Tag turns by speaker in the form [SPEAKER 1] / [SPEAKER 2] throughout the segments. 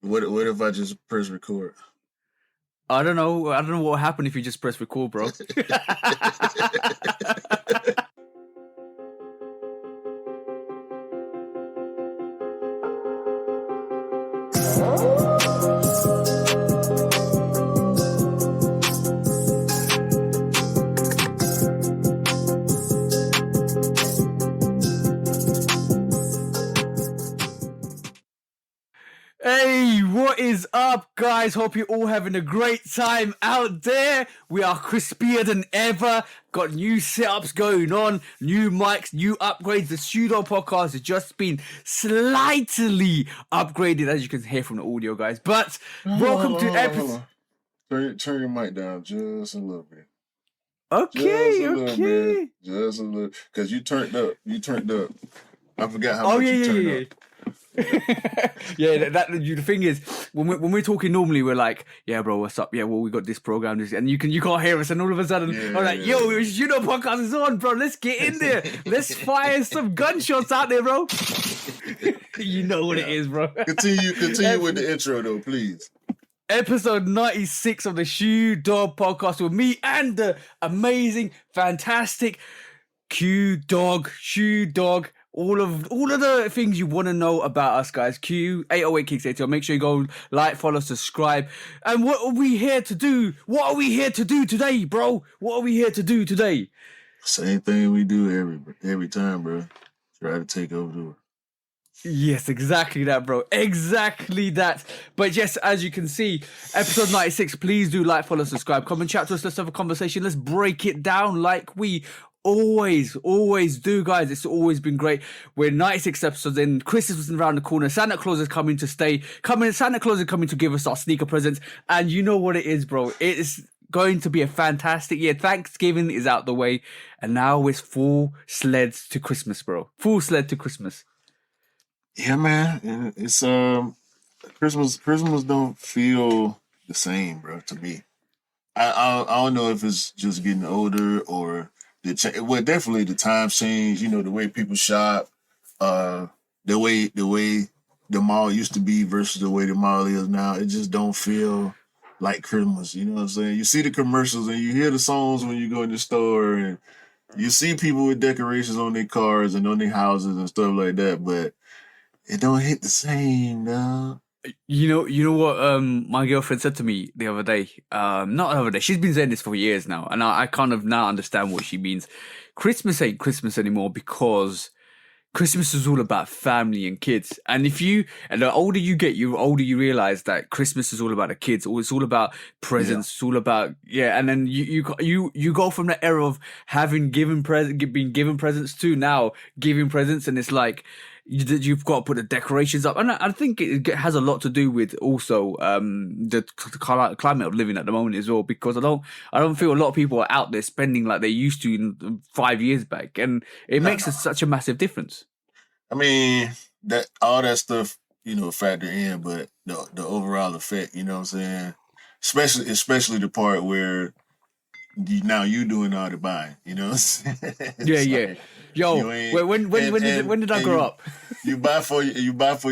[SPEAKER 1] What if I just press record?
[SPEAKER 2] I don't know. I don't know what will happen if you just press record, bro. Hey, what is up, guys? Hope you're all having a great time out there. We are crispier than ever. Got new setups going on, new mics, new upgrades. The Pseudo podcast has just been slightly upgraded, as you can hear from the audio, guys. But welcome to episode.
[SPEAKER 1] Turn your mic down just a little bit.
[SPEAKER 2] Okay.
[SPEAKER 1] Just a little, because you turned up. I forgot how much you turned up.
[SPEAKER 2] Yeah, the thing is, when we're talking normally, we're like, yeah, bro, what's up? Yeah, well, we got this program, and you can't hear us, and all of a sudden, I'm like, yo, you know, podcast is on, bro. Let's get in there. Let's fire some gunshots out there, bro. You know what it is, bro.
[SPEAKER 1] Continue with the intro, though, please.
[SPEAKER 2] Episode 96 of the Shoe Dog podcast with me and the amazing, fantastic Shoe Dog. All of the things you want to know about us, guys. Q808 Kicks ATL. Make sure you go like, follow, subscribe. And what are we here to do? What are we here to do today, bro? What are we here to do today?
[SPEAKER 1] Same thing we do every time, bro. Try to take over the world.
[SPEAKER 2] Yes, exactly that, bro. Exactly that. But yes, as you can see, episode 96, please do like, follow, subscribe, comment, chat to us. Let's have a conversation. Let's break it down like we always do, guys. It's always been great. We're 96 episodes in. Christmas is around the corner. Santa Claus is coming to stay. Santa Claus is coming to give us our sneaker presents. And you know what it is, bro. It is going to be a fantastic year. Thanksgiving is out the way. And now it's full sleds to Christmas, bro. Full sled to Christmas.
[SPEAKER 1] Yeah, man. It's Christmas don't feel the same, bro, to me. I don't know if it's just getting older or definitely the times change, you know, the way people shop, the way the mall used to be versus the way the mall is now. It just don't feel like Christmas, you know what I'm saying? You see the commercials and you hear the songs when you go in the store and you see people with decorations on their cars and on their houses and stuff like that, but it don't hit the same, no.
[SPEAKER 2] You know what my girlfriend said to me the other day? Not the other day. She's been saying this for years now, and I kind of now understand what she means. Christmas ain't Christmas anymore because Christmas is all about family and kids. And the older you get, the older you realize that Christmas is all about the kids. It's all about presents. It's all about And then you go from the era of being given presents to now giving presents, and it's like you've got to put the decorations up. And I think it has a lot to do with also the climate of living at the moment as well, because I don't feel a lot of people are out there spending like they used to 5 years back, and it makes such a massive difference.
[SPEAKER 1] I mean, that all that stuff, you know, factor in, but the overall effect, you know what I'm saying? Especially the part where now you doing all the buying, you know?
[SPEAKER 2] Yeah. Yo, when did I grow up?
[SPEAKER 1] You buy for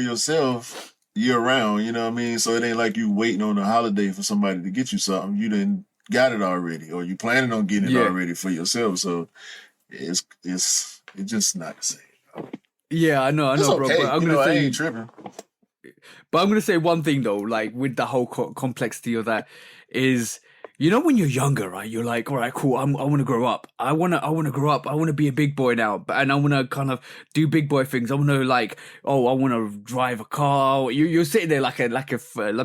[SPEAKER 1] yourself year round, you know what I mean? So it ain't like you waiting on a holiday for somebody to get you something. You done got it already, or you planning on getting it already for yourself. So it's just not the same.
[SPEAKER 2] Yeah, I know,
[SPEAKER 1] it's
[SPEAKER 2] bro.
[SPEAKER 1] Okay.
[SPEAKER 2] But
[SPEAKER 1] I ain't tripping.
[SPEAKER 2] But I'm gonna say one thing though, like with the whole complexity of that is, you know, when you're younger, right? You're like, all right, cool. I want to grow up. I want to grow up. I want to be a big boy now, and I want to kind of do big boy things. I want to I want to drive a car. You're sitting there like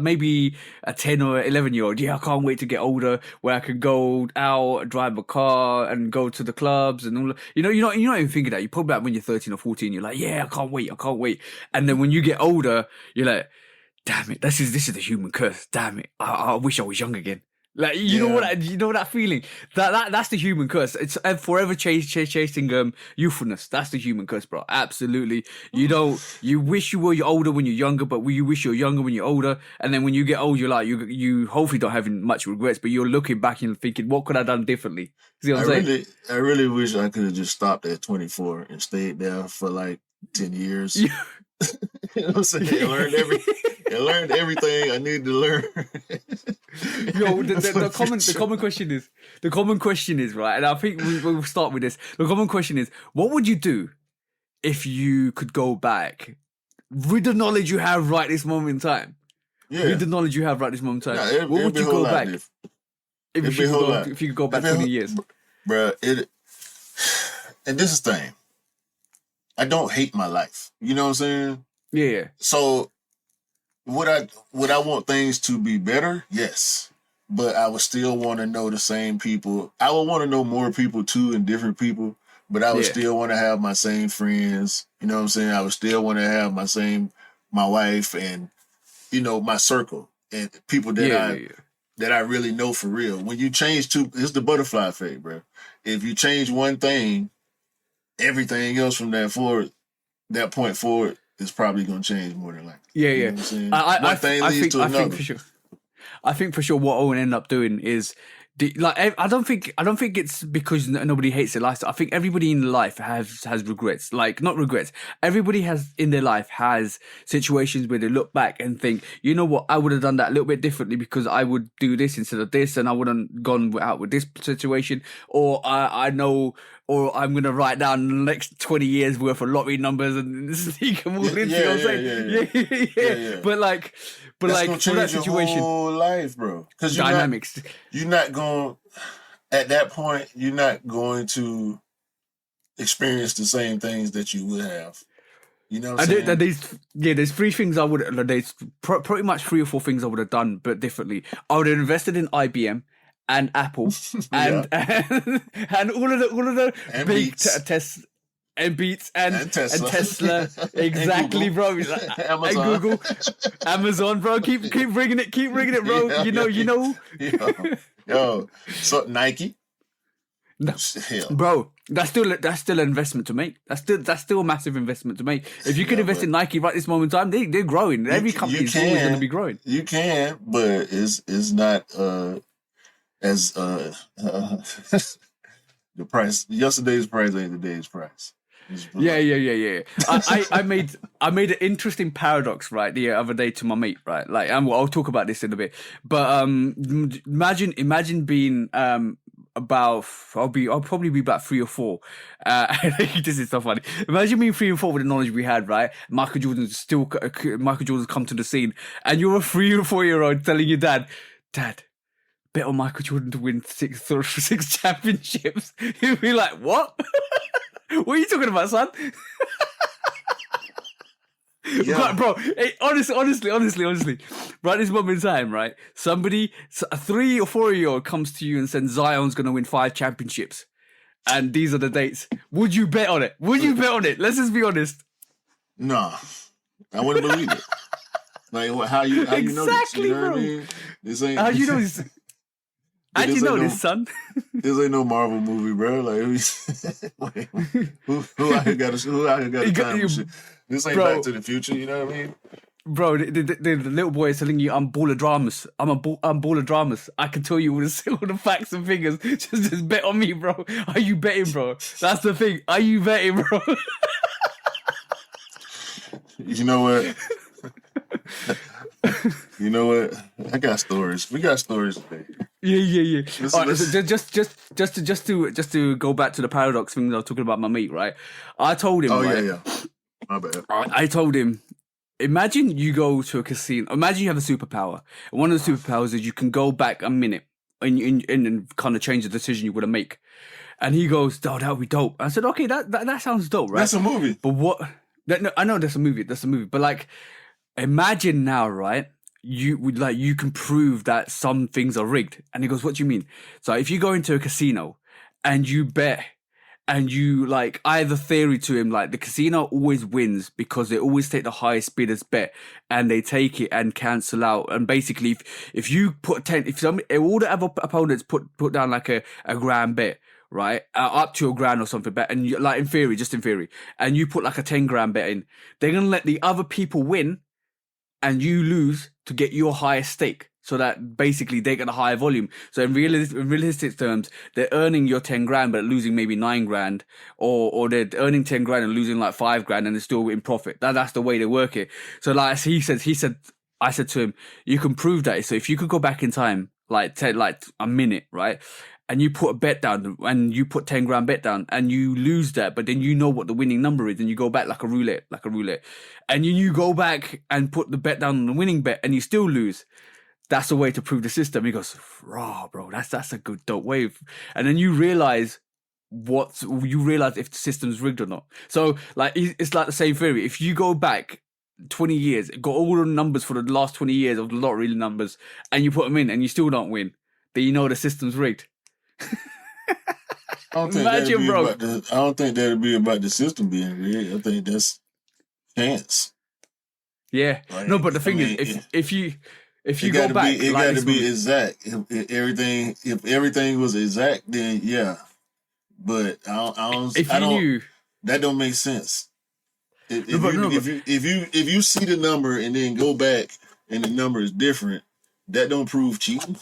[SPEAKER 2] maybe a 10 or 11-year-old. Yeah, I can't wait to get older where I can go out, drive a car, and go to the clubs and all. You're not even thinking that. You probably like when you're 13 or 14, you're like, yeah, I can't wait. And then when you get older, you're like, damn it, this is the human curse. Damn it, I wish I was young again. Like you know that feeling. That's the human curse. It's forever chasing youthfulness. That's the human curse, bro. Absolutely. You wish you were older when you're younger, but you wish you're younger when you're older. And then when you get old, you're like you hopefully don't have much regrets, but you're looking back and thinking, what could I have done differently? See what I'm saying?
[SPEAKER 1] I really wish I could have just stopped at 24 and stayed there for like 10 years. You know what I'm saying? I learned everything I needed to learn.
[SPEAKER 2] Yo, the common question is right, and I think we'll start with this. The common question is, what would you do if you could go back with the knowledge you have right this moment in time?
[SPEAKER 1] Yeah.
[SPEAKER 2] With the knowledge you have right this moment in time,
[SPEAKER 1] Nah,
[SPEAKER 2] what would you go back
[SPEAKER 1] if
[SPEAKER 2] you could go back 20 years?
[SPEAKER 1] Bruh, and this is the thing. I don't hate my life. You know what I'm saying?
[SPEAKER 2] Yeah.
[SPEAKER 1] So would I want things to be better? Yes. But I would still want to know the same people. I would want to know more people too and different people, but I would still want to have my same friends. You know what I'm saying? I would still want to have my wife and, you know, my circle and people that that I really know for real. When you change it's the butterfly effect, bro. If you change one thing, everything else from that point forward is probably going to change more than likely.
[SPEAKER 2] Yeah,
[SPEAKER 1] you
[SPEAKER 2] yeah.
[SPEAKER 1] know what I'm saying? One thing leads to another.
[SPEAKER 2] I think for sure what I will end up doing is I don't think it's because nobody hates their lifestyle. I think everybody in life has regrets. Like, not regrets. Everybody has in their life has situations where they look back and think, you know what, I would have done that a little bit differently because I would do this instead of this, and I wouldn't gone out with this situation. Or I know, or I'm gonna write down the next 20 years worth of lottery numbers and sneak them all into. You know what I'm saying? Yeah. But
[SPEAKER 1] that's
[SPEAKER 2] like
[SPEAKER 1] gonna
[SPEAKER 2] for that
[SPEAKER 1] change
[SPEAKER 2] situation,
[SPEAKER 1] your whole life, bro. Because
[SPEAKER 2] dynamics.
[SPEAKER 1] You're not going at that point. You're not going to experience the same things that you would have. You know what I'm saying?
[SPEAKER 2] There's three things I would. There's pretty much 3 or 4 things I would have done, but differently. I would have invested in IBM and Apple and all of the
[SPEAKER 1] and
[SPEAKER 2] big
[SPEAKER 1] Beats.
[SPEAKER 2] And Beats and Tesla.
[SPEAKER 1] And
[SPEAKER 2] Exactly,
[SPEAKER 1] Google.
[SPEAKER 2] bro.
[SPEAKER 1] Amazon.
[SPEAKER 2] And Google, Amazon, bro. Keep bringing it, bro. You know.
[SPEAKER 1] Yo, so Nike.
[SPEAKER 2] No.
[SPEAKER 1] Hell.
[SPEAKER 2] Bro, that's still an investment to make. That's still a massive investment to make. If you could invest in Nike right this moment in time, they're growing. Every company is always going to be growing.
[SPEAKER 1] You can, but it's not as the price. Yesterday's price ain't today's price.
[SPEAKER 2] Yeah. I made an interesting paradox right the other day to my mate, right? Like, I'll talk about this in a bit. But imagine being I'll probably be about 3 or 4. This is so funny. Imagine being 3 or 4 with the knowledge we had, right? Michael Jordan's come to the scene, and you're a 3 or 4-year-old telling your dad, bet on Michael Jordan to win 6 championships. He'll be like, what? What are you talking about, son?
[SPEAKER 1] Yeah.
[SPEAKER 2] Bro, hey, honestly, right this moment in time, right? A 3 or 4-year-old comes to you and says Zion's going to win 5 championships. And these are the dates. Would you bet on it? Let's just be honest.
[SPEAKER 1] No, I wouldn't believe it. Like, how you know this?
[SPEAKER 2] Exactly,
[SPEAKER 1] You know
[SPEAKER 2] bro.
[SPEAKER 1] what I mean? This ain't.
[SPEAKER 2] How do you know this? How do you know this, son?
[SPEAKER 1] This ain't no Marvel movie, bro. Like, who out here got a time machine? This ain't Back to the Future. You know what I mean?
[SPEAKER 2] Bro, the little boy is telling you I'm ball of dramas. I'm ball of dramas. I can tell you all the facts and figures. Just bet on me, bro. Are you betting, bro? That's the thing. Are you betting, bro?
[SPEAKER 1] You know what? You know what? I got stories. We got stories today.
[SPEAKER 2] Yeah. All right, so just to go back to the paradox thing that I was talking about my mate, right? I told him.
[SPEAKER 1] Oh,
[SPEAKER 2] right,
[SPEAKER 1] yeah. My bad.
[SPEAKER 2] I told him, imagine you go to a casino. Imagine you have a superpower. And one of the superpowers is you can go back a minute and kind of change the decision you want to make. And he goes, "Oh, that would be dope." I said, "Okay, that sounds dope, right?"
[SPEAKER 1] That's a movie.
[SPEAKER 2] But what? No, I know that's a movie. But like, imagine now, right? You can prove that some things are rigged. And he goes, "What do you mean?" So if you go into a casino and you bet, and you like either theory to him, like the casino always wins because they always take the highest bidder's bet and they take it and cancel out. And basically, if you put 10, if all the other opponents put down like a grand bet, right, up to $1,000 or something bet, and you, like just in theory, and you put like a 10 grand bet in, they're gonna let the other people win and you lose to get your highest stake. so that basically they get a higher volume. So in realistic terms, they're earning your 10 grand, but losing maybe 9 grand, or they're earning 10 grand and losing like 5 grand, and they're still in profit. That's the way they work it. So like I said to him, you can prove that. So if you could go back in time, like a minute, right? And you put a bet down, and you put 10 grand bet down, and you lose that, but then you know what the winning number is, and you go back like a roulette, and you go back and put the bet down on the winning bet, and you still lose. That's the way to prove the system. He goes, raw, bro, that's a good dope way. And then you realize if the system's rigged or not. So like, it's like the same theory. If you go back 20 years, got all the numbers for the last 20 years of the lottery numbers, and you put them in, and you still don't win, then you know the system's rigged.
[SPEAKER 1] I don't think that'd be about the system being rigged. I think that's chance.
[SPEAKER 2] Yeah.
[SPEAKER 1] Like,
[SPEAKER 2] no, but the thing is, if you go back,
[SPEAKER 1] it got to be exact. If everything was exact, then yeah. But that don't make sense. If you see the number and then go back and the number is different, that don't prove cheating.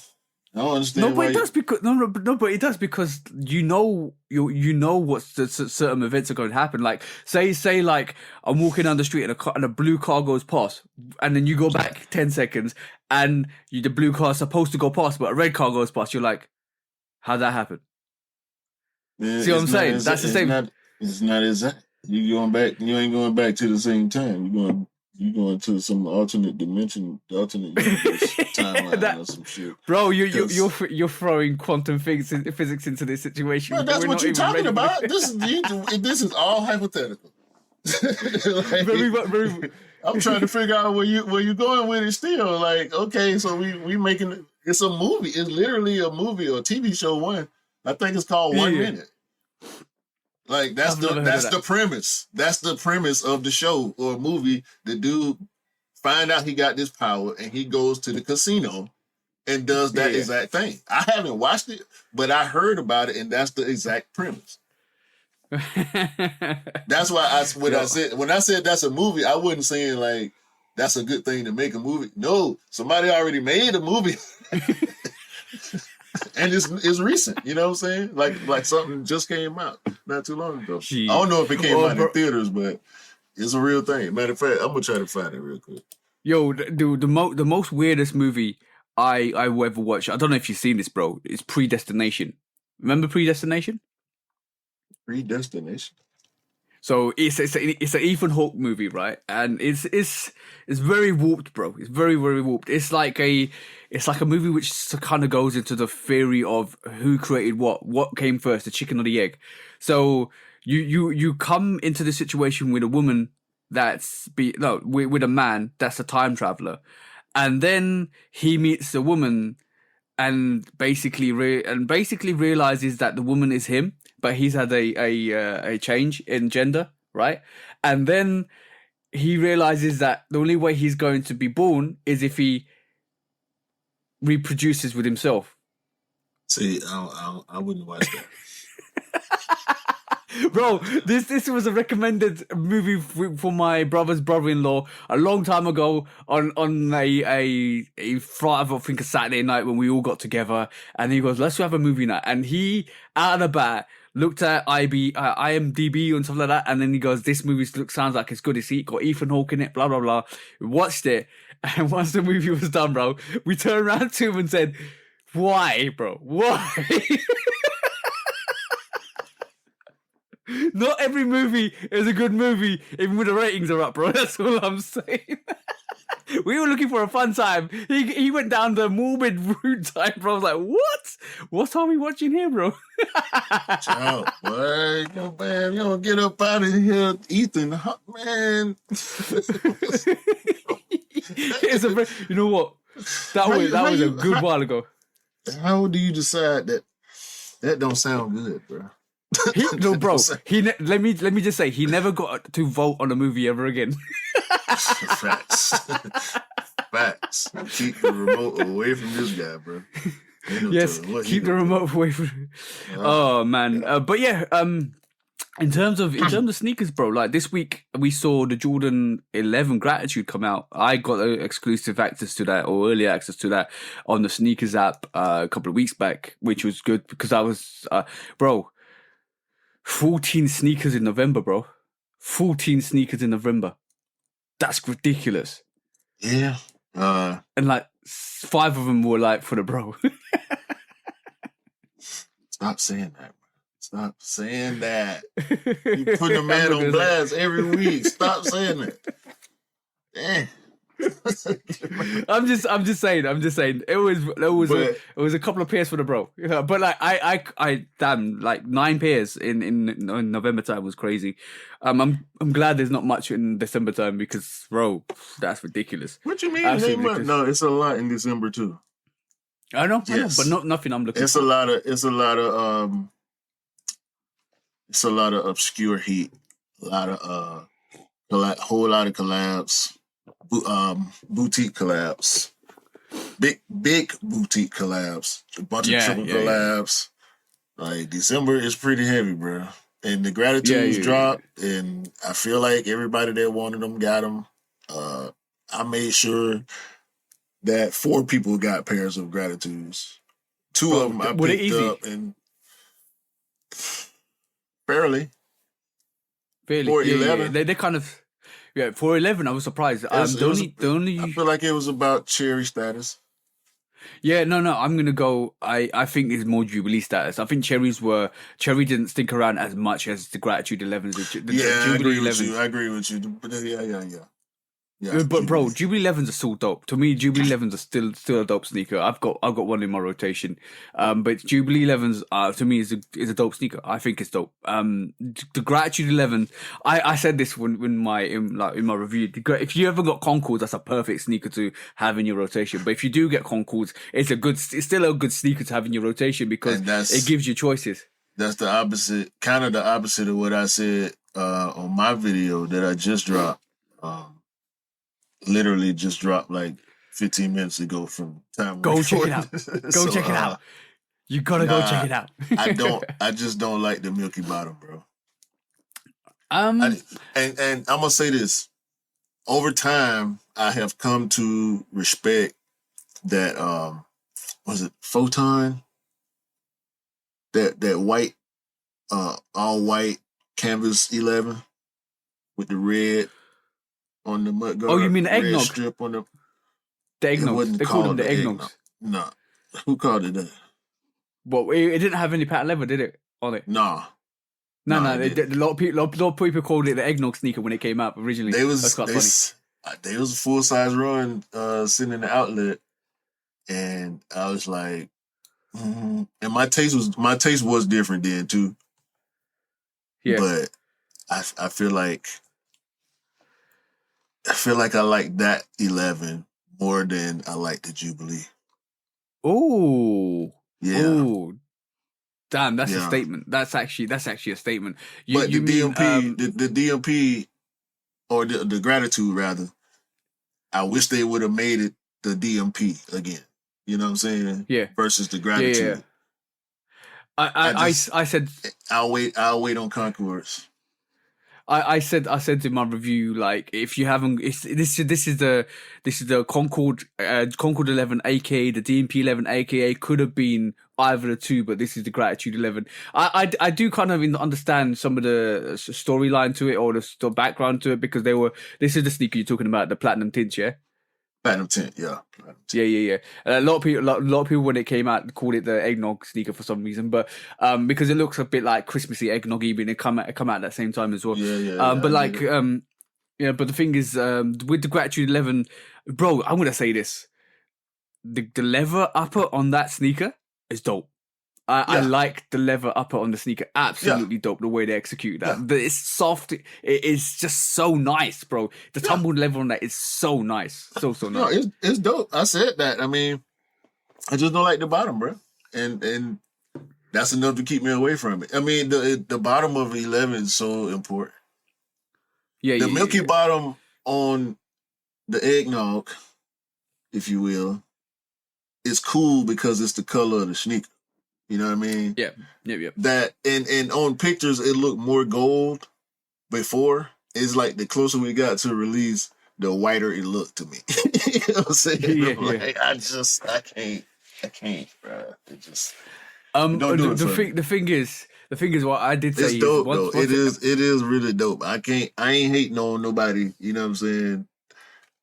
[SPEAKER 1] I don't understand.
[SPEAKER 2] But it does because you know what certain events are going to happen. Like say like I'm walking down the street and a blue car goes past, and then you go back 10 seconds and the blue car is supposed to go past, but a red car goes past. You're like, how'd that happen?
[SPEAKER 1] Man,
[SPEAKER 2] see what I'm saying? That's the same.
[SPEAKER 1] It's not exact. You ain't going back to the same time. You going to some alternate dimension, alternate universe timeline or some shit.
[SPEAKER 2] Bro, you're throwing quantum physics into this situation.
[SPEAKER 1] Bro, that's what you're talking about. This is all hypothetical. Like, I'm trying to figure out where you going with it still. Like, okay, so we making it's a movie. It's literally a movie or a TV show. One, I think it's called 1 Minute. Like that's the premise. That's the premise of the show or movie. The dude find out he got this power and he goes to the casino and does that exact thing. I haven't watched it, but I heard about it, and that's the exact premise. That's why when I said that's a movie, I wasn't saying like that's a good thing to make a movie. No, somebody already made a movie. And it's recent, you know what I'm saying? Like something just came out not too long ago. I don't know if it came out in theaters, but it's a real thing. Matter of fact, I'm gonna try to find it real quick.
[SPEAKER 2] Yo, dude, the most weirdest movie I ever watched. I don't know if you've seen this, bro. It's Predestination. Remember Predestination?
[SPEAKER 1] Predestination.
[SPEAKER 2] So it's an Ethan Hawke movie, right? And it's very warped, bro. It's very, very warped. It's like a movie which kind of goes into the theory of who created what came first, the chicken or the egg. So you come into the situation with a woman with a man that's a time traveler, and then he meets a woman and basically realizes that the woman is him, but he's had a change in gender, right? And then he realizes that the only way he's going to be born is if he reproduces with himself.
[SPEAKER 1] See, I wouldn't watch that.
[SPEAKER 2] Bro, this was a recommended movie for my brother's brother-in-law a long time ago on a Friday, I think a Saturday night when we all got together, and he goes, let's have a movie night. And he, out of the bat, looked at IMDb and stuff like that, and then he goes, this movie sounds like it's good. It's got Ethan Hawke in it, blah, blah, blah. We watched it, and once the movie was done, bro, we turned around to him and said, why, bro? Why? Not every movie is a good movie, even when the ratings are up, bro. That's all I'm saying. We were looking for a fun time. He went down the morbid route time, bro. I was like, what? What are we watching here, bro?
[SPEAKER 1] Child, boy, man, you don't get up out of here, Ethan, man.
[SPEAKER 2] You know what? That was a good while ago.
[SPEAKER 1] How do you decide that don't sound good, bro?
[SPEAKER 2] Let me just say, he never got to vote on a movie ever again.
[SPEAKER 1] Facts. Keep the remote away from this guy, bro.
[SPEAKER 2] Yes, keep the remote away from. Oh man, but yeah, In terms of sneakers, bro, like this week we saw the Jordan 11 Gratitude come out. I got exclusive access to that or early access to that on the sneakers app a couple of weeks back, which was good because I was, bro, 14 sneakers in November, bro. 14 sneakers in November. That's ridiculous.
[SPEAKER 1] Yeah.
[SPEAKER 2] And like 5 of them were like for the bro.
[SPEAKER 1] Stop saying that. Stop saying that. You put the man on blast every week. Stop saying that. Damn.
[SPEAKER 2] I'm just saying. It was a couple of pairs for the bro. But like I damn, like 9 pairs in November time was crazy. I'm glad there's not much in December time because bro, that's ridiculous.
[SPEAKER 1] What you mean? No, it's a lot in December too.
[SPEAKER 2] I know, but not nothing I'm looking.
[SPEAKER 1] It's a lot of obscure heat, a lot of whole lot of collabs, boutique collabs, big boutique collabs, a bunch of triple collabs. Like December is pretty heavy, bro. And the Gratitudes dropped, and I feel like everybody that wanted them got them. I made sure that 4 people got pairs of Gratitudes. 2 of them I picked up, and barely. 411.
[SPEAKER 2] They kind of 411. I was surprised. I feel
[SPEAKER 1] like it was about cherry status.
[SPEAKER 2] Yeah, no. I'm gonna go. I think it's more Jubilee status. I think Cherry didn't stick around as much as the Gratitude 11s.
[SPEAKER 1] I agree with you. But yeah,
[SPEAKER 2] but bro, Jubilee 11s are so dope. To me, Jubilee 11s are still a dope sneaker. I've got one in my rotation. But Jubilee 11s to me is a dope sneaker. I think it's dope. The Gratitude 11, I said this in my review. If you ever got Concords, that's a perfect sneaker to have in your rotation. But if you do get Concords, it's still a good sneaker to have in your rotation because it gives you choices.
[SPEAKER 1] That's the opposite, kind of the opposite of what I said on my video that I just dropped. Literally just dropped like 15 minutes ago from time.
[SPEAKER 2] Go check it out. Go check it out. You gotta go check it out.
[SPEAKER 1] I just don't like the Milky Bottom, bro.
[SPEAKER 2] And
[SPEAKER 1] I'm gonna say this. Over time, I have come to respect that was it Photon? That white all white canvas 11 with the red on the mud guard.
[SPEAKER 2] Oh, you mean the eggnog
[SPEAKER 1] strip on
[SPEAKER 2] the eggnog? They called them the eggnogs.
[SPEAKER 1] No, who called it that?
[SPEAKER 2] Well, it didn't have any patent leather, did it? On it?
[SPEAKER 1] No.
[SPEAKER 2] A lot of people called it the eggnog sneaker when it came out originally. That's quite funny.
[SPEAKER 1] They was a full size run sitting in the outlet, and I was like, and my taste was different then too.
[SPEAKER 2] Yeah,
[SPEAKER 1] but I feel like I like that 11 more than I like the Jubilee.
[SPEAKER 2] Oh,
[SPEAKER 1] yeah.
[SPEAKER 2] Ooh. Damn, that's a statement. That's actually a statement.
[SPEAKER 1] But the DMP, the DMP, or the Gratitude rather, I wish they would have made it the DMP again. You know what I'm saying?
[SPEAKER 2] Yeah.
[SPEAKER 1] Versus the Gratitude.
[SPEAKER 2] Yeah. I said
[SPEAKER 1] I'll wait on Concords.
[SPEAKER 2] I said in my review, like, if you haven't, this is the Concord 11, aka the DMP 11, aka could have been either the two, but this is the Gratitude 11. I do kind of understand some of the storyline to it or the background to it because this is the sneaker you're talking about, the platinum tint, yeah.
[SPEAKER 1] Platinum tint, yeah.
[SPEAKER 2] Yeah. A lot of people when it came out called it the eggnog sneaker for some reason, but because it looks a bit like Christmassy eggnoggy, but it come out at that same time as well. But like, but the thing is, with the Gratitude 11, bro, I'm gonna say this: the leather upper on that sneaker is dope. I like the leather upper on the sneaker. Absolutely dope the way they execute that. Yeah. It's soft. It is just so nice, bro. The tumbled leather on that is so nice. So nice.
[SPEAKER 1] No, it's dope. I said that. I mean, I just don't like the bottom, bro. And that's enough to keep me away from it. I mean, the bottom of 11 is so important.
[SPEAKER 2] Yeah,
[SPEAKER 1] the Milky Bottom on the eggnog, if you will, is cool because it's the color of the sneaker. You know what I mean?
[SPEAKER 2] Yeah.
[SPEAKER 1] That and on pictures it looked more gold before. It's like the closer we got to release, the whiter it looked to me. You know what I'm saying?
[SPEAKER 2] Yeah,
[SPEAKER 1] I'm like, I can't, bro. It just don't do it for me.
[SPEAKER 2] The thing is, what I did say
[SPEAKER 1] It's
[SPEAKER 2] is
[SPEAKER 1] dope though. It is really dope. I ain't hating on nobody. You know what I'm saying?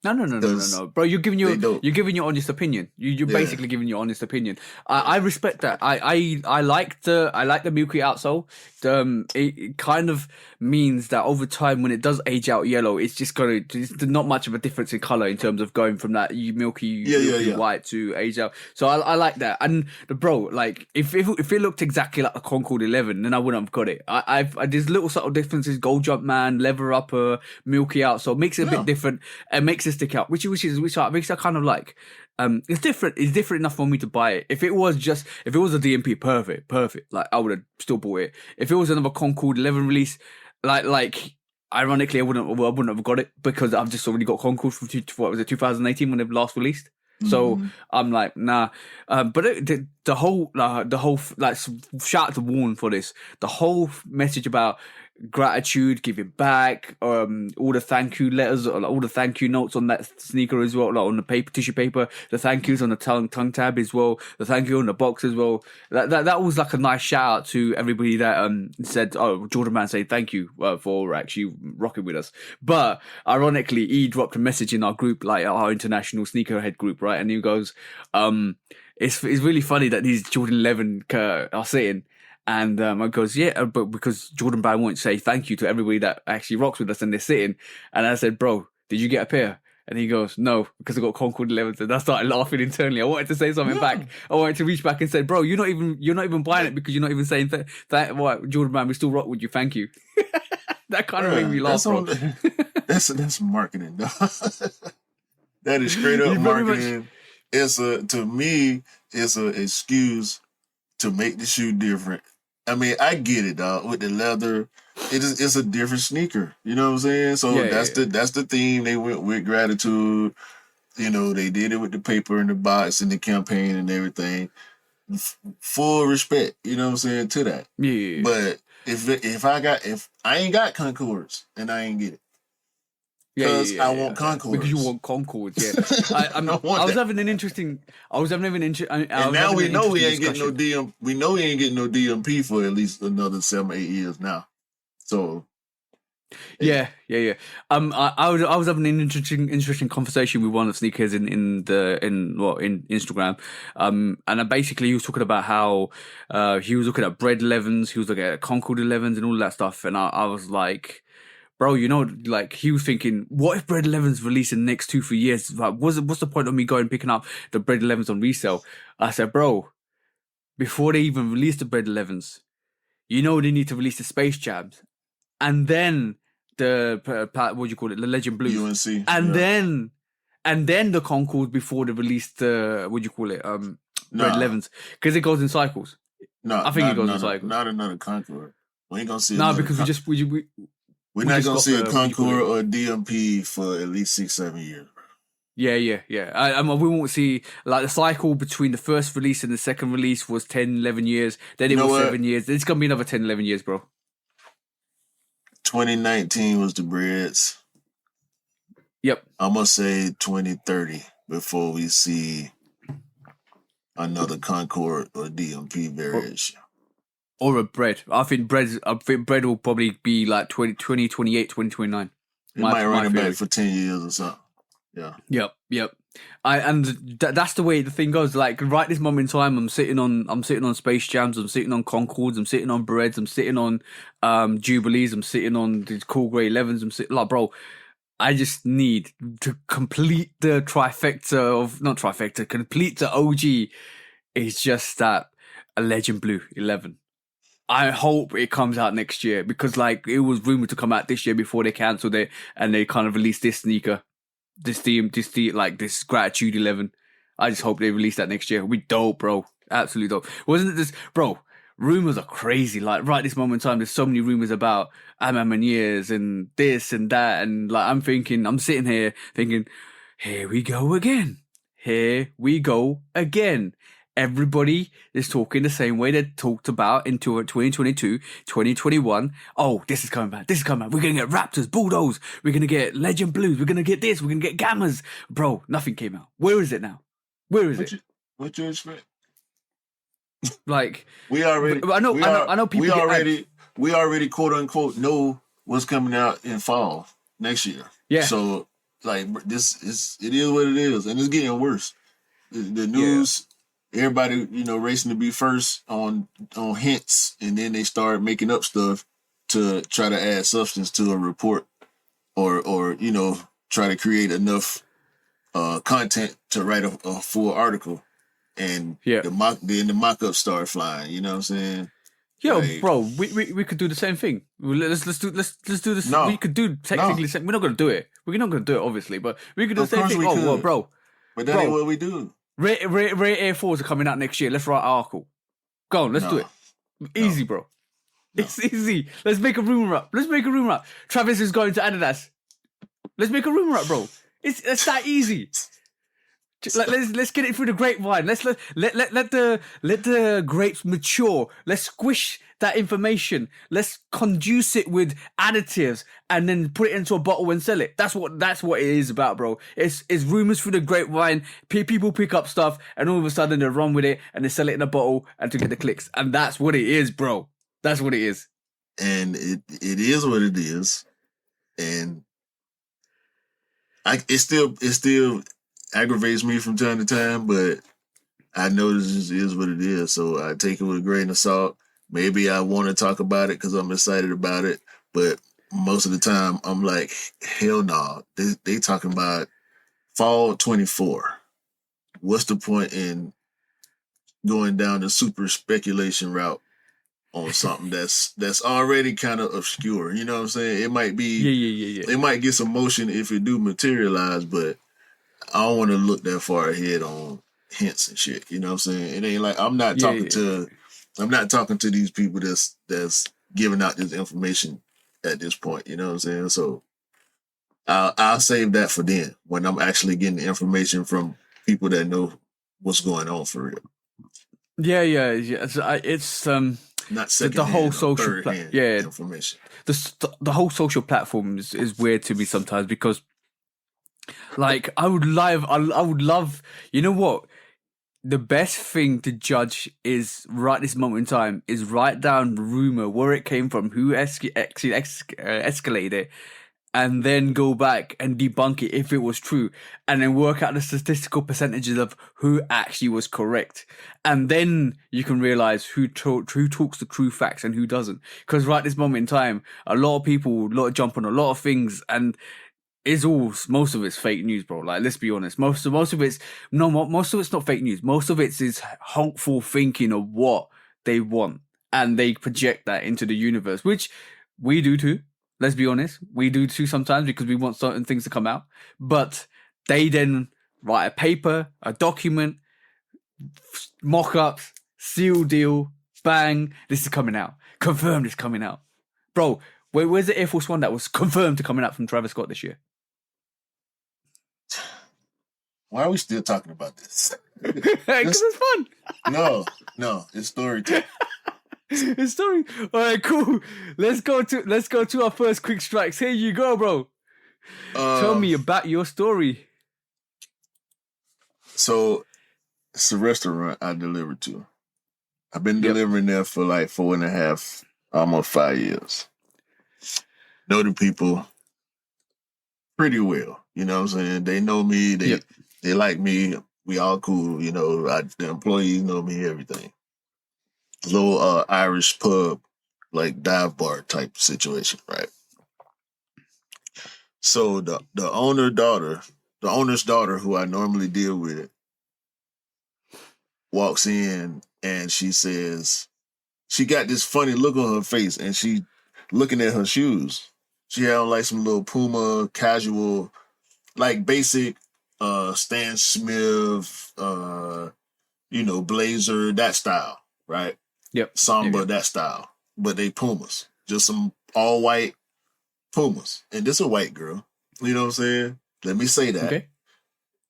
[SPEAKER 2] No, bro. You're giving
[SPEAKER 1] They dope.
[SPEAKER 2] your honest opinion. You're
[SPEAKER 1] Yeah.
[SPEAKER 2] basically giving your honest opinion. I respect that. I like the milky outsole. It kind of means that over time, when it does age out yellow, it's just there's not much of a difference in color in terms of going from that milky white to age out. So I like that. And bro, like if it looked exactly like a Concord 11, then I wouldn't have got it. I there's little subtle differences. Gold jump man, leather upper, milky outsole makes it a bit different and makes it stick out, which I kind of like. It's different. It's different enough for me to buy it. If it was a DMP, perfect. Like I would have still bought it. If it was another Concord 11 release, like ironically, I wouldn't have got it because I've just already got Concord from 2018 when they last released. So I'm like, nah. But the whole like shout out to Warren for this. The whole message about gratitude, giving back, all the thank you letters, all the thank you notes on that sneaker as well, like on the tissue paper, the thank yous on the tongue tab as well, the thank you on the box as well. That was like a nice shout out to everybody that said, oh, Jordan Man say thank you for actually rocking with us. But ironically, he dropped a message in our group, like our international sneakerhead group, right? And he goes, it's really funny that these Jordan 11 are sitting. And I goes, yeah, but because Jordan Brand won't say thank you to everybody that actually rocks with us and they're sitting. And I said, bro, did you get a pair? And he goes, no, because I got Concord 11s. And I started laughing internally. I wanted to say something back. I wanted to reach back and say, bro, you're not even buying it because you're not even saying that. What, Jordan Brand, we still rock with you. Thank you. That kind of made me laugh, bro.
[SPEAKER 1] That's marketing. That is straight up marketing. To me, it's an excuse to make the shoe different. I mean, I get it, dog. With the leather, it's a different sneaker. You know what I'm saying? So that's the theme. They went with gratitude. You know, they did it with the paper and the box and the campaign and everything. Full respect, you know what I'm saying, to that.
[SPEAKER 2] Yeah.
[SPEAKER 1] But if I ain't got Concords and I ain't get it. Because I want Concords.
[SPEAKER 2] Because you want Concords, yeah. I was having an interesting.
[SPEAKER 1] And now we know we ain't getting no DM. We know we ain't getting no DMP for at least another 7-8 years now. So.
[SPEAKER 2] Yeah. I was having an interesting conversation with one of the sneakers in Instagram. And basically he was talking about how he was looking at Bread 11s, he was looking at Concord 11s and all that stuff. And I was like, bro, you know, like he was thinking, what if Bread 11s release in the next 2-3 years? Like, what's the point of me going picking up the Bread 11s on resale? I said, bro, before they even release the Bread 11s, you know they need to release the Space Jams, and then the what do you call it, the Legend Blues,
[SPEAKER 1] UNC,
[SPEAKER 2] and then the Concord before they release the what do you call it, Bread 11s, because it goes in cycles.
[SPEAKER 1] No,
[SPEAKER 2] I think it goes in cycles.
[SPEAKER 1] Not another Concord. We ain't gonna see.
[SPEAKER 2] No, because
[SPEAKER 1] we're not going to see a Concord or a DMP for at least 6-7 years, bro.
[SPEAKER 2] Yeah. We won't see, like, the cycle between the first release and the second release was 10, 11 years. Then it was 7 years. It's going to be another 10, 11 years, bro.
[SPEAKER 1] 2019 was the Breads.
[SPEAKER 2] Yep.
[SPEAKER 1] I'm going to say 2030 before we see another Concord or DMP variation.
[SPEAKER 2] Or a Bread. I think Bread will probably be like 2028, 2029.
[SPEAKER 1] It might run it back for 10 years or something. Yeah.
[SPEAKER 2] Yep. That's the way the thing goes. Like right this moment in time, I'm sitting on Space Jams, I'm sitting on Concords, I'm sitting on Breads, I'm sitting on Jubilees, I'm sitting on these cool grey 11s. I'm sitting like, bro, I just need to complete the complete the OG. It's just that a Legend Blue 11. I hope it comes out next year because, like, it was rumored to come out this year before they cancelled it and they kind of released this sneaker, this Gratitude 11. I just hope they release that next year. We dope, bro. Absolutely dope. Wasn't it this, bro? Rumors are crazy. Like right this moment in time, there's so many rumors about Amman years and this and that, and like I'm sitting here thinking, here we go again. everybody is talking the same way they talked about in 2022, 2021. Oh, this is coming back. This is coming back. We're going to get Raptors, Bulldogs. We're going to get Legend Blues. We're going to get this. We're going to get Gammas. Bro, nothing came out. Where is it now? Where is it?
[SPEAKER 1] What you expect?
[SPEAKER 2] Like,
[SPEAKER 1] we already,
[SPEAKER 2] I know people.
[SPEAKER 1] We already quote unquote know what's coming out in fall next year.
[SPEAKER 2] Yeah.
[SPEAKER 1] So like it is what it is, and it's getting worse. The news, everybody, racing to be first on hints, and then they start making up stuff to try to add substance to a report, or try to create enough content to write a full article, and the mock-ups start flying. You know what I'm saying?
[SPEAKER 2] Yo, like, bro, we could do the same thing. Let's do this.
[SPEAKER 1] No,
[SPEAKER 2] we could do technically. No. We're not gonna do it. We're not gonna do it, obviously, but we could do the same thing. Oh, well, bro.
[SPEAKER 1] But that ain't what we do.
[SPEAKER 2] Ray Air 4s are coming out next year. Let's write an article. Go on, let's do it. Easy, bro. No. It's easy. Let's make a rumor up. Travis is going to Adidas. Let's make a rumor up, bro. It's that easy. Let's get it through the grapevine. Let the grapes mature. Let's squish that information. Let's conduce it with additives and then put it into a bottle and sell it. That's what it is about, bro. It's rumors through the grapevine. People pick up stuff and all of a sudden they run with it and they sell it in a bottle and to get the clicks. And that's what it is, bro. That's what it is.
[SPEAKER 1] And it is what it is. And it still aggravates me from time to time, but I know this is what it is, so I take it with a grain of salt. Maybe I want to talk about it because I'm excited about it, but most of the time I'm like, hell no. They talking about fall 24. What's the point in going down the super speculation route on something that's already kind of obscure? You know what I'm saying? It might be,
[SPEAKER 2] yeah.
[SPEAKER 1] It might get some motion if it do materialize, but I don't want to look that far ahead on hints and shit. You know what I'm saying? It ain't like I'm not talking to these people that's giving out this information at this point. You know what I'm saying? So I'll save that for then when I'm actually getting the information from people that know what's going on for real.
[SPEAKER 2] Yeah. It's
[SPEAKER 1] not second
[SPEAKER 2] the whole social
[SPEAKER 1] information.
[SPEAKER 2] The whole social platform is weird to me sometimes because. Like I would love. You know what? The best thing to judge is right this moment in time is write down rumor where it came from, who escalated it, and then go back and debunk it if it was true, and then work out the statistical percentages of who actually was correct, and then you can realize who talks the true facts and who doesn't. Because right this moment in time, a lot of people jump on a lot of things and. Most of it's fake news, bro. Like, let's be honest. Most of it's not fake news. Most of it is hopeful thinking of what they want, and they project that into the universe, which we do too. Let's be honest, we do too sometimes because we want certain things to come out. But they then write a paper, a document, mock-ups, seal deal, bang. This is coming out. Confirmed it's coming out, bro. Where's the Air Force One that was confirmed to coming out from Travis Scott this year?
[SPEAKER 1] Why are we still talking about this?
[SPEAKER 2] Because it's fun.
[SPEAKER 1] No, it's story time.
[SPEAKER 2] It's story. All right, cool. Let's go to our first quick strikes. Here you go, bro. Tell me about your story.
[SPEAKER 1] So it's a restaurant I delivered to. I've been delivering there for like 4.5, almost 5 years. Know the people pretty well. You know what I'm saying? They know me. They like me. We all cool. You know, the employees know me, everything. Little Irish pub, like dive bar type situation, right? So the owner's daughter, who I normally deal with, walks in and she says, she got this funny look on her face and she looking at her shoes. She had on like some little Puma casual, like basic Stan Smith, blazer, that style, right?
[SPEAKER 2] Yep.
[SPEAKER 1] Samba, that style. But they Pumas. Just some all white Pumas. And this a white girl. You know what I'm saying? Let me say that.
[SPEAKER 2] Okay.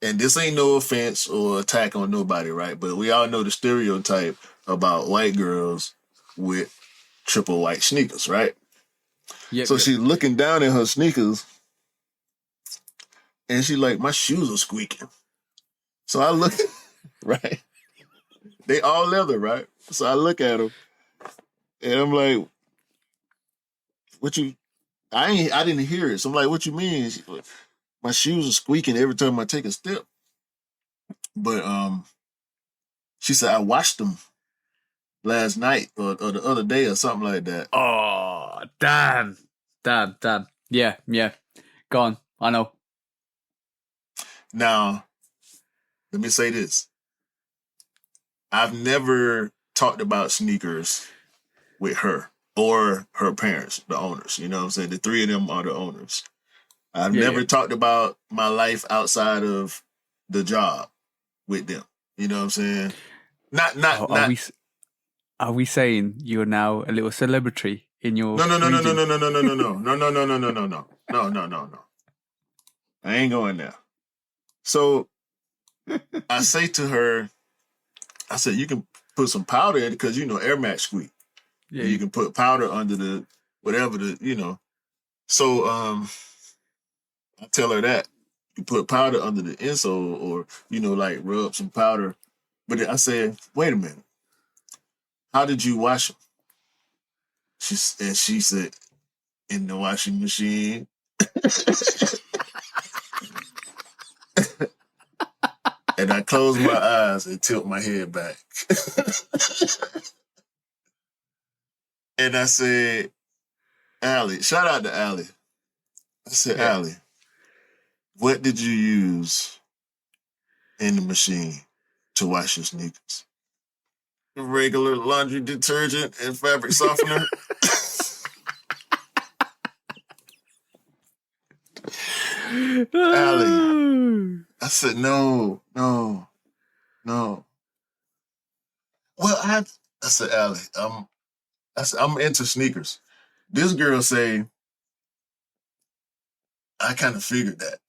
[SPEAKER 1] and this ain't no offense or attack on nobody, right? But we all know the stereotype about white girls with triple white sneakers, right?
[SPEAKER 2] Yep,
[SPEAKER 1] So
[SPEAKER 2] yep.
[SPEAKER 1] she's looking down at her sneakers, and she like, my shoes are squeaking. So I look, right? They all leather, right? So I look at them, and I'm like, "What you?" I didn't hear it. So I'm like, "What you mean?" She's like, my shoes are squeaking every time I take a step. But she said I washed them last night or the other day or something like that.
[SPEAKER 2] Oh, damn. Yeah. Go on. I know.
[SPEAKER 1] Now, let me say this. I've never talked about sneakers with her or her parents, the owners. You know what I'm saying? The three of them are the owners. I've never talked about my life outside of the job with them. You know what I'm saying?
[SPEAKER 2] Are we saying you're now a little celebrity in your
[SPEAKER 1] No.
[SPEAKER 2] region?
[SPEAKER 1] No. I ain't going there. So I say to her, I said, you can put some powder in it because, Air Max squeak.
[SPEAKER 2] Yeah.
[SPEAKER 1] You can put powder under the, whatever So I tell her that. You put powder under the insole or, like rub some powder. But I said, wait a minute. How did you wash them? She said, in the washing machine. And I closed my eyes and tilt my head back. And I said, Allie, shout out to Allie. I said, Allie, what did you use in the machine to wash your sneakers? Regular laundry detergent and fabric softener. Allie, I said, no. Well, I said, Allie, I'm into sneakers. This girl say, I kind of figured that.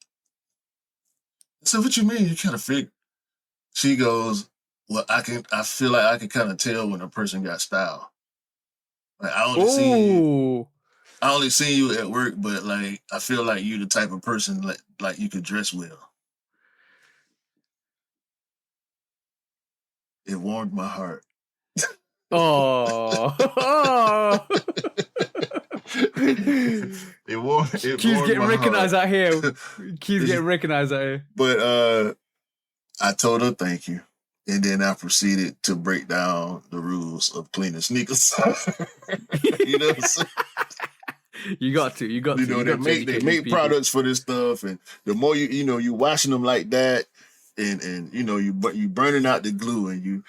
[SPEAKER 1] I said, what you mean you kind of figured? She goes, well, I feel like I can kind of tell when a person got style. Like I only see you at work, but like I feel like you the type of person like you could dress well. It warmed my heart.
[SPEAKER 2] Oh.
[SPEAKER 1] It warmed
[SPEAKER 2] getting
[SPEAKER 1] my
[SPEAKER 2] recognized
[SPEAKER 1] heart.
[SPEAKER 2] out here. Keith's getting recognized out here.
[SPEAKER 1] But I told her thank you. And then I proceeded to break down the rules of cleaning sneakers. You know what I'm saying?
[SPEAKER 2] You got to.
[SPEAKER 1] They make products for this stuff, and the more you washing them like that, and you burning out the glue, and you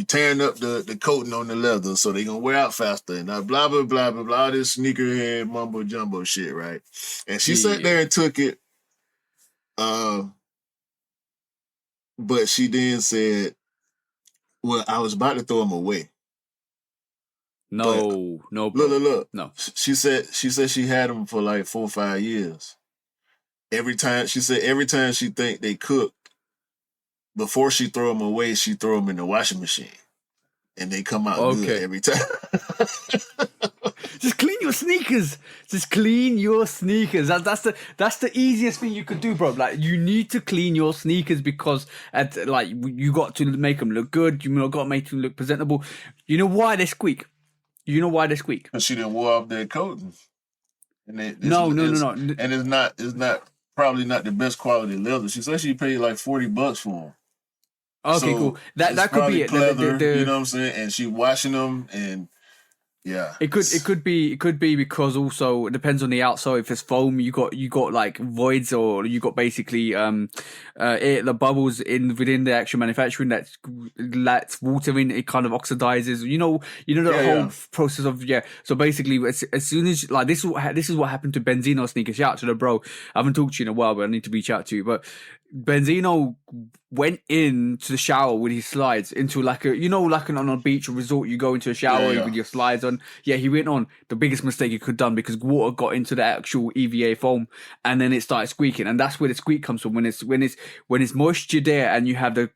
[SPEAKER 1] tearing up the coating on the leather, so they gonna wear out faster, and blah blah blah blah blah. This sneakerhead mumbo jumbo shit, right? And she sat there and took it, but she then said, "Well, I was about to throw them away."
[SPEAKER 2] No, bro.
[SPEAKER 1] Look.
[SPEAKER 2] No.
[SPEAKER 1] She said she had them for like 4 or 5 years. Every time she think they cooked, before she throw them away, she throw them in the washing machine, and they come out good every time.
[SPEAKER 2] Just clean your sneakers. That's the easiest thing you could do, bro. Like you need to clean your sneakers because you got to make them look good. You got to make them look presentable. You know why they squeak? Because
[SPEAKER 1] she didn't wore off their coating.
[SPEAKER 2] No.
[SPEAKER 1] And it's not probably not the best quality leather. She said she paid like $40 for them.
[SPEAKER 2] Okay, cool. That could be it.
[SPEAKER 1] Pleather, you know what I'm saying? And she washing them, and yeah,
[SPEAKER 2] it could be because also it depends on the outsole. If it's foam, you got like voids, or you got basically the bubbles within the actual manufacturing that's water in. It kind of oxidizes. You know the whole process of So basically, as soon as like this is what happened to Benzino sneakers. Shout out to the bro. I haven't talked to you in a while, but I need to reach out to you. But Benzino went into the shower with his slides into like a, like on a beach or resort, you go into a shower
[SPEAKER 1] Yeah.
[SPEAKER 2] with your slides on. Yeah, he went on the biggest mistake he could have done because water got into the actual EVA foam and then it started squeaking, and that's where the squeak comes from. When it's moisture there and you have the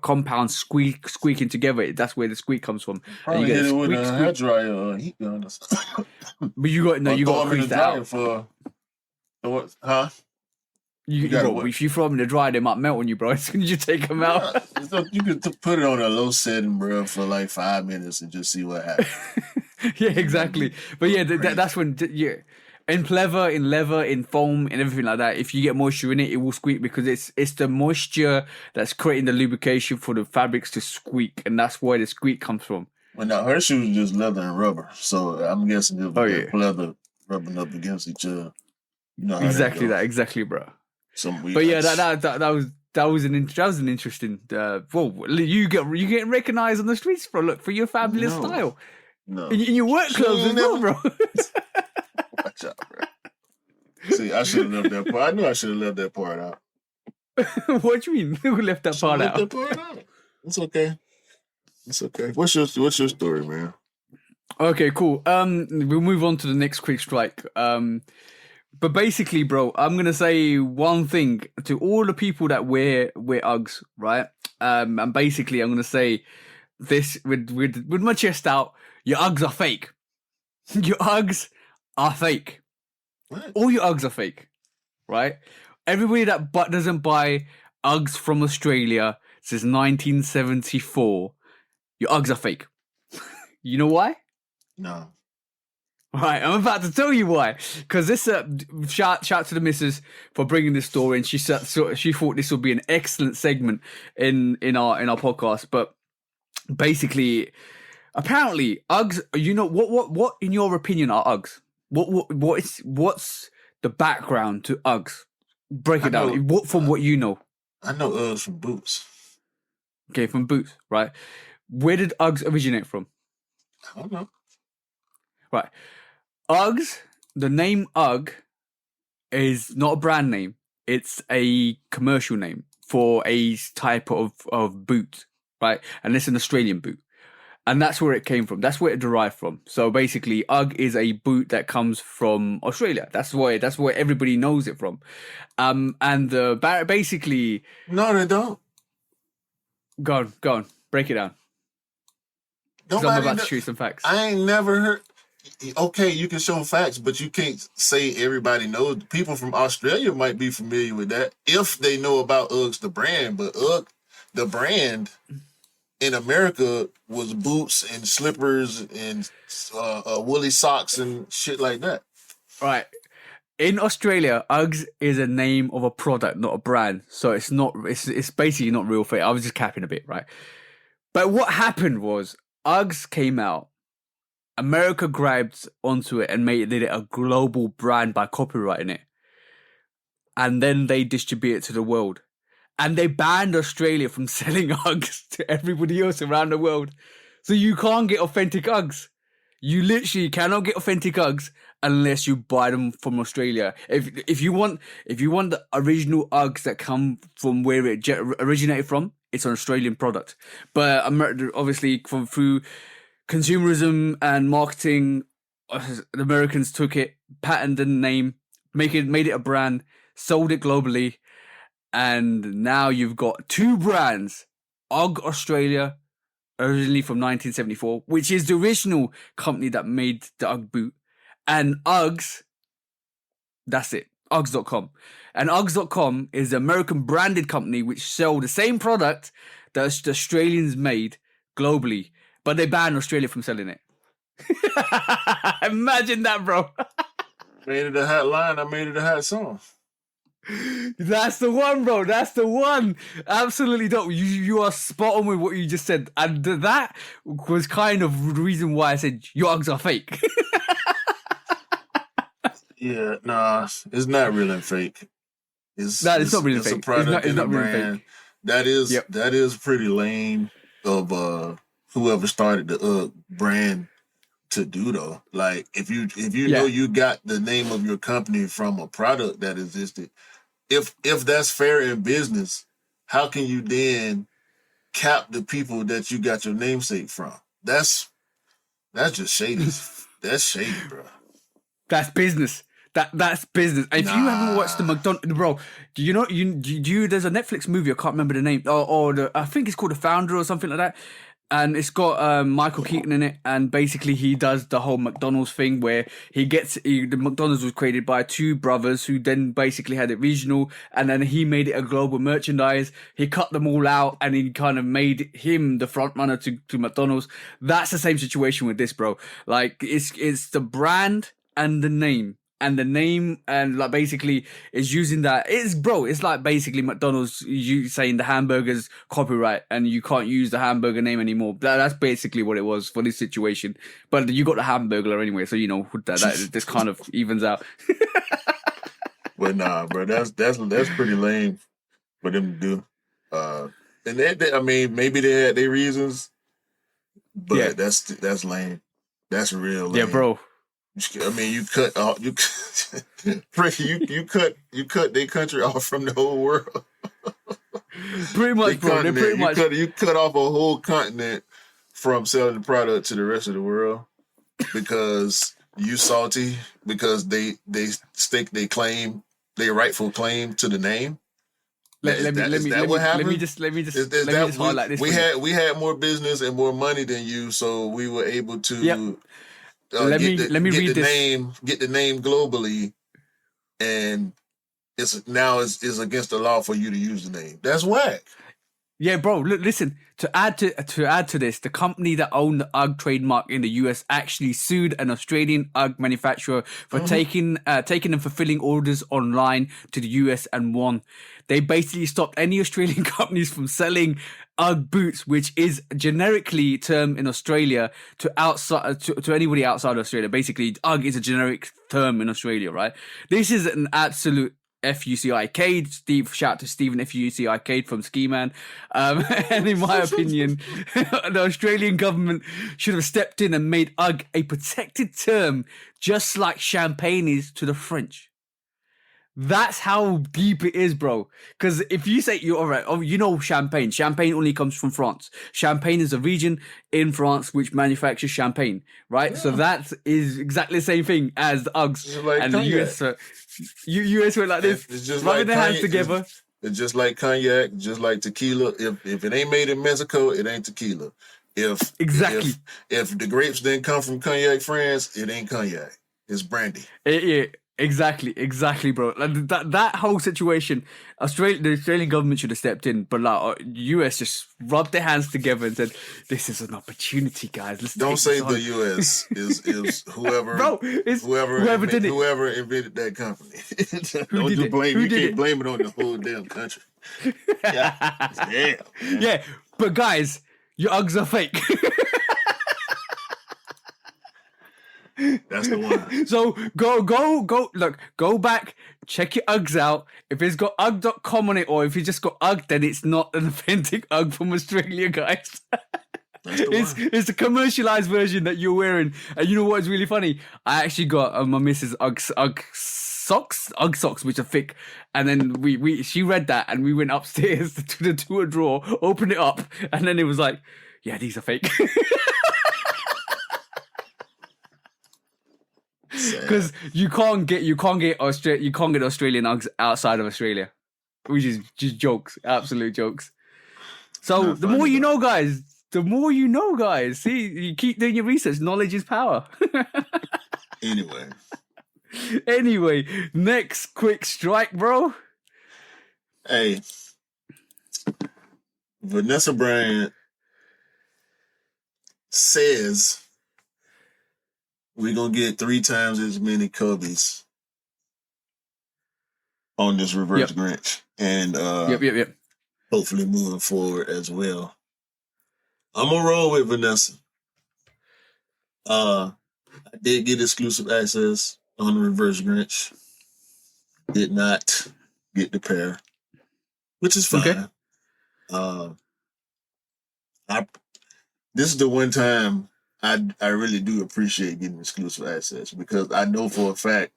[SPEAKER 2] compounds squeaking together, that's where the squeak comes from. And you
[SPEAKER 1] Probably
[SPEAKER 2] get
[SPEAKER 1] hit it with
[SPEAKER 2] squeak,
[SPEAKER 1] a hair
[SPEAKER 2] squeak.
[SPEAKER 1] dryer or heat gun or something.
[SPEAKER 2] But you got
[SPEAKER 1] Or
[SPEAKER 2] you
[SPEAKER 1] throw
[SPEAKER 2] got to
[SPEAKER 1] them in
[SPEAKER 2] crease
[SPEAKER 1] the
[SPEAKER 2] that
[SPEAKER 1] dryer
[SPEAKER 2] out.
[SPEAKER 1] for what? Huh?
[SPEAKER 2] You
[SPEAKER 1] gotta
[SPEAKER 2] bro,
[SPEAKER 1] what?
[SPEAKER 2] if you throw them in the dryer, they might melt on you, bro. As soon as you take them out.
[SPEAKER 1] Yeah, so you could put it on a low setting, bro, for like 5 minutes and just see what happens.
[SPEAKER 2] Yeah, exactly. But yeah,
[SPEAKER 1] Crazy.
[SPEAKER 2] that's when in pleather, in leather, in foam, and everything like that. If you get moisture in it, it will squeak because it's the moisture that's creating the lubrication for the fabrics to squeak, and that's where the squeak comes from.
[SPEAKER 1] Well, now her shoes just leather and rubber, so I'm guessing if
[SPEAKER 2] Oh
[SPEAKER 1] they're
[SPEAKER 2] yeah,
[SPEAKER 1] leather rubbing up against each other, you know how that goes.
[SPEAKER 2] exactly, bro.
[SPEAKER 1] Some
[SPEAKER 2] But yeah,
[SPEAKER 1] weird.
[SPEAKER 2] that was an interesting. Well, you get recognized on the streets for your fabulous
[SPEAKER 1] No.
[SPEAKER 2] style
[SPEAKER 1] No,
[SPEAKER 2] in your work
[SPEAKER 1] She
[SPEAKER 2] clothes as
[SPEAKER 1] ain't
[SPEAKER 2] well,
[SPEAKER 1] never-
[SPEAKER 2] bro.
[SPEAKER 1] Watch out, bro. See, I should have left that part. I knew I should have left that part out.
[SPEAKER 2] What do you mean? Who left that part
[SPEAKER 1] Left
[SPEAKER 2] out?
[SPEAKER 1] that part out. It's okay. It's okay. What's your story, man?
[SPEAKER 2] Okay, cool. We'll move on to the next quick strike. But basically, bro, I'm gonna say one thing to all the people that wear Uggs, right? And basically, I'm gonna say this with my chest out. Your Uggs are fake. Your Uggs are fake.
[SPEAKER 1] What?
[SPEAKER 2] All your Uggs are fake, right? Everybody that doesn't buy Uggs from Australia since 1974, your Uggs are fake. You know why?
[SPEAKER 1] No.
[SPEAKER 2] Right, I'm about to tell you why. Because this shout to the missus for bringing this story, and she thought this would be an excellent segment in our podcast. But basically, apparently, Uggs. You know what in your opinion are Uggs? What's the background to Uggs? Break it down. From what you know.
[SPEAKER 1] I know Uggs from Boots.
[SPEAKER 2] Okay, from Boots, right? Where did Uggs originate from?
[SPEAKER 1] I don't know.
[SPEAKER 2] Right. Uggs, the name Ugg is not a brand name. It's a commercial name for a type of boot, right? And it's an Australian boot. And that's where it came from. That's where it derived from. So basically, Ugg is a boot that comes from Australia. That's where everybody knows it from. And basically...
[SPEAKER 1] No, they don't.
[SPEAKER 2] Go on. Break it down. Because I'm about to show you some facts.
[SPEAKER 1] I ain't never heard. Okay, you can show facts, but you can't say everybody knows. People from Australia might be familiar with that if they know about Uggs, the brand. But Ugg, the brand in America was boots and slippers and woolly socks and shit like that.
[SPEAKER 2] Right. In Australia, Uggs is a name of a product, not a brand. So it's not. It's basically not real fake. I was just capping a bit, right? But what happened was Uggs came out. America grabbed onto it and did it a global brand by copyrighting it. And then they distribute it to the world. And they banned Australia from selling Uggs to everybody else around the world. So you can't get authentic Uggs. You literally cannot get authentic Uggs unless you buy them from Australia. If you want the original Uggs that come from where it originated from, it's an Australian product. But obviously through consumerism and marketing, the Americans took it, patented the name, made it a brand, sold it globally, and now you've got two brands: UGG Australia, originally from 1974, which is the original company that made the UGG boot, and Uggs. That's it, Uggs.com. And Uggs.com is the American branded company which sell the same product that the Australians made globally. But they banned Australia from selling it. Imagine that, bro.
[SPEAKER 1] Made it a hot line. I made it a hot song.
[SPEAKER 2] That's the one, bro. That's the one. Absolutely dope. You are spot on with what you just said. And that was kind of the reason why I said your Uggs are fake.
[SPEAKER 1] Yeah, nah, it's not real and fake.
[SPEAKER 2] It's not really
[SPEAKER 1] it's
[SPEAKER 2] fake.
[SPEAKER 1] A product
[SPEAKER 2] It's not
[SPEAKER 1] and a
[SPEAKER 2] really
[SPEAKER 1] brand.
[SPEAKER 2] fake.
[SPEAKER 1] That is pretty lame of whoever started the brand to do though. Like if you know you got the name of your company from a product that existed, if that's fair in business, how can you then cap the people that you got your namesake from? That's just shady. That's shady, bro.
[SPEAKER 2] That's business. That's business. If you haven't watched the
[SPEAKER 1] Nah.
[SPEAKER 2] McDonald, bro, do you know there's a Netflix movie, I can't remember the name, or I think it's called The Founder or something like that, and it's got Michael Keaton in it, and basically he does the whole McDonald's thing where the McDonald's was created by two brothers who then basically had it regional, and then he made it a global merchandise. He cut them all out, and he kind of made him the front runner to McDonald's. That's the same situation with this, bro. Like it's the brand and the name. And the name and like basically is using that. It's like basically McDonald's you saying the hamburger's copyright and you can't use the hamburger name anymore. That's basically what it was for this situation. But you got the hamburger anyway, so you know that this kind of evens out.
[SPEAKER 1] But nah, bro, that's pretty lame for them to do. And they I mean, maybe they had their reasons, but
[SPEAKER 2] Yeah.
[SPEAKER 1] that's lame. That's real lame.
[SPEAKER 2] Yeah, bro.
[SPEAKER 1] I mean, you cut their country off from the whole world.
[SPEAKER 2] Pretty much, bro. They're pretty much.
[SPEAKER 1] You cut off a whole continent from selling the product to the rest of the world because you salty because they stake their rightful claim to the name.
[SPEAKER 2] Let me just highlight this.
[SPEAKER 1] We had more business and more money than you, so we were able to.
[SPEAKER 2] Yep. Let me read this.
[SPEAKER 1] Get the name globally, and it's against the law for you to use the name. That's whack.
[SPEAKER 2] Yeah, bro. Look, listen. To add to this, the company that owned the UGG trademark in the US actually sued an Australian UGG manufacturer for taking and fulfilling orders online to the US and won. They basically stopped any Australian companies from selling UGG boots, which is generically termed in Australia to anybody outside Australia. Basically, UGG is a generic term in Australia, right? This is an absolute FUC Arcade. Shout out to Stephen FUC Arcade from Ski Man. And in my opinion, the Australian government should have stepped in and made UGG a protected term, just like champagne is to the French. That's how deep it is, bro. Because if you say you're all right, you know champagne. Champagne only comes from France. Champagne is a region in France which manufactures champagne, right? Yeah. So that is exactly the same thing as the UGGs like and cognac. The US. US went like this,
[SPEAKER 1] it's just
[SPEAKER 2] rubbing
[SPEAKER 1] like
[SPEAKER 2] their hands together.
[SPEAKER 1] It's just like cognac, just like tequila. If it ain't made in Mexico, it ain't tequila. If the grapes didn't come from Cognac, France, it ain't cognac. It's brandy.
[SPEAKER 2] Yeah. Exactly, bro. Like that whole situation, the Australian government should have stepped in, but like US just rubbed their hands together and said, "This is an opportunity, guys.
[SPEAKER 1] Don't say the US is whoever, bro. Whoever invented that company. You can't blame it on the whole damn country.
[SPEAKER 2] Yeah, but guys, your UGGs are fake.
[SPEAKER 1] That's the one.
[SPEAKER 2] So go back, check your UGGs out. If it's got UGG.com on it, or if you just got UGG, then it's not an authentic UGG from Australia, guys. It's a commercialized version that you're wearing. And you know what is really funny? I actually got my missus UGG socks, which are thick. And then she read that, and we went upstairs to a drawer, opened it up, and then it was like, yeah, these are fake. Because you can't get Australian UGGs outside of Australia, which is just jokes, absolute jokes. So the more you know, guys. See, you keep doing your research. Knowledge is power. Anyway, next quick strike, bro.
[SPEAKER 1] Hey, Vanessa Bryant says we're going to get 3 times as many Cubbies on this reverse Grinch. And
[SPEAKER 2] yep.
[SPEAKER 1] Hopefully moving forward as well. I'm going to roll with Vanessa. I did get exclusive access on the reverse Grinch. Did not get the pair, which is fine. Okay. This is the one time I really do appreciate getting exclusive access, because I know for a fact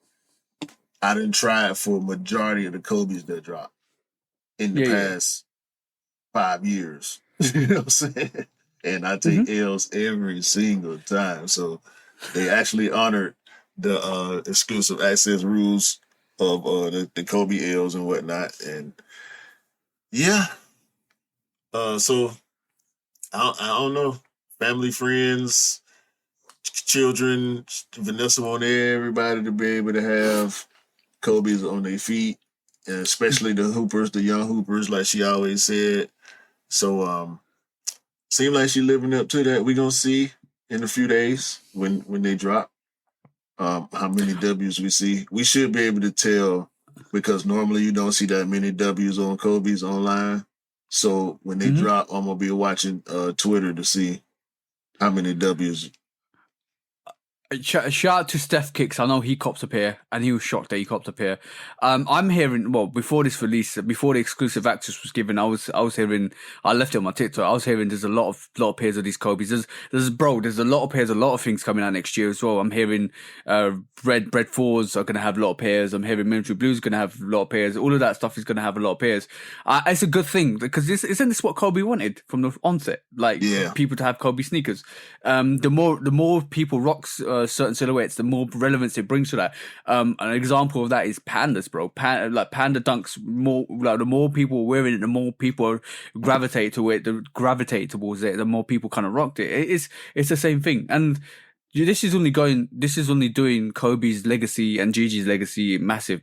[SPEAKER 1] I didn't try it for a majority of the Kobe's that dropped in the
[SPEAKER 2] Yeah.
[SPEAKER 1] past 5 years. You know what I'm saying? And I
[SPEAKER 2] Hmm.
[SPEAKER 1] take L's every single time. So they actually honored the exclusive access rules of the Kobe L's and whatnot. And yeah, so I don't know. Family, friends, children, Vanessa want everybody to be able to have Kobe's on their feet, and especially the hoopers, the young hoopers, like she always said. So seems like she living up to that. We gonna see in a few days when they drop. How many W's we see. We should be able to tell because normally you don't see that many W's on Kobe's online. So when they
[SPEAKER 2] Hmm.
[SPEAKER 1] drop, I'm gonna be watching Twitter to see how many W's.
[SPEAKER 2] Shout out to Steph Kicks. I know he copped up here, and he was shocked that he copped up here. I'm hearing before this release, before the exclusive access was given, I was hearing. I left it on my TikTok. I was hearing there's a lot of pairs of these Kobe's. There's a lot of pairs, a lot of things coming out next year as well. I'm hearing Red Fours are going to have a lot of pairs. I'm hearing Military Blues going to have a lot of pairs. All of that stuff is going to have a lot of pairs. It's a good thing because isn't this what Kobe wanted from the onset? Like
[SPEAKER 1] Yeah,
[SPEAKER 2] people to have Kobe sneakers. The more people rock certain silhouettes, the more relevance it brings to that. An example of that is pandas, bro. Panda dunks. More like the more people wearing it, the more people gravitate to it. Gravitate towards it. The more people kind of rocked it. It's the same thing, and this is only doing Kobe's legacy and Gigi's legacy massive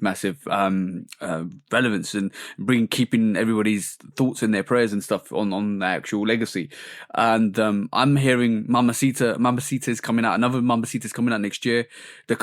[SPEAKER 2] relevance and keeping everybody's thoughts and their prayers and stuff on the actual legacy. And I'm hearing Mamacita is coming out. Another Mamacita is coming out next year. There's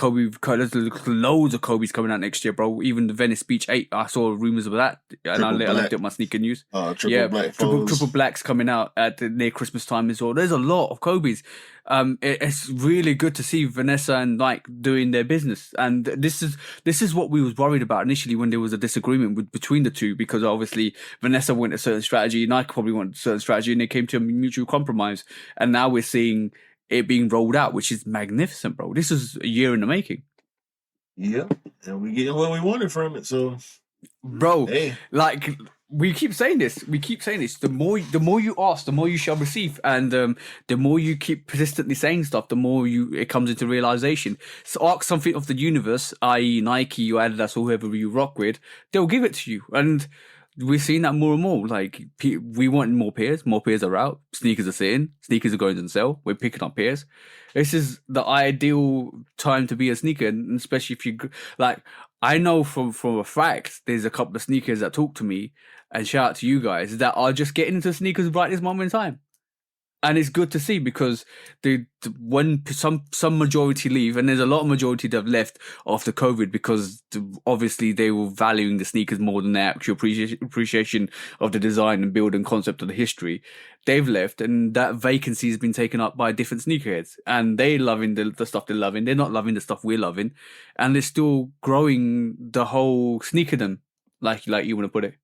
[SPEAKER 2] loads of Kobe's coming out next year, bro. Even the Venice Beach 8, I saw rumors of that, and I left it on my sneaker news.
[SPEAKER 1] triple black
[SPEAKER 2] Triple
[SPEAKER 1] foes.
[SPEAKER 2] Black's coming out at near Christmas time as well. There's a lot of Kobe's. It's really good to see Vanessa and Nike doing their business, and this is what we was worried about initially when there was a disagreement between the two, because obviously Vanessa went a certain strategy, Nike probably went a certain strategy, and they came to a mutual compromise, and now we're seeing it being rolled out, which is magnificent, bro. This is a year in the making.
[SPEAKER 1] Yeah, and we getting what we wanted from it. So,
[SPEAKER 2] Bro,
[SPEAKER 1] hey,
[SPEAKER 2] like we keep saying this. The more you ask, the more you shall receive, and the more you keep persistently saying stuff, the more it comes into realization. So ask something of the universe, i.e., Nike or Adidas or whoever you rock with, they'll give it to you, and we're seeing that more and more. Like we want more pairs. More pairs are out. Sneakers are sitting. Sneakers are going on sale. We're picking up pairs. This is the ideal time to be a sneaker, and especially if you like. I know from a fact, there's a couple of sneakers that talk to me, and shout out to you guys that are just getting into sneakers right this moment in time. And it's good to see because when some majority leave, and there's a lot of majority that have left after COVID because obviously they were valuing the sneakers more than their actual appreciation of the design and build and concept of the history. They've left, and that vacancy has been taken up by different sneakerheads, and they're loving the stuff they're loving. They're not loving the stuff we're loving, and they're still growing the whole sneakerdom, like you want to put it,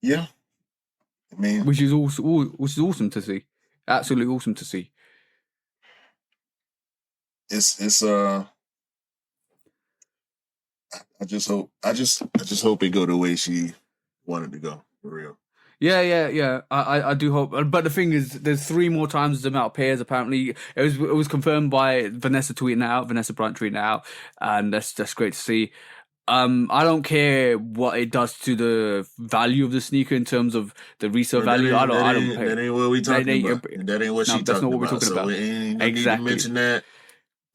[SPEAKER 1] yeah, I mean,
[SPEAKER 2] which is awesome to see. Absolutely awesome to see.
[SPEAKER 1] it's I just hope it go the way she wanted to go for real.
[SPEAKER 2] Yeah. I do hope, but the thing is, there's 3 more times the amount of pairs. Apparently, it was confirmed by Vanessa tweeting it out, Vanessa Bryant tweeting it out, and that's great to see. I don't care what it does to the value of the sneaker in terms of the resale
[SPEAKER 1] But that
[SPEAKER 2] value. I
[SPEAKER 1] ain't that
[SPEAKER 2] don't
[SPEAKER 1] ain't
[SPEAKER 2] pay.
[SPEAKER 1] that ain't what we talking about. That ain't what
[SPEAKER 2] No,
[SPEAKER 1] she
[SPEAKER 2] that's not
[SPEAKER 1] talking
[SPEAKER 2] what we're
[SPEAKER 1] about.
[SPEAKER 2] talking
[SPEAKER 1] So
[SPEAKER 2] about.
[SPEAKER 1] it ain't no need to
[SPEAKER 2] Exactly.
[SPEAKER 1] mention that.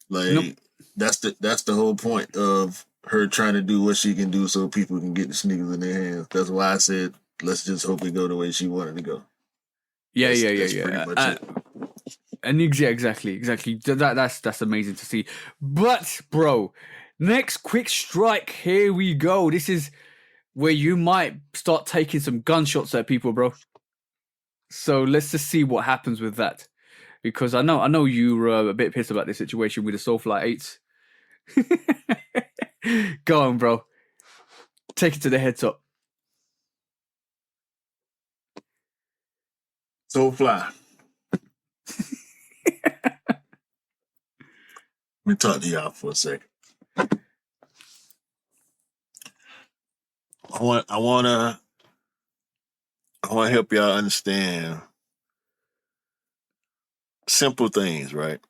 [SPEAKER 2] Nope.
[SPEAKER 1] Like that's the whole point of her trying to do what she can do so people can get the sneakers in their hands. That's why I said let's just hope it go the way she wanted to go.
[SPEAKER 2] Yeah.
[SPEAKER 1] That's pretty much it.
[SPEAKER 2] And exactly. That's amazing to see. But bro, next quick strike. Here we go. This is where you might start taking some gunshots at people, bro. So let's just see what happens with that. Because I know you were a bit pissed about this situation with the SOLEFLY 8s. Go on, bro. Take it to the head top.
[SPEAKER 1] So fly. Let me talk to y'all for a second. I wanna help y'all understand simple things, right?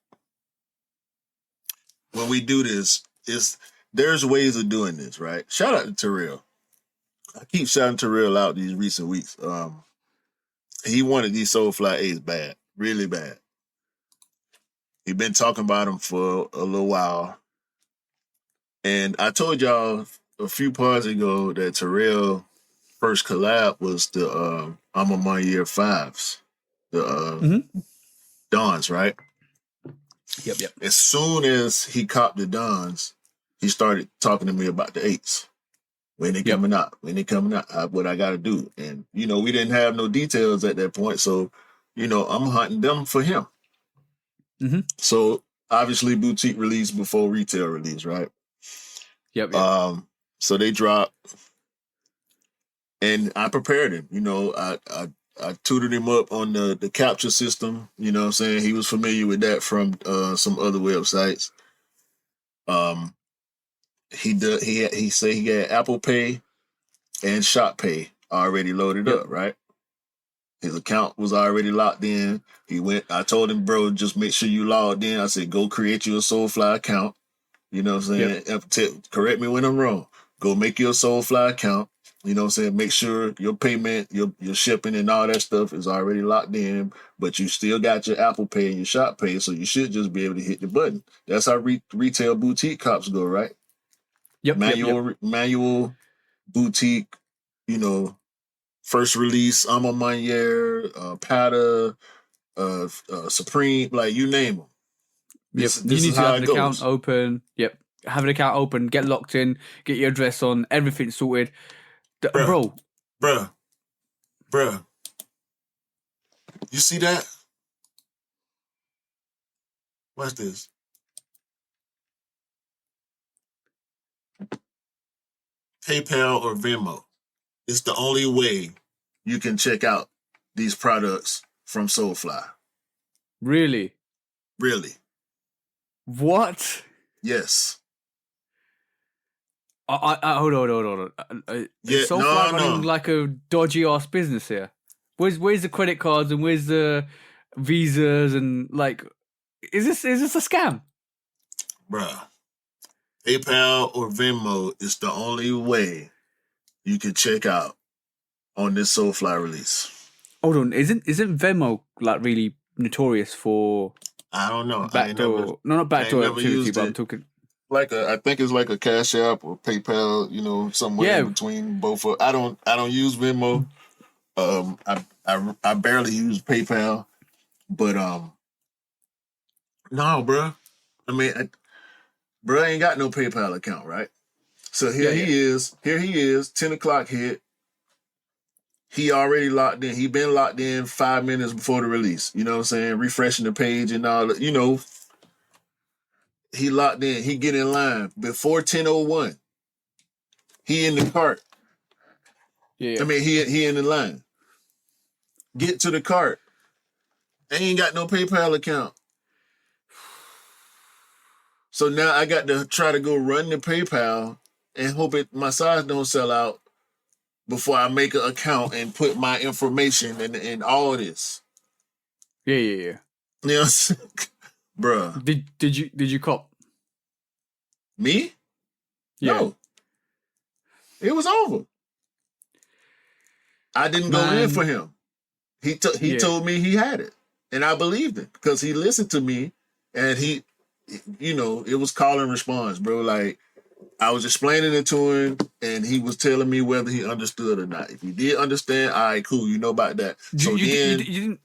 [SPEAKER 1] When we do this, there's ways of doing this, right? Shout out to Terrell. I keep shouting Terrell out these recent weeks. He wanted these Soulfly 8s bad, really bad. He been talking about them for a little while. And I told y'all a few parts ago that Terrell first collab was the I'm on my year 5s. The Dons, right?
[SPEAKER 2] Yep.
[SPEAKER 1] As soon as he copped the Dons, he started talking to me about the 8s. When they coming out, what I got to do. And, we didn't have no details at that point. So, I'm hunting them for him.
[SPEAKER 2] Mm-hmm.
[SPEAKER 1] So, obviously, boutique release before retail release, right?
[SPEAKER 2] Yep.
[SPEAKER 1] So they dropped. And I prepared him. I tutored him up on the capture system. You know what I'm saying? He was familiar with that from some other websites. He said he had Apple Pay and Shop Pay already loaded up, right? His account was already locked in. I told him, bro, just make sure you logged in. I said, go create you a Soulfly account. You know what I'm saying? Correct me when I'm wrong. Go make your Soulfly account. You know what I'm saying? Make sure your payment, your shipping and all that stuff is already locked in, but you still got your Apple Pay and your Shop Pay, so you should just be able to hit the button. That's how retail boutique cops go, right?
[SPEAKER 2] Yep.
[SPEAKER 1] Manual boutique, first release, I'm on my year, Pata, Supreme, like you name them.
[SPEAKER 2] You need to have an account open. Yep. Have an account open, get locked in, get your address on, everything sorted. Bro.
[SPEAKER 1] You see that? What's this? PayPal or Venmo. It's the only way you can check out these products from Soulfly.
[SPEAKER 2] Really? What?
[SPEAKER 1] Yes.
[SPEAKER 2] Hold on. Is Soulfly running like a dodgy ass business here? Where's the credit cards and where's the visas and like? Is this a scam?
[SPEAKER 1] Bruh. PayPal or Venmo is the only way you can check out on this Soulfly release.
[SPEAKER 2] Hold on, isn't Venmo like really notorious for?
[SPEAKER 1] I don't know.
[SPEAKER 2] Backdoor, not backdoor activity, but I'm talking.
[SPEAKER 1] I think it's like a Cash App or PayPal, somewhere in between both. I don't use Venmo. I barely use PayPal, but no, bro. I mean, bro ain't got no PayPal account, right? So here he is. 10 o'clock hit. He already locked in. He been locked in 5 minutes before the release. You know what I'm saying? Refreshing the page and all that. He locked in. He get in line before 10:01. He in the cart.
[SPEAKER 2] Yeah.
[SPEAKER 1] I mean, he in the line. Get to the cart. Ain't got no PayPal account. So now I got to try to go run the PayPal and hope my size don't sell out before I make an account and put my information in all of this.
[SPEAKER 2] Yeah.
[SPEAKER 1] You know what I'm saying? Bruh.
[SPEAKER 2] Did you cop?
[SPEAKER 1] Me?
[SPEAKER 2] Yeah.
[SPEAKER 1] No. It was over. I didn't go in for him. He told me he had it. And I believed it because he listened to me and he, it was call and response, bro. Like, I was explaining it to him and he was telling me whether he understood or not. If he did understand, all right, cool. You know about that. So
[SPEAKER 2] you didn't,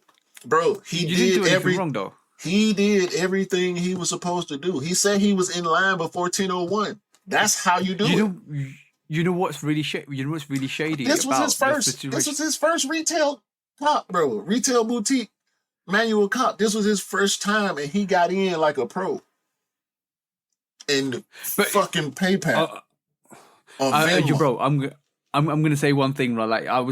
[SPEAKER 1] bro,
[SPEAKER 2] you didn't do anything wrong though.
[SPEAKER 1] He did everything he was supposed to do. He said he was in line before 10:01. That's how you do it.
[SPEAKER 2] You know what's really shady? You know what's really shady?
[SPEAKER 1] This was his first retail cop, bro. Retail boutique manual cop. This was his first time, and he got in like a pro. And fucking PayPal.
[SPEAKER 2] Bro, I'm gonna say one thing, right? Like it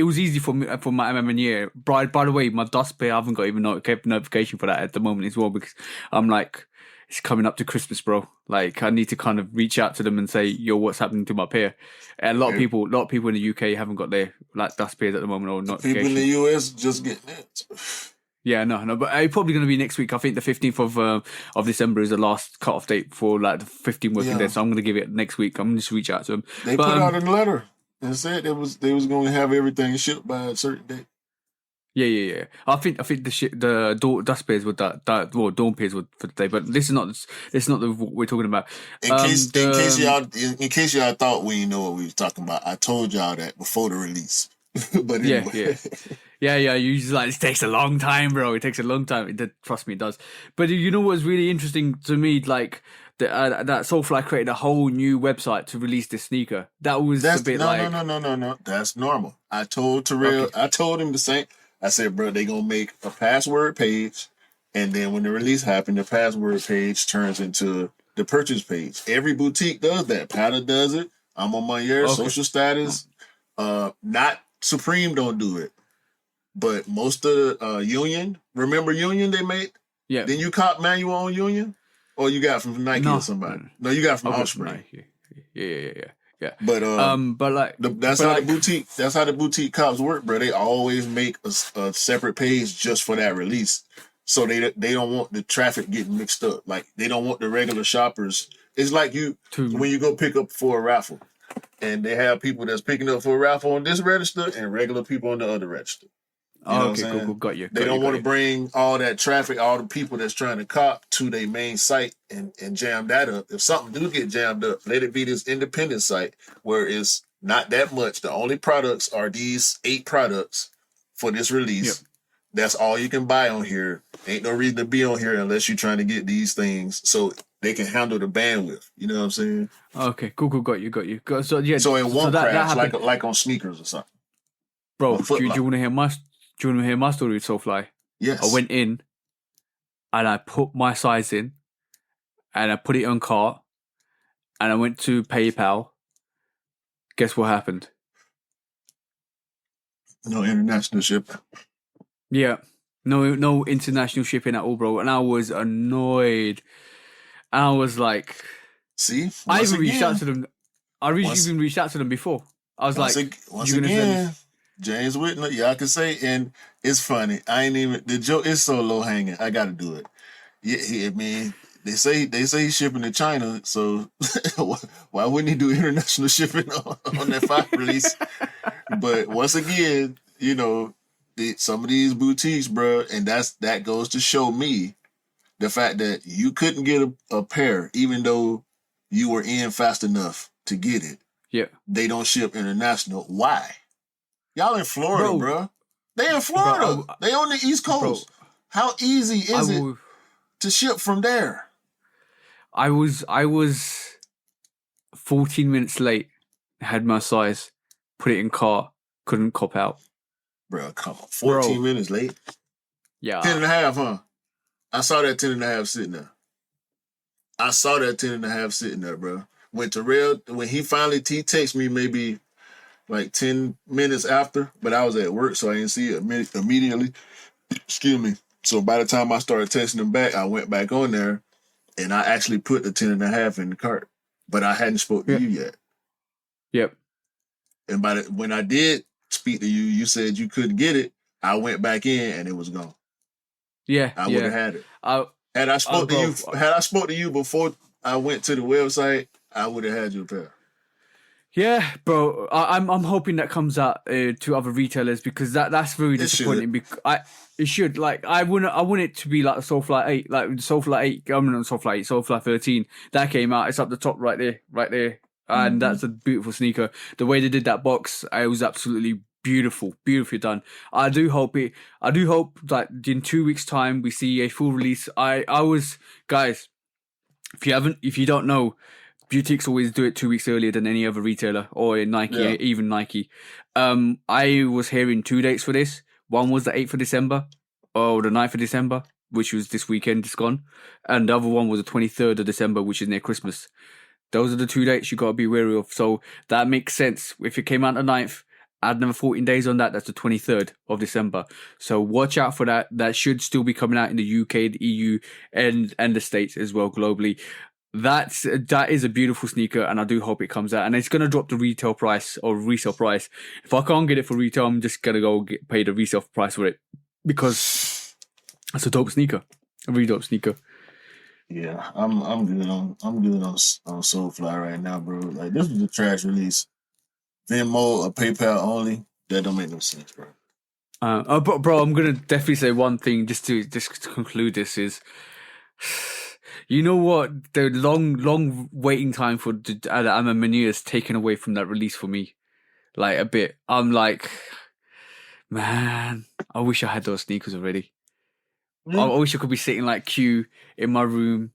[SPEAKER 2] was easy for me for my MMN. By the way, my dust pay, I haven't got even notification for that at the moment as well because I'm like, it's coming up to Christmas, bro. Like, I need to kind of reach out to them and say, yo, what's happening to my pair? And a lot of people in the UK haven't got their like dust pairs at the moment or
[SPEAKER 1] People in
[SPEAKER 2] notification.
[SPEAKER 1] the US just getting it.
[SPEAKER 2] Yeah, no, but it's probably going to be next week. I think the 15th of December is the last cut-off date for like the 15 working days. So I'm going to give it next week. I'm going to just reach out to them.
[SPEAKER 1] They put out a letter and said they was going to have everything shipped by a certain date.
[SPEAKER 2] Yeah. I think the dust pairs with that dawn pairs for the day. But this is not what we're talking about.
[SPEAKER 1] In case y'all thought we didn't know what we was talking about, I told y'all that before the release. But anyway.
[SPEAKER 2] Yeah. You just like, it takes a long time, bro. It takes a long time. Trust me, it does. But you know what's really interesting to me, like that SOLEFLY created a whole new website to release this sneaker. That was a bit
[SPEAKER 1] no. That's normal. I told Terrell. Okay. I told him the same. I said, bro, they gonna make a password page, and then when the release happened, the password page turns into the purchase page. Every boutique does that. Powder does it. I'm on my year. Social Status. Not Supreme don't do it, but most of the Union. Remember Union they made? Yeah. Then you cop manual on Union, or you got from Nike or somebody? No, you got from Offspring.
[SPEAKER 2] Yeah.
[SPEAKER 1] But that's how the boutique cops work, bro. They always make a separate page just for that release, so they don't want the traffic getting mixed up. Like they don't want the regular shoppers. It's like when you go pick up for a raffle, and they have people that's picking up for a raffle on this register and regular people on the other register. You know
[SPEAKER 2] cool. Got you.
[SPEAKER 1] They don't want to bring all that traffic, all the people that's trying to cop to their main site and jam that up. If something do get jammed up, let it be this independent site where it's not that much. The only products are these 8 products for this release. Yep. That's all you can buy on here. Ain't no reason to be on here unless you're trying to get these things so they can handle the bandwidth. You know what I'm saying?
[SPEAKER 2] Okay, cool. Got you. So
[SPEAKER 1] it won't crash like on sneakers or something.
[SPEAKER 2] Bro, do you want to hear my? Do you want to hear my story with SOLEFLY?
[SPEAKER 1] Yes.
[SPEAKER 2] I went in and I put my size in and I put it on cart and I went to PayPal. Guess what happened?
[SPEAKER 1] No international shipping.
[SPEAKER 2] Yeah. No international shipping at all, bro. And I was annoyed. And I was like...
[SPEAKER 1] See?
[SPEAKER 2] I even reached out to them. I even reached out to them before. I was
[SPEAKER 1] once again... James Whitney, y'all can say, and it's funny. The joke is so low hanging. I got to do it. Yeah, they say he's shipping to China, so why wouldn't he do international shipping on that 5 release? But once again, some of these boutiques, bro, and that goes to show me the fact that you couldn't get a pair, even though you were in fast enough to get it.
[SPEAKER 2] Yeah, they
[SPEAKER 1] don't ship international. Why? Y'all in Florida, bro. They in Florida. They on the East Coast. Bro, how easy is it to ship from there?
[SPEAKER 2] I was 14 minutes late. Had my size. Put it in cart. Couldn't cop out.
[SPEAKER 1] Bro, come on. 14 minutes late?
[SPEAKER 2] Yeah.
[SPEAKER 1] 10 and a half, huh? I saw that 10 and a half sitting there. Bro. When he finally texted me maybe like 10 minutes after, but I was at work, so I didn't see it immediately. Excuse me. So by the time I started texting him back, I went back on there, and I actually put the 10 and a half in the cart, but I hadn't spoke to you yet.
[SPEAKER 2] Yep.
[SPEAKER 1] And when I did speak to you, you said you couldn't get it. I went back in, and it was gone.
[SPEAKER 2] Yeah,
[SPEAKER 1] I would have had it. Had I spoke to you before I went to the website, I would have had your pair.
[SPEAKER 2] Yeah, bro. I'm hoping that comes out to other retailers because that's very disappointing. It should. Like I want it to be like the SOLEFLY 8, like the SOLEFLY 8. I'm not SOLEFLY 8, SOLEFLY 13. That came out. It's up the top right there, and that's a beautiful sneaker. The way they did that box, it was absolutely beautifully done. I do hope that in 2 weeks' time we see a full release. Guys, if you don't know. Boutiques always do it 2 weeks earlier than any other retailer or in Nike, even Nike. I was hearing 2 dates for this. One was the 8th of December or the 9th of December, which was this weekend, just gone. And the other one was the 23rd of December, which is near Christmas. Those are the 2 dates you got to be wary of. So that makes sense. If it came out the 9th add another 14 days on that. That's the 23rd of December. So watch out for that. That should still be coming out in the UK, the EU, and the States as well, globally. That is a beautiful sneaker, and I do hope it comes out. And it's gonna drop the retail price or resale price. If I can't get it for retail, I'm just gonna go pay the resale price for it, because it's a dope sneaker, a really dope sneaker.
[SPEAKER 1] Yeah, I'm good on Soulfly right now, bro. Like, this was a trash release. Venmo or PayPal only. That don't make no sense, bro.
[SPEAKER 2] Bro, I'm gonna definitely say one thing just to conclude this is, you know what? The long waiting time for the Menu is taken away from that release for me, like a bit. I'm like, man, I wish I had those sneakers already.
[SPEAKER 1] Yeah.
[SPEAKER 2] I wish I could be sitting like Q in my room,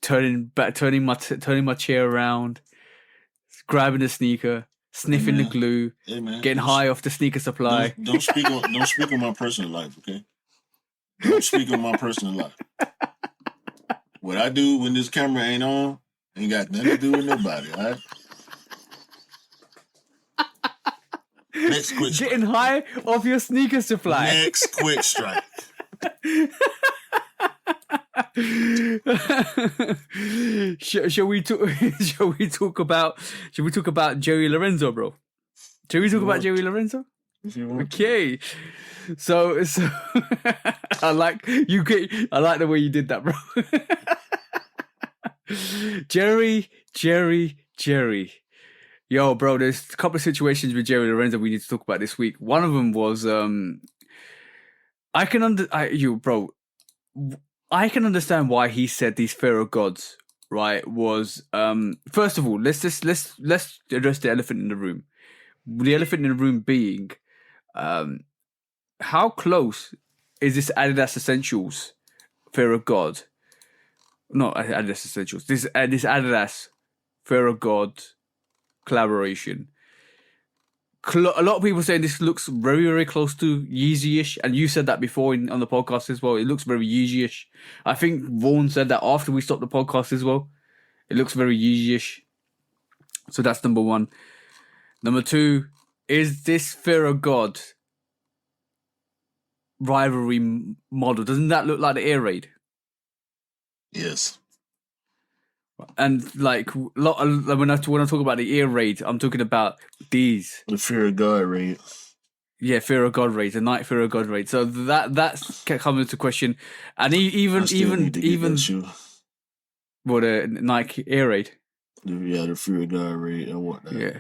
[SPEAKER 2] turning my chair around, grabbing the sneaker, sniffing the glue, getting high off the sneaker supply.
[SPEAKER 1] Don't speak on my personal life, okay? Don't speak on my personal life. What I do when this camera ain't on ain't got nothing to do with nobody, all right? Next quick strike.
[SPEAKER 2] Getting high off your sneaker supply.
[SPEAKER 1] Next quick strike.
[SPEAKER 2] Shall we talk about Jerry Lorenzo, bro? Shall we talk about Jerry Lorenzo? Okay. So I like the way you did that, bro. Jerry. Yo, bro, there's a couple of situations with Jerry Lorenzo we need to talk about this week. One of them was I can understand why he said these pharaoh gods, right? Was first of all, let's address the elephant in the room. The elephant in the room being, how close is this Adidas Essentials pharaoh god? Not Adidas Essentials. This Adidas pharaoh god collaboration. A lot of people saying this looks very, very close to Yeezy-ish, and you said that before on the podcast as well. It looks very Yeezy-ish. I think Vaughn said that after we stopped the podcast as well. It looks very Yeezy-ish. So that's number one. Number two, is this Pharaoh God rivalry model? Doesn't that look like the Air Raid?
[SPEAKER 1] Yes.
[SPEAKER 2] And like when I talk about the Air Raid, I'm talking about these.
[SPEAKER 1] The Fear of God raid.
[SPEAKER 2] Yeah, Fear of God raid, the Night Fear of God raid. So that's coming into question, and even what a Nike Air Raid.
[SPEAKER 1] Yeah, the Fear of God raid. I want that.
[SPEAKER 2] Yeah.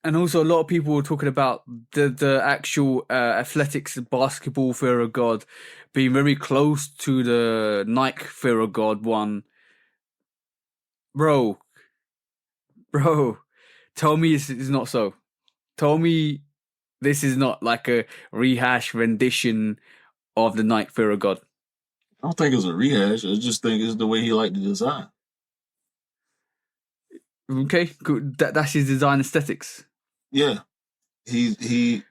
[SPEAKER 2] And also a lot of people were talking about the actual athletics basketball Fear of God being very close to the Nike Fear of God one. Bro, tell me this is not so. Tell me this is not like a rehash rendition of the Nike Fear of God.
[SPEAKER 1] I don't think it's a rehash. I just think it's the way he liked the design.
[SPEAKER 2] Okay, good. That's his design aesthetics.
[SPEAKER 1] Yeah, he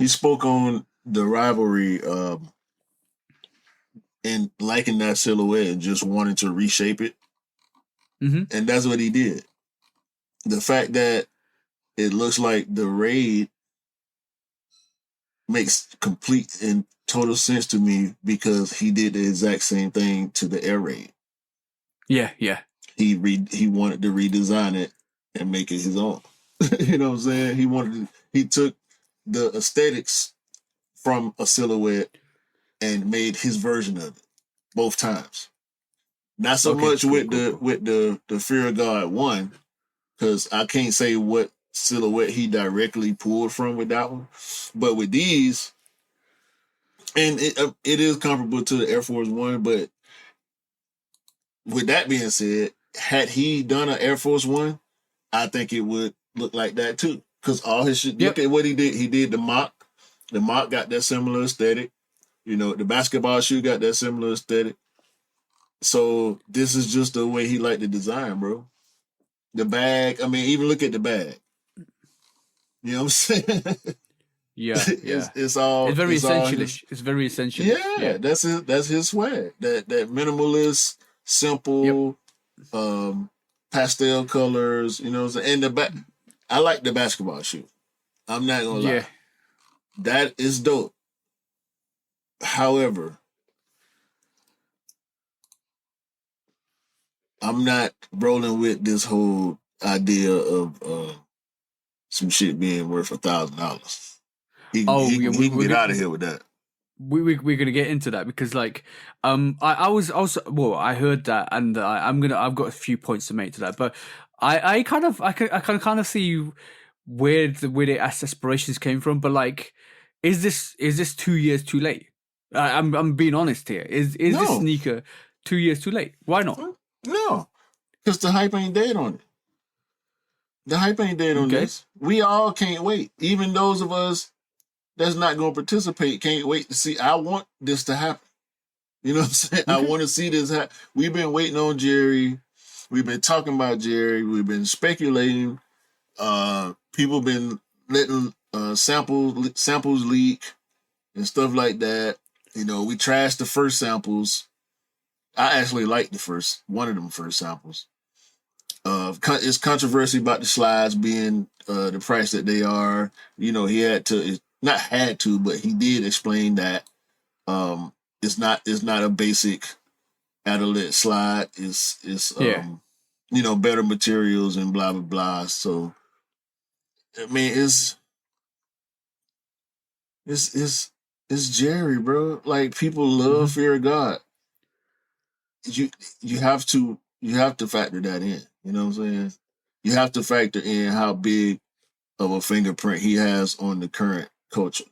[SPEAKER 1] spoke on the rivalry and liking that silhouette and just wanting to reshape it, and that's what he did. The fact that it looks like the raid makes complete and total sense to me because he did the exact same thing to the Air Raid.
[SPEAKER 2] Yeah.
[SPEAKER 1] He wanted to redesign it and make it his own. You know what I'm saying? He took the aesthetics from a silhouette and made his version of it both times. Not so much with the Fear of God one, because I can't say what silhouette he directly pulled from with that one, but with these, and it is comparable to the Air Force One. But with that being said, had he done an Air Force One, I think it would look like that too. Because all his shit, look at what he did. He did the mock. The mock got that similar aesthetic. You know, the basketball shoe got that similar aesthetic. So this is just the way he liked the design, bro. The bag, I mean, even look at the bag. You know what I'm saying?
[SPEAKER 2] Yeah.
[SPEAKER 1] It's very
[SPEAKER 2] essentialish. It's very essential.
[SPEAKER 1] Yeah, that's his swag. That minimalist, simple, pastel colors. You know what I'm saying? And I like the basketball shoe. I'm not gonna lie.
[SPEAKER 2] Yeah.
[SPEAKER 1] That is dope. However, I'm not rolling with this whole idea of some shit being worth $1,000.
[SPEAKER 2] Oh yeah,
[SPEAKER 1] He can get out of here with that.
[SPEAKER 2] we're gonna get into that because like I was also well I heard that and I've got a few points to make to that, but I can kind of see where the aspirations came from, but like is this 2 years too late? I'm being honest here. Is this
[SPEAKER 1] No,
[SPEAKER 2] sneaker 2 years too late? Why not?
[SPEAKER 1] no, because the hype ain't dead on it. The hype ain't dead on
[SPEAKER 2] Okay.
[SPEAKER 1] this. We all can't wait. Even those of us that's not going to participate can't wait to see. I want this to happen. You know what I'm saying? I
[SPEAKER 2] Okay.
[SPEAKER 1] want to see this happen. We've been waiting on Jerry. We've been talking about Jerry. We've been speculating. People been letting samples leak and stuff like that. You know, we trashed the first samples. I actually liked one of them first samples. It's controversy about the slides being the price that they are. You know, he had to, not had to, but he did explain that it's not a basic Adidas slide. It's
[SPEAKER 2] Yeah.
[SPEAKER 1] you know, better materials and blah blah blah. So I mean, it's Jerry, bro. Like people love
[SPEAKER 2] Mhm.
[SPEAKER 1] Fear of God. You you have to factor that in. You know what I'm saying? You have to factor in how big of a fingerprint he has on the current culture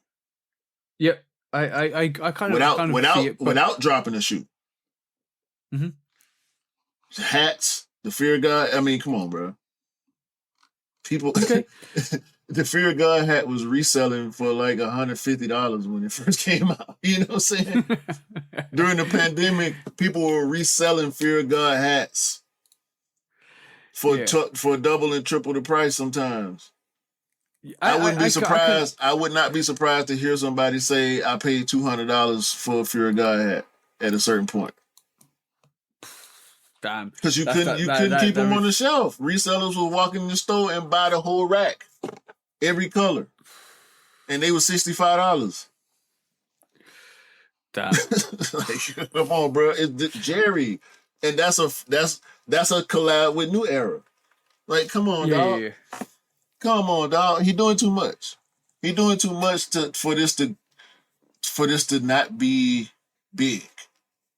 [SPEAKER 2] Yep. I kind of see it, but
[SPEAKER 1] without dropping a shoe.
[SPEAKER 2] Mhm.
[SPEAKER 1] Hats, the Fear of God. I mean, come on, bro. People,
[SPEAKER 2] Okay.
[SPEAKER 1] the Fear of God hat was reselling for like $150 when it first came out. You know what I'm saying? During the pandemic, people were reselling Fear of God hats
[SPEAKER 2] Yeah.
[SPEAKER 1] for double and triple the price sometimes. I wouldn't be
[SPEAKER 2] I could.
[SPEAKER 1] surprised. I would not be surprised to hear somebody say I paid $200 for a Fear of God hat at a certain point.
[SPEAKER 2] Damn.
[SPEAKER 1] Because
[SPEAKER 2] That's
[SPEAKER 1] you couldn't keep
[SPEAKER 2] that
[SPEAKER 1] them on the
[SPEAKER 2] is.
[SPEAKER 1] shelf. Resellers would walk in the store and buy the whole rack, every color, and they were $65.
[SPEAKER 2] Damn.
[SPEAKER 1] Like, come on, bro, it's Jerry, and that's a collab with New Era. Like, come on,
[SPEAKER 2] Yeah,
[SPEAKER 1] dog.
[SPEAKER 2] yeah,
[SPEAKER 1] Come on, dog. He doing too much. He doing too much for this to not be big.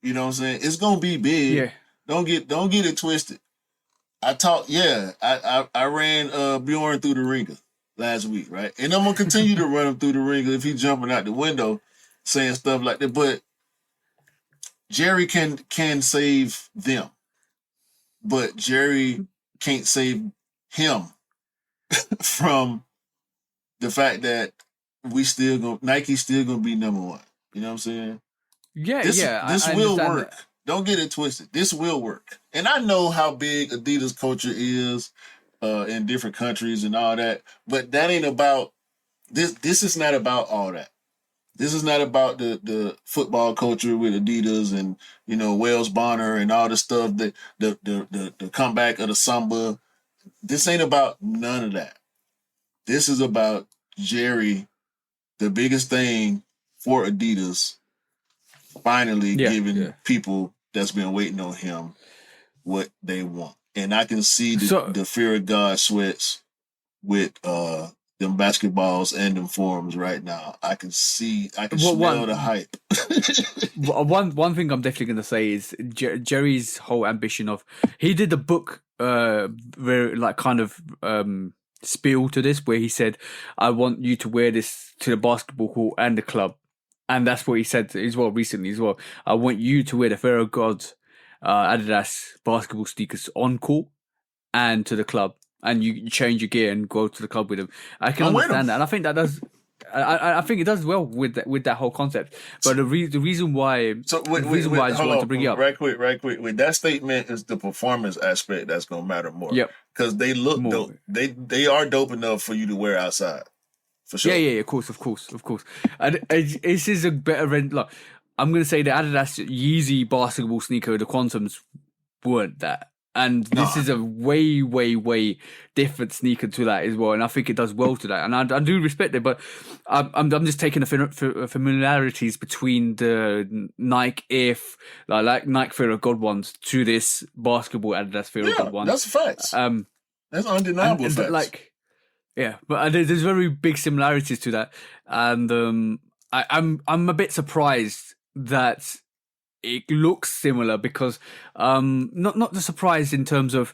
[SPEAKER 1] You know what I'm saying? It's gonna be big.
[SPEAKER 2] yeah.
[SPEAKER 1] Don't get it twisted. I ran Bjorn through the ringer last week, right? And I'm gonna continue to run him through the ringer if he's jumping out the window saying stuff like that. But Jerry can save them, but Jerry can't save him from the fact that Nike's still gonna be number one. You know what I'm saying?
[SPEAKER 2] Yeah,
[SPEAKER 1] This
[SPEAKER 2] yeah.
[SPEAKER 1] this
[SPEAKER 2] I
[SPEAKER 1] will
[SPEAKER 2] understand
[SPEAKER 1] work.
[SPEAKER 2] that.
[SPEAKER 1] Don't get it twisted. This will work. And I know how big Adidas culture is in different countries and all that, but that ain't about this. This is not about all that. This is not about the football culture with Adidas and you know Wells Bonner and all the stuff that the comeback of the samba. This ain't about none of that. This is about Jerry, the biggest thing for Adidas, finally
[SPEAKER 2] Yeah,
[SPEAKER 1] giving
[SPEAKER 2] yeah.
[SPEAKER 1] people that's been waiting on him what they want. And I can see
[SPEAKER 2] So
[SPEAKER 1] the fear of God sweats with them basketballs and them forums right now. I can
[SPEAKER 2] what
[SPEAKER 1] smell the
[SPEAKER 2] one
[SPEAKER 1] hype.
[SPEAKER 2] one thing I'm definitely gonna say is Jerry's whole ambition of he did the book very like kind of spiel to this where he said I want you to wear this to the basketball court and the club, and that's what he said as well recently as well. I want you to wear the Pharaoh Gods Adidas basketball sneakers on court and to the club, and you change your gear and go to the club with them. I can
[SPEAKER 1] I'm with him.
[SPEAKER 2] understand that, and I think that does. I think it does well with that whole concept. But the reason why
[SPEAKER 1] So
[SPEAKER 2] the reason why I just
[SPEAKER 1] hold
[SPEAKER 2] wanted to bring it
[SPEAKER 1] on,
[SPEAKER 2] up.
[SPEAKER 1] right quick. With that statement is the performance aspect that's gonna matter more
[SPEAKER 2] Yep,
[SPEAKER 1] because they look
[SPEAKER 2] more.
[SPEAKER 1] dope. They are dope enough for you to wear outside for
[SPEAKER 2] Yeah,
[SPEAKER 1] sure.
[SPEAKER 2] yeah, yeah, of course. And this is a better rent. Look, I'm gonna say the Adidas Yeezy basketball sneaker, the Quantums weren't that. And this
[SPEAKER 1] No,
[SPEAKER 2] is a way, way, way different sneaker to that as well, and I think it does well to that, and I do respect it. But I'm just taking the familiarities between the Nike like Nike Fear of God ones to this basketball Adidas Fear of
[SPEAKER 1] yeah,
[SPEAKER 2] God ones.
[SPEAKER 1] that's facts. That's undeniable
[SPEAKER 2] And
[SPEAKER 1] facts.
[SPEAKER 2] like, yeah, but there's very big similarities to that, and I'm a bit surprised that it looks similar because not the surprise in terms of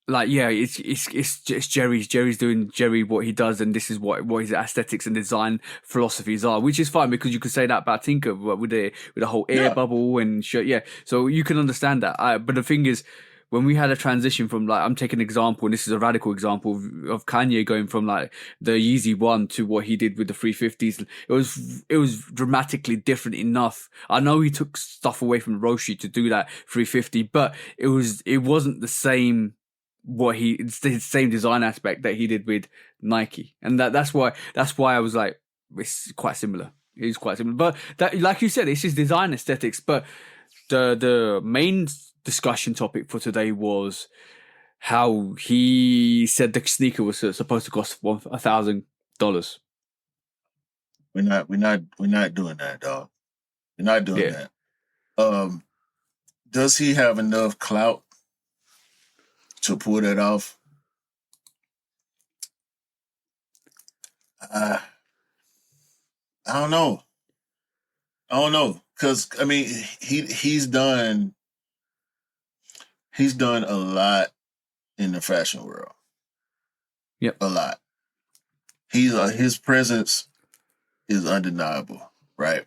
[SPEAKER 2] like, yeah, it's Jerry's doing Jerry what he does, and this is what his aesthetics and design philosophies are, which is fine because you could say that about Tinker with the whole air bubble and shit. Yeah, so you can understand that. But the thing is, when we had a transition from, like, I'm taking an example, and this is a radical example of Kanye going from like the Yeezy 1 to what he did with the 350s. It was dramatically different enough. I know he took stuff away from Roshi to do that 350, but it wasn't the same. It's the same design aspect that he did with Nike, and that's why I was like, it's quite similar. It is quite similar, but that, like you said, it's just design aesthetics. But the main discussion topic for today was how he said the sneaker was supposed to cost $1,000.
[SPEAKER 1] We're not doing that, dog. We're not doing that. Does he have enough clout to pull that off? I don't know. Because I mean, he's done a lot in the fashion world.
[SPEAKER 2] Yep.
[SPEAKER 1] A lot. His presence is undeniable, right?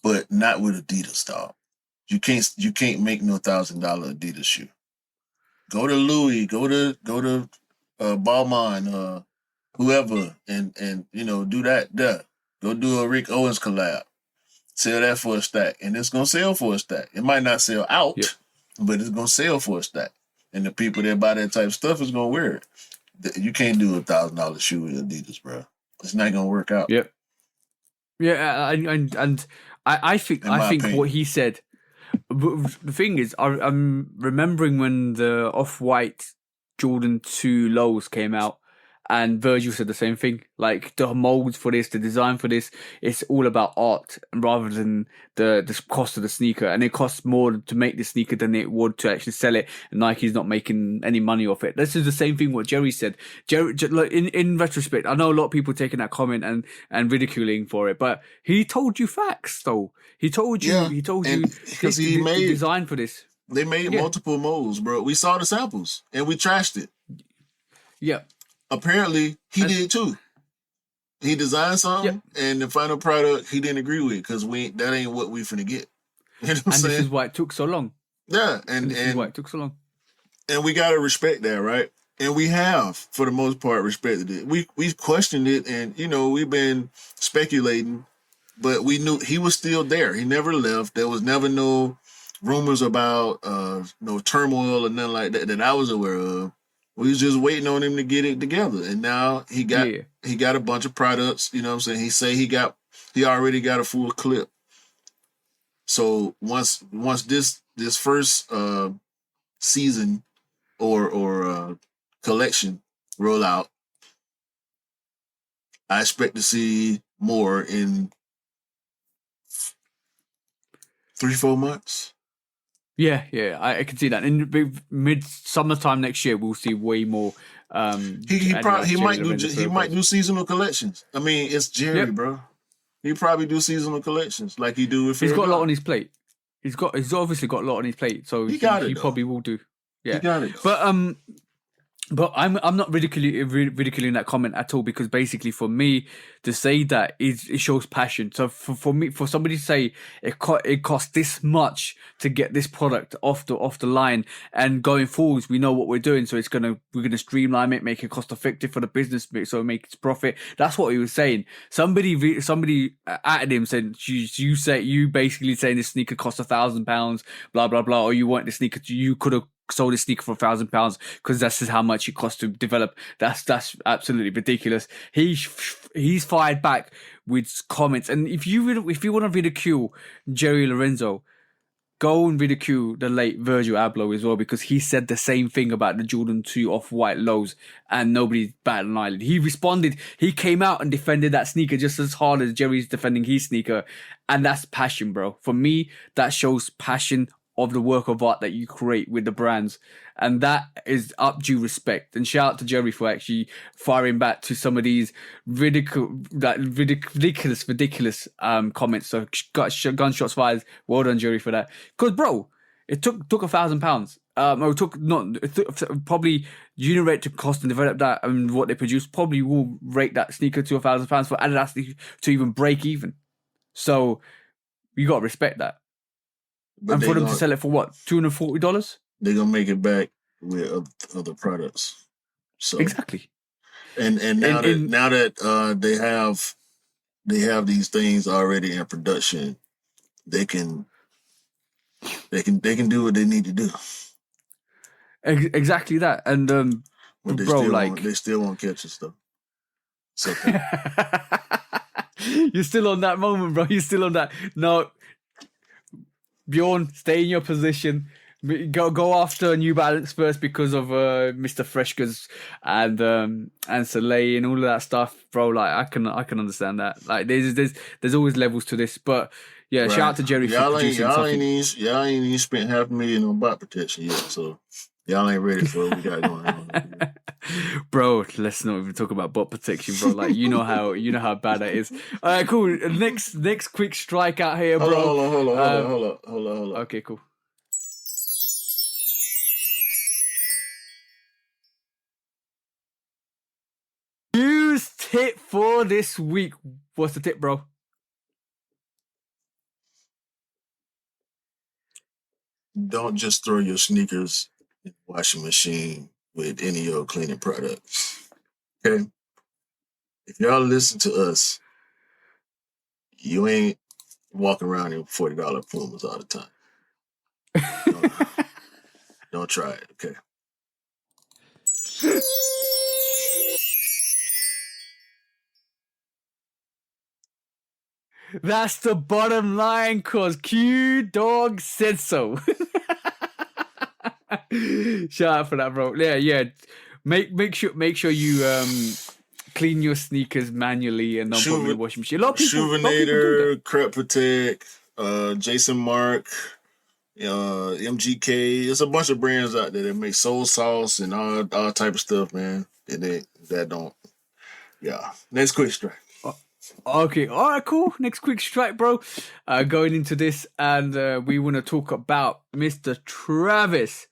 [SPEAKER 1] But not with Adidas, dog. You can't make no $1,000 Adidas shoe. Go to Louis, go to Balmain, whoever, and do that. Go do a Rick Owens collab. Sell that for a stack, and it's gonna sell for a stack. It might not sell out, but it's gonna sell for a stack. And the people that buy that type of stuff is gonna wear it. You can't do $1,000 shoe with Adidas, bro. It's not gonna work out.
[SPEAKER 2] Yep. Yeah, and I think
[SPEAKER 1] opinion.
[SPEAKER 2] what he said. The thing is, I'm remembering when the Off-White Jordan 2 lows came out, and Virgil said the same thing. Like, the molds for this, the design for this, it's all about art rather than the cost of the sneaker. And it costs more to make the sneaker than it would to actually sell it. And Nike's not making any money off it. This is the same thing what Jerry said. Jerry, like, in retrospect, I know a lot of people taking that comment and ridiculing for it, but he told you facts, though. He told you
[SPEAKER 1] because he made
[SPEAKER 2] the design for this.
[SPEAKER 1] They made multiple molds, bro. We saw the samples and we trashed it.
[SPEAKER 2] Yeah.
[SPEAKER 1] Apparently, he did too. He designed something, and the final product he didn't agree with because that ain't what we finna get. You know what I'm saying?
[SPEAKER 2] This is why it took so long.
[SPEAKER 1] Yeah,
[SPEAKER 2] and this is why it took so long.
[SPEAKER 1] And we gotta respect that, right? And we have, for the most part, respected it. We questioned it, and we've been speculating, but we knew he was still there. He never left. There was never no rumors about no turmoil or nothing like that I was aware of. We was just waiting on him to get it together, and now he got a bunch of products. You know what I'm saying? He say he already got a full clip. So once this first season or collection roll out, I expect to see more in 3-4 months.
[SPEAKER 2] Yeah, I can see that. In mid-summertime next year, we'll see way more.
[SPEAKER 1] He might do seasonal collections. I mean, it's Jerry, bro. He probably do seasonal collections like he do with.
[SPEAKER 2] He's got a lot on his plate. He's obviously got a lot on his plate, so he probably will do. Yeah,
[SPEAKER 1] he got it.
[SPEAKER 2] But I'm not ridiculing that comment at all, because basically for me to say that it shows passion. So for me, for somebody to say it costs this much to get this product off the line, and going forwards we know what we're doing, so we're gonna streamline it, make it cost effective for the business, so it makes profit. That's what he was saying. Somebody added him saying you basically saying this sneaker costs £1,000, blah blah blah, or you want the sneaker, you could have sold a sneaker for £1,000 because that's just how much it costs to develop. That's absolutely ridiculous. He's fired back with comments, and if you want to ridicule Jerry Lorenzo, go and ridicule the late Virgil Abloh as well, because he said the same thing about the Jordan 2 off-white lows and nobody batted an eyelid. He responded, he came out and defended that sneaker just as hard as Jerry's defending his sneaker. And that's passion, bro. For me, that shows passion of the work of art that you create with the brands. And that is up due respect. And shout out to Jerry for actually firing back to some of these ridiculous comments. So gunshots fired. Well done, Jerry, for that. Because, bro, it took £1,000. It took probably Unirate to cost and develop that, and what they produced probably will rate that sneaker to £1,000 for Adidas to even break even. So you got to respect that. But and for them to sell it for what, $240?
[SPEAKER 1] They're gonna make it back with other products. So
[SPEAKER 2] exactly.
[SPEAKER 1] And now that they have these things already in production, they can do what they need to do.
[SPEAKER 2] Exactly that. And
[SPEAKER 1] but they still won't catch us though. It's okay.
[SPEAKER 2] You're still on that moment, bro. You're still on that. No, Bjorn, stay in your position. Go after New Balance first because of Mr. Freshkers and Soleil and all of that stuff, bro. Like I can understand that. Like there's always levels to this, but yeah, right. Shout out to Jerry for producing something.
[SPEAKER 1] Y'all ain't even spent $500,000 on bot protection yet, so y'all ain't ready for what we got going on.
[SPEAKER 2] Bro, let's not even talk about bot protection, bro. Like you know how bad that is. All right, cool. Next quick strike out here, bro.
[SPEAKER 1] Hold on.
[SPEAKER 2] Okay, cool. News tip for this week. What's the tip, bro?
[SPEAKER 1] Don't just throw your sneakers in the washing machine with any of your cleaning products. Okay? If y'all listen to us, you ain't walking around in $40 Pumas all the time. Don't try it, okay?
[SPEAKER 2] That's the bottom line, cause Q Dog said so. Shout out for that, bro. Yeah. Make sure you clean your sneakers manually and don't put them in the washing machine. A lot of people
[SPEAKER 1] Shuvinator, Crep Protect, Jason Mark, MGK. There's a bunch of brands out there that make soul sauce and all type of stuff, man. And that don't. Yeah. Next quick strike.
[SPEAKER 2] Okay, all right, cool. Next quick strike, bro. Going into this, and we want to talk about Mr. Travis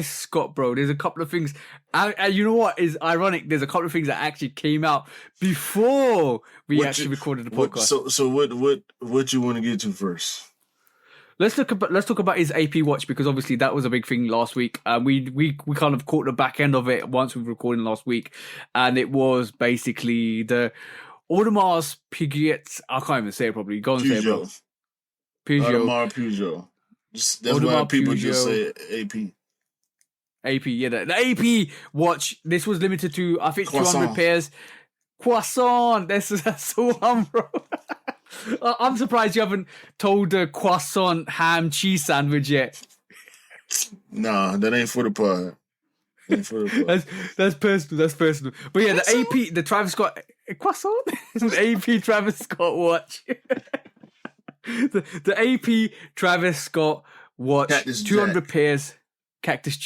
[SPEAKER 2] Scott, bro. There's a couple of things. You know what is ironic? There's a couple of things that actually came out before we recorded the podcast.
[SPEAKER 1] So what you want to get to first?
[SPEAKER 2] Let's talk about his AP watch, because obviously that was a big thing last week. We kind of caught the back end of it once we were recording last week, and it was basically the Audemars Piguet. I can't even say it properly. Go and say it, bro.
[SPEAKER 1] Audemars Piguet. That's why people just say AP.
[SPEAKER 2] AP, yeah, the AP watch. This was limited to, I think,
[SPEAKER 1] Croissant.
[SPEAKER 2] 200 pairs. Croissant. That's the one, bro. I'm surprised you haven't told the croissant ham cheese sandwich yet.
[SPEAKER 1] Nah, that ain't for the pod.
[SPEAKER 2] That's personal. But yeah, the AP, the Travis Scott croissant, the AP Travis Scott watch. the AP Travis Scott watch,
[SPEAKER 1] Cactus
[SPEAKER 2] 200
[SPEAKER 1] Jack.
[SPEAKER 2] Pairs, Cactus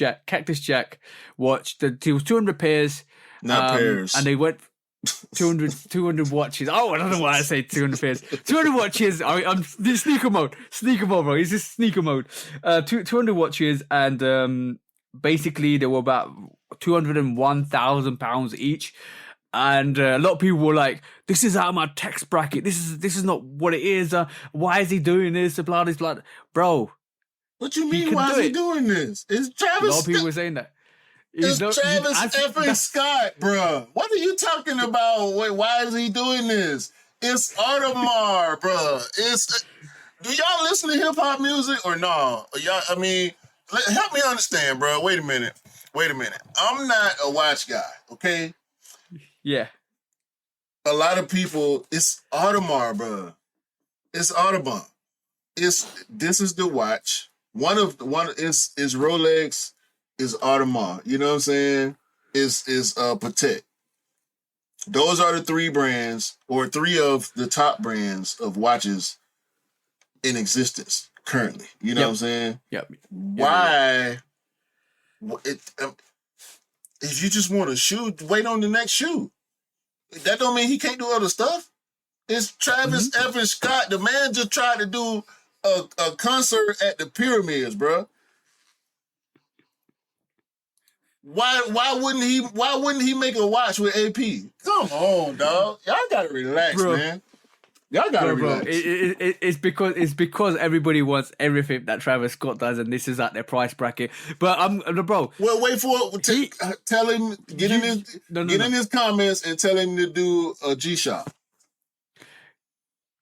[SPEAKER 2] Jack watch. It was 200 pairs,
[SPEAKER 1] not pairs,
[SPEAKER 2] and they went 200 watches. Oh, I don't know why I say 200 pairs. 200 watches. I'm sneaker mode, bro. It's just sneaker mode. 200 watches, and basically they were about £201,000 each. And a lot of people were like, "This is out of my tax bracket. This is not what it is. Why is he doing this? Blah, blah, blah." Bro,
[SPEAKER 1] what you mean? Why is he doing this? It's Travis.
[SPEAKER 2] A lot of people were saying that.
[SPEAKER 1] It's Travis effing Scott, bro. What are you talking about? Wait, why is he doing this? It's Audemars, bro. Do y'all listen to hip hop music or no? Y'all, I mean, help me understand, bro. Wait a minute. I'm not a watch guy, okay?
[SPEAKER 2] Yeah.
[SPEAKER 1] A lot of people, it's Audemars, bro. It's Audemars. this is the watch. One is Rolex, is Audemars. You know what I'm saying? Is Patek. Those are the three brands, or three of the top brands of watches in existence currently. You know what I'm saying?
[SPEAKER 2] Yep.
[SPEAKER 1] Why? If you just want a shoe, wait on the next shoe. That don't mean he can't do other stuff. It's Travis F. Scott. The man just tried to do a concert at the Pyramids, bro. Why wouldn't he make a watch with AP? Come on, dog. Y'all gotta relax,
[SPEAKER 2] bro.
[SPEAKER 1] Man. Y'all gotta relax.
[SPEAKER 2] It's because everybody wants everything that Travis Scott does, and this is at their price bracket. But bro.
[SPEAKER 1] Well, wait for it. Tell him get in his comments and tell him to do a G-Shock.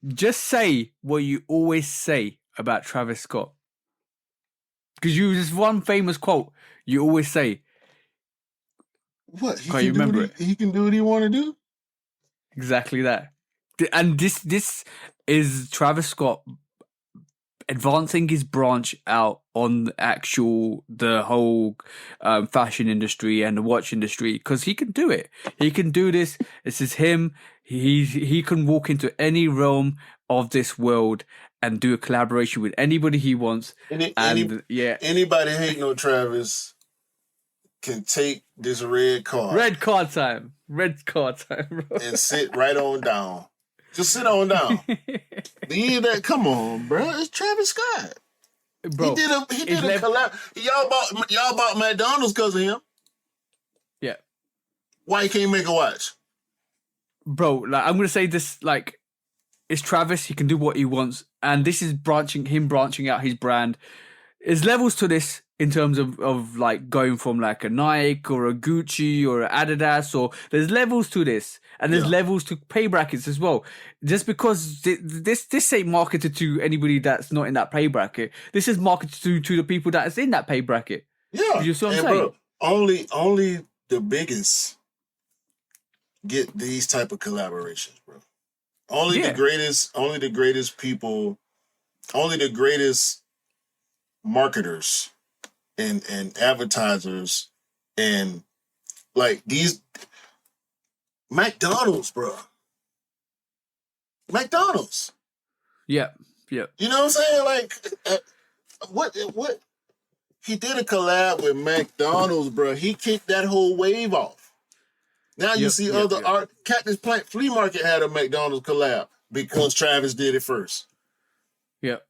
[SPEAKER 2] Just say what you always say about Travis Scott, because there's one famous quote you always say.
[SPEAKER 1] What? He can do what he want to do.
[SPEAKER 2] Exactly that. And this is Travis Scott advancing his branch out on the whole fashion industry and the watch industry, because he can do it. He can do this. This is him. He can walk into any realm of this world and do a collaboration with anybody he wants.
[SPEAKER 1] Anybody hating on Travis can take this red card.
[SPEAKER 2] Red card time, bro.
[SPEAKER 1] And sit right on down. Just sit on down. Leave that. Come on, bro. It's Travis Scott.
[SPEAKER 2] Bro,
[SPEAKER 1] he did a collab. Y'all bought McDonald's because of him.
[SPEAKER 2] Yeah.
[SPEAKER 1] Why he can't make a watch?
[SPEAKER 2] Bro, like, I'm gonna say this, like, it's Travis. He can do what he wants, and this is branching out his brand. There's levels to this in terms of like going from like a Nike or a Gucci or an Adidas, or there's levels to this, and there's levels to pay brackets as well. Just because this ain't marketed to anybody that's not in that pay bracket. This is marketed to the people that's in that pay bracket.
[SPEAKER 1] Yeah,
[SPEAKER 2] you see what I'm saying?
[SPEAKER 1] Bro, only the biggest get these type of collaborations, bro. Only the greatest people, only the greatest marketers and advertisers, and like these McDonald's, bro. McDonald's.
[SPEAKER 2] Yeah.
[SPEAKER 1] You know what I'm saying? Like, what? He did a collab with McDonald's, bro. He kicked that whole wave off. Now you see other art. Cactus Plant Flea Market had a McDonald's collab because Travis did it first.
[SPEAKER 2] Yep.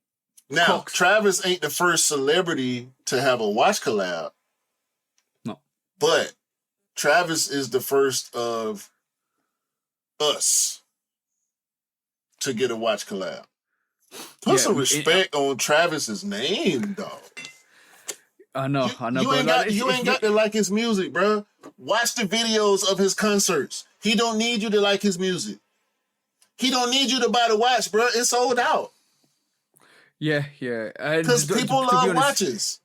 [SPEAKER 1] Now, Travis ain't the first celebrity to have a watch collab.
[SPEAKER 2] No.
[SPEAKER 1] But Travis is the first of us to get a watch collab. Put some respect on Travis's name, dog.
[SPEAKER 2] I know.
[SPEAKER 1] You ain't got to like his music, bro. Watch the videos of his concerts. He don't need you to like his music. He don't need you to buy the watch, bro. It's sold out.
[SPEAKER 2] Yeah.
[SPEAKER 1] Because people love watches.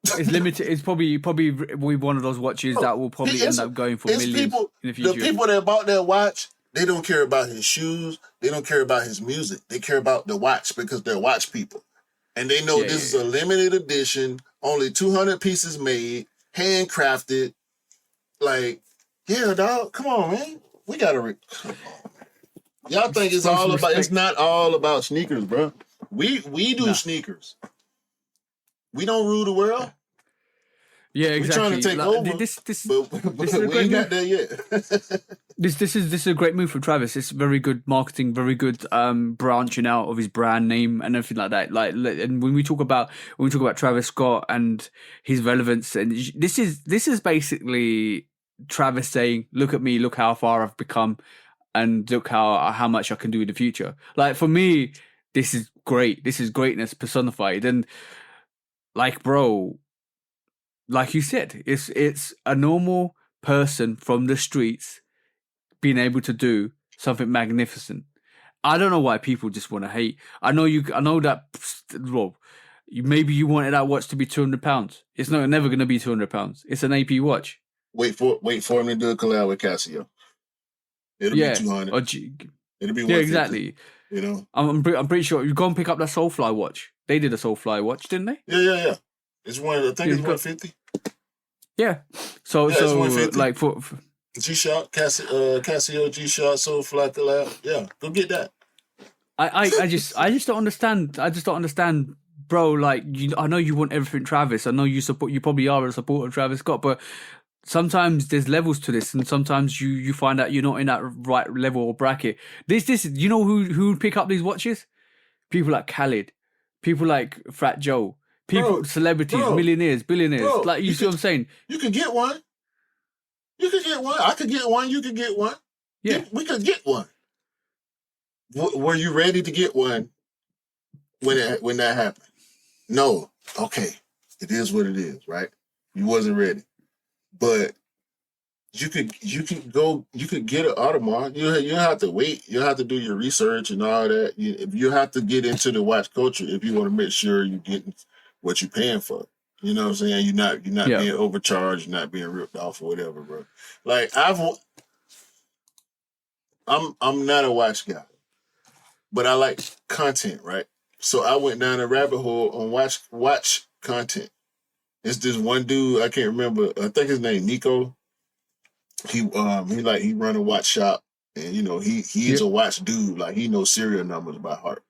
[SPEAKER 2] It's limited. It's probably one of those watches that will probably end up going for millions in the future.
[SPEAKER 1] The people that bought that watch, they don't care about his shoes. They don't care about his music. They care about the watch because they're watch people. And they know this is a limited edition, only 200 pieces made, handcrafted. Like, yeah, dog, come on, man. We got to... Come on, man. Y'all think it's all about... It's not all about sneakers, bro. We do sneakers. We don't rule the world.
[SPEAKER 2] Yeah, exactly.
[SPEAKER 1] We're trying to take over, but we ain't got there yet.
[SPEAKER 2] This is a great move for Travis. It's very good marketing, very good branching out of his brand name and everything like that. Like, and when we talk about Travis Scott and his relevance, and this is basically Travis saying, "Look at me, look how far I've become, and look how much I can do in the future." Like, for me, this is great. This is greatness personified, and like, bro, like you said, it's a normal person from the streets being able to do something magnificent. I don't know why people just want to hate. I know that, Rob, maybe you wanted that watch to be £200. It's never going to be £200. It's an AP watch.
[SPEAKER 1] Wait for him to do a collab with Casio. It'll be 200. It'll be 150.
[SPEAKER 2] Yeah, exactly.
[SPEAKER 1] You know.
[SPEAKER 2] I'm pretty sure you go and pick up that Soulfly watch. They did a Soulfly watch, didn't they?
[SPEAKER 1] Yeah. It's one. I think
[SPEAKER 2] Yeah,
[SPEAKER 1] it's 150.
[SPEAKER 2] yeah. So
[SPEAKER 1] Yeah, it's
[SPEAKER 2] so
[SPEAKER 1] 150.
[SPEAKER 2] like for
[SPEAKER 1] G-Shock, Casio G-Shock, Soulfly collab. Yeah, go get that.
[SPEAKER 2] I just don't understand. I just don't understand, bro. Like I know you want everything Travis. I know you support. You probably are a supporter of Travis Scott, but sometimes there's levels to this, and sometimes you find out you're not in that right level or bracket. This you know who would pick up these watches? People like Khaled, people like Frat Joe, people,
[SPEAKER 1] Bro,
[SPEAKER 2] celebrities,
[SPEAKER 1] bro,
[SPEAKER 2] millionaires, billionaires.
[SPEAKER 1] bro.
[SPEAKER 2] Like you see what I'm saying?
[SPEAKER 1] You can get one. You could get one. I could get one. You could get one.
[SPEAKER 2] Yeah.
[SPEAKER 1] We could get one. Were you ready to get one when that happened? No. Okay. It is what it is, right? You wasn't ready. But you could get an Audemars. You have to wait. You have to do your research and all that. You have to get into the watch culture if you want to make sure you're getting what you're paying for. You know what I'm saying? You're not
[SPEAKER 2] Yeah.
[SPEAKER 1] being overcharged, you're not being ripped off or whatever, bro. Like I'm not a watch guy, but I like content, right? So I went down a rabbit hole on watch content. It's this one dude, I can't remember. I think his name Nico. He run a watch shop, and he's a watch dude. Like he knows serial numbers by heart.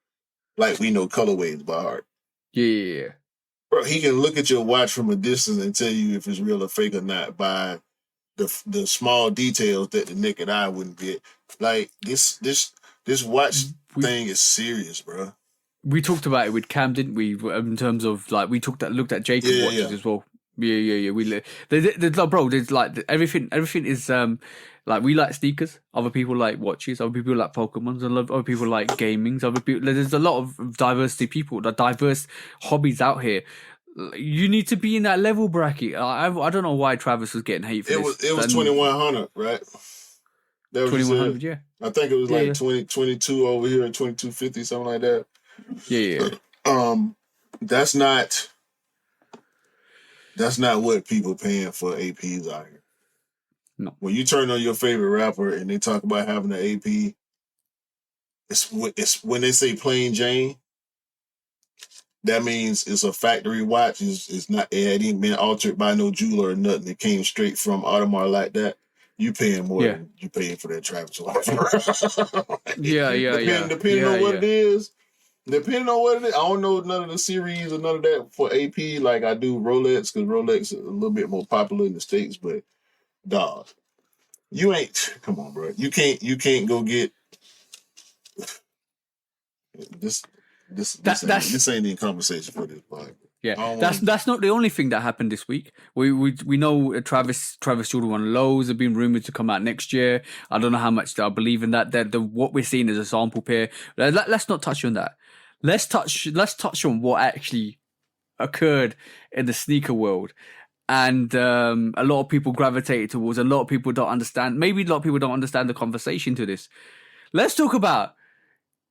[SPEAKER 1] Like we know colorways by heart.
[SPEAKER 2] Yeah.
[SPEAKER 1] Bro, he can look at your watch from a distance and tell you if it's real or fake or not by the small details that the naked eye wouldn't get. Like this watch thing is serious, bro.
[SPEAKER 2] We talked about it with Cam, didn't we? In terms of like we looked at Jacob watches as well. Yeah. Bro, there's like everything is like we like sneakers. Other people like watches. Other people like Pokemons. Other people like gamings. Other people. There's a lot of diversity people. The diverse hobbies out here. You need to be in that level bracket. I don't know why Travis was getting hate for this.
[SPEAKER 1] It was 2100, right? That was
[SPEAKER 2] 2100, yeah.
[SPEAKER 1] I think it was like 2022 over here, 2250, something like that.
[SPEAKER 2] Yeah.
[SPEAKER 1] That's not what people paying for APs out here.
[SPEAKER 2] No.
[SPEAKER 1] When you turn on your favorite rapper and they talk about having an AP, it's when they say plain Jane, that means it's a factory watch. It's not, it ain't been altered by no jeweler or nothing. It came straight from Audemars like that. You paying more than you paying for that Travis watch. Depending on what it is. Depending on what it is, I don't know none of the series or none of that for AP like I do Rolex, because Rolex is a little bit more popular in the States, but dog, you ain't, come on, bro. You can't go get this ain't the conversation for this podcast.
[SPEAKER 2] Yeah, that's not the only thing that happened this week. We know Travis Jordan 1 lows have been rumored to come out next year. I don't know how much I believe in that. What we're seeing is a sample pair. Let's not touch on that. Let's touch on what actually occurred in the sneaker world, and a lot of people gravitated towards. A lot of people don't understand. Maybe a lot of people don't understand the conversation to this. Let's talk about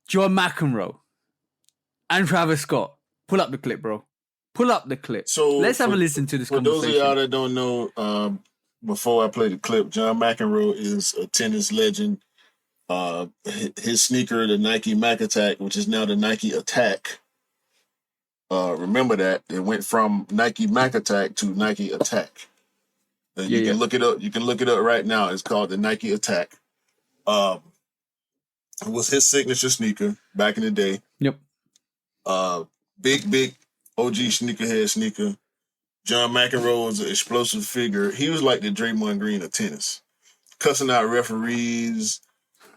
[SPEAKER 2] John McEnroe and Travis Scott. Pull up the clip, bro. Pull up the clip. So let's have a listen to this conversation.
[SPEAKER 1] For those of y'all that don't know, before I play the clip, John McEnroe is a tennis legend. His sneaker, the Nike Mac Attack, which is now the Nike Attack. Remember that it went from Nike Mac Attack to Nike Attack. You can look it up. You can look it up right now. It's called the Nike Attack. It was his signature sneaker back in the day.
[SPEAKER 2] Yep.
[SPEAKER 1] Big OG sneakerhead sneaker. John McEnroe was an explosive figure. He was like the Draymond Green of tennis, cussing out referees,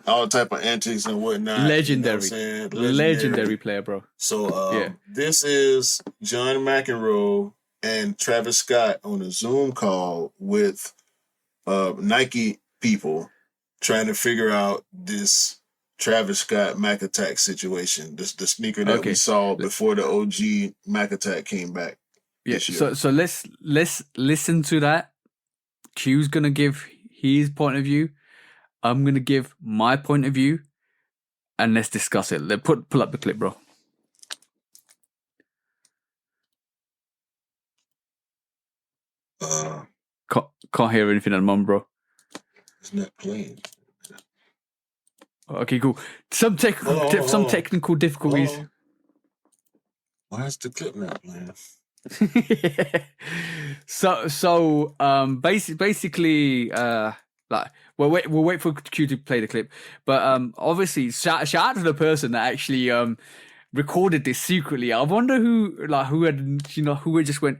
[SPEAKER 1] all type of antics and whatnot.
[SPEAKER 2] Legendary.
[SPEAKER 1] You know
[SPEAKER 2] Legendary player, bro.
[SPEAKER 1] So this is John McEnroe and Travis Scott on a Zoom call with Nike people trying to figure out this Travis Scott Mac Attack situation. The sneaker that we saw before the OG Mac Attack came back.
[SPEAKER 2] Yeah. So let's listen to that. Q's gonna give his point of view. I'm gonna give my point of view, and let's discuss it. Pull up the clip, bro. Can't hear anything at the moment, bro.
[SPEAKER 1] It's not playing.
[SPEAKER 2] Okay, cool. Some technical difficulties.
[SPEAKER 1] Hold on. Why is the clip not playing?
[SPEAKER 2] Basically, like we'll wait for Q to play the clip, but obviously shout out to the person that actually recorded this secretly. I wonder who had just went.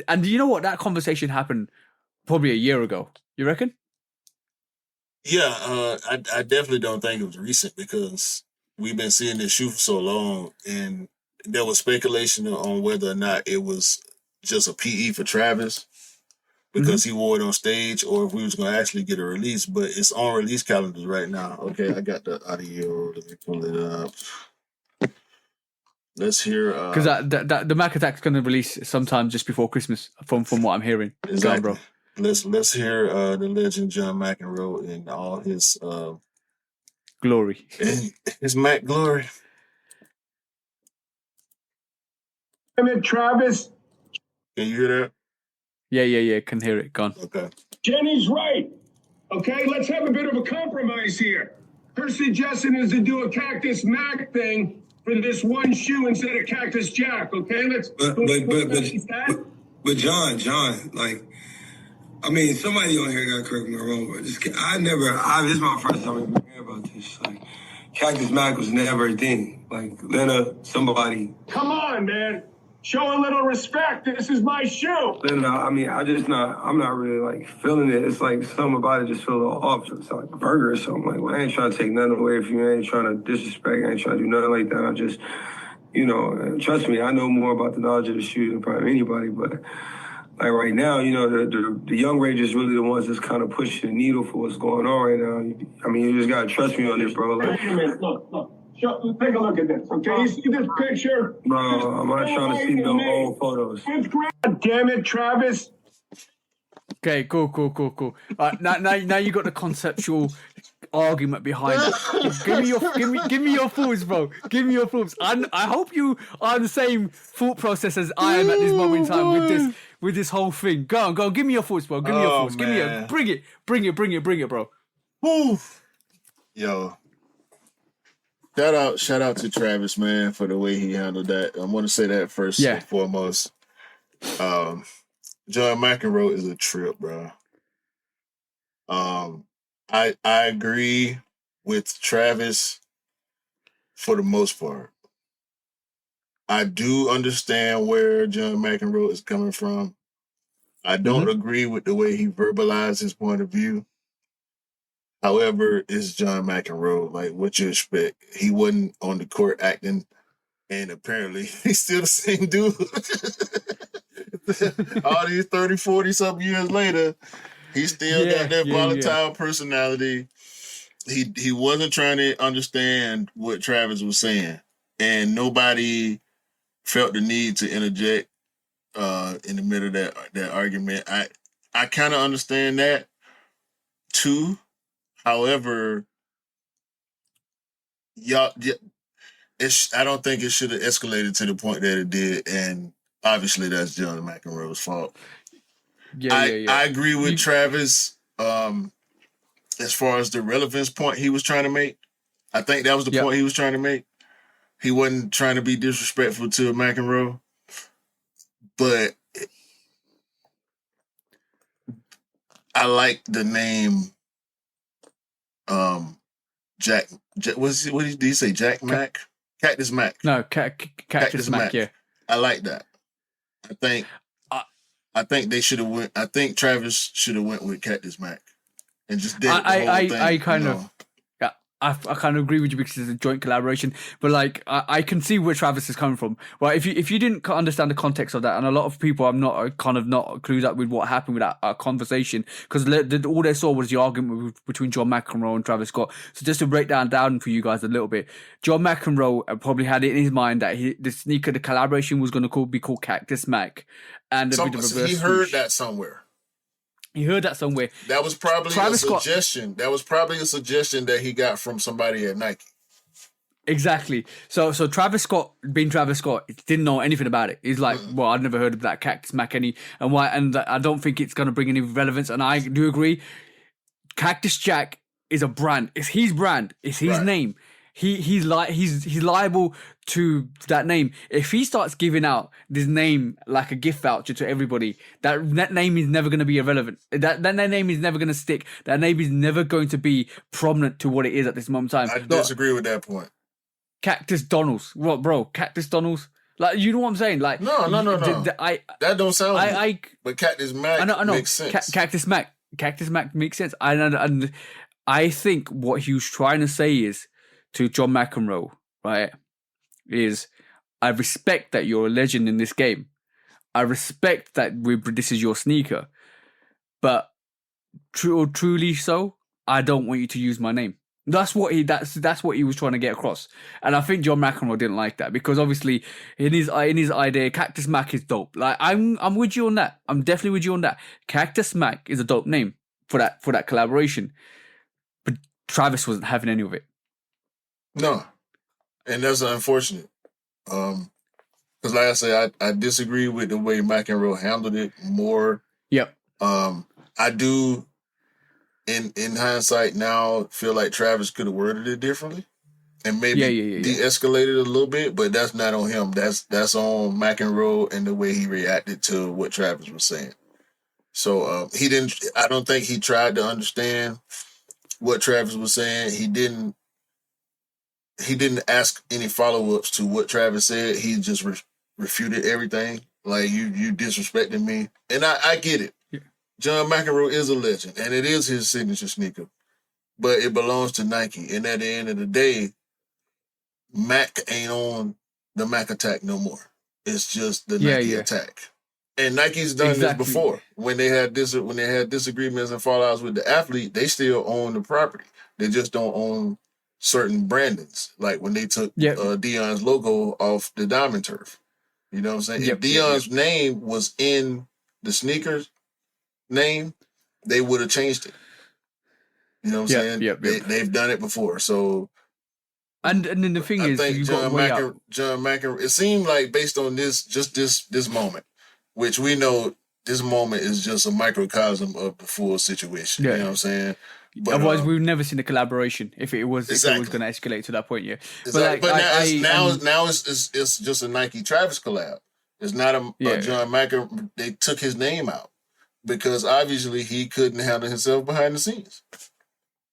[SPEAKER 2] And you know what, that conversation happened probably a year ago. You reckon?
[SPEAKER 1] Yeah, I definitely don't think it was recent because we've been seeing this shoe for so long, and there was speculation on whether or not it was just a PE for Travis because he wore it on stage, or if we was going to actually get a release. But it's on release calendars right now. Okay, I got the audio. Let me pull it up. Let's hear.
[SPEAKER 2] Because the Mac Attack's going to release sometime just before Christmas, from what I'm hearing.
[SPEAKER 1] Exactly.
[SPEAKER 2] Go on, bro.
[SPEAKER 1] Let's hear the legend John McEnroe in all his
[SPEAKER 2] glory.
[SPEAKER 1] His Mac glory.
[SPEAKER 3] Damn it, Travis.
[SPEAKER 1] Can you hear that?
[SPEAKER 2] Yeah. Can hear it. Gone.
[SPEAKER 1] Okay.
[SPEAKER 3] Jenny's right. Okay, let's have a bit of a compromise here. Her suggestion is to do a Cactus Mac thing for this one shoe instead of Cactus Jack. Okay,
[SPEAKER 4] but John, like, I mean, somebody on here got to correct me wrong, but this is my first time even hearing about this. Like, Cactus Mac was never a thing. Like, Lena, somebody.
[SPEAKER 3] Come on, man. Show a little respect. This is my shoe.
[SPEAKER 4] Lena, I mean, I'm not really, like, feeling it. It's like something about it just feel a little off. It's like a burger or something. Like, well, I ain't trying to take nothing away from you. I ain't trying to disrespect. I ain't trying to do nothing like that. I just, trust me, I know more about the knowledge of the shoe than probably anybody, but... Like right now, the young Rangers really the ones that's kind of pushing the needle for what's going on right now. I mean, you just gotta trust me on this, bro. Like,
[SPEAKER 3] wait a minute, look. Take a look at this, okay? You see this picture?
[SPEAKER 4] Bro, I'm not trying to see no old photos.
[SPEAKER 3] God damn it, Travis.
[SPEAKER 2] Okay, cool. Now you got the conceptual argument behind it. Give me your thoughts, bro. Give me your thoughts. I hope you are the same thought process as I am at this moment in time with this whole thing. Go on. Give me your thoughts, bro. Give me your thoughts.
[SPEAKER 1] Man.
[SPEAKER 2] Bring it, bro.
[SPEAKER 1] Woo. Yo. Shout out to Travis, man, for the way he handled that. I want to say that first and foremost. John McEnroe is a trip, bro. I agree with Travis for the most part. I do understand where John McEnroe is coming from. I don't agree with the way he verbalized his point of view. However, it's John McEnroe. Like, what you expect? He wasn't on the court acting, and apparently he's still the same dude. All these 30, 40-something years later, he still got that volatile personality. He wasn't trying to understand what Travis was saying, and nobody felt the need to interject in the middle of that argument. I kind of understand that too. However, I don't think it should have escalated to the point that it did, and obviously that's John McEnroe's fault. I agree with Travis as far as the relevance point he was trying to make. I think that was the point he was trying to make. He wasn't trying to be disrespectful to McEnroe, but I like the name Jack. What did he say? Jack Mac? Cactus Mac.
[SPEAKER 2] No, Cactus Mac. Yeah,
[SPEAKER 1] I like that. I think they should have went. I think Travis should have went with Cactus Mac and just did the whole thing.
[SPEAKER 2] I kind of agree with you because it's a joint collaboration, but like I can see where Travis is coming from. Well, if you didn't understand the context of that, and a lot of people I'm not clued up with what happened with that conversation because all they saw was the argument between John McEnroe and Travis Scott. So just to break down for you guys a little bit, John McEnroe probably had it in his mind that the collaboration was going to be called Cactus Mac, and
[SPEAKER 1] he heard that somewhere.
[SPEAKER 2] He heard that somewhere.
[SPEAKER 1] That was probably a suggestion. That was probably a suggestion that he got from somebody at Nike.
[SPEAKER 2] Exactly. So Travis Scott, being Travis Scott, didn't know anything about it. He's like, well, I'd never heard of that Cactus Mac and I don't think it's going to bring any relevance. And I do agree. Cactus Jack is a brand. It's his brand. It's his
[SPEAKER 1] Right.
[SPEAKER 2] name. He's liable to that name. If he starts giving out this name like a gift voucher to everybody, that name is never going to be irrelevant. That name is never going to stick. That name is never going to be prominent to what it is at this moment in time.
[SPEAKER 1] I disagree with that point.
[SPEAKER 2] Cactus Donald's. What, bro? Cactus Donald's? Like, you know what I'm saying? Like,
[SPEAKER 1] No. That don't sound good. But Cactus Mac
[SPEAKER 2] I know.
[SPEAKER 1] makes sense.
[SPEAKER 2] Cactus Mac makes sense. And I think what he was trying to say is to John McEnroe, right, is I respect that you're a legend in this game. I respect that this is your sneaker. But truly so, I don't want you to use my name. That's what he was trying to get across, and I think John McEnroe didn't like that because obviously in his idea, Cactus Mac is dope. Like I'm with you on that. I'm definitely with you on that. Cactus Mac is a dope name for that collaboration, but Travis wasn't having any of it.
[SPEAKER 1] No, and that's unfortunate. Because like I said, I disagree with the way McEnroe handled it more.
[SPEAKER 2] Yep.
[SPEAKER 1] I do. In hindsight now, feel like Travis could have worded it differently and maybe de-escalated a little bit, but that's not on him. That's on McEnroe and the way he reacted to what Travis was saying. So he didn't. I don't think he tried to understand what Travis was saying. He didn't ask any follow-ups to what Travis said. He just refuted everything. Like you disrespecting me, and I get it. John McEnroe is a legend, and it is his signature sneaker, but it belongs to Nike. And at the end of the day, Mac ain't on the Mac Attack no more. It's just the Nike Attack. And Nike's done this before. When they had disagreements and fallouts with the athlete, they still own the property. They just don't own certain brandings. Like when they took Deion's logo off the Diamond Turf. You know what I'm saying? If Deion's name was in the sneakers name, they would have changed it. You know what I'm saying? They've done it before. So,
[SPEAKER 2] and then the thing
[SPEAKER 1] I
[SPEAKER 2] is,
[SPEAKER 1] think John McEnroe. It seemed like based on this moment, which we know this moment is just a microcosm of the full situation. You know what I'm saying? But,
[SPEAKER 2] otherwise, we've never seen a collaboration if it was going to escalate to that point. Yeah,
[SPEAKER 1] exactly. But now it's just a Nike Travis collab. It's not a John McEnroe. They took his name out. Because obviously he couldn't handle himself behind the scenes.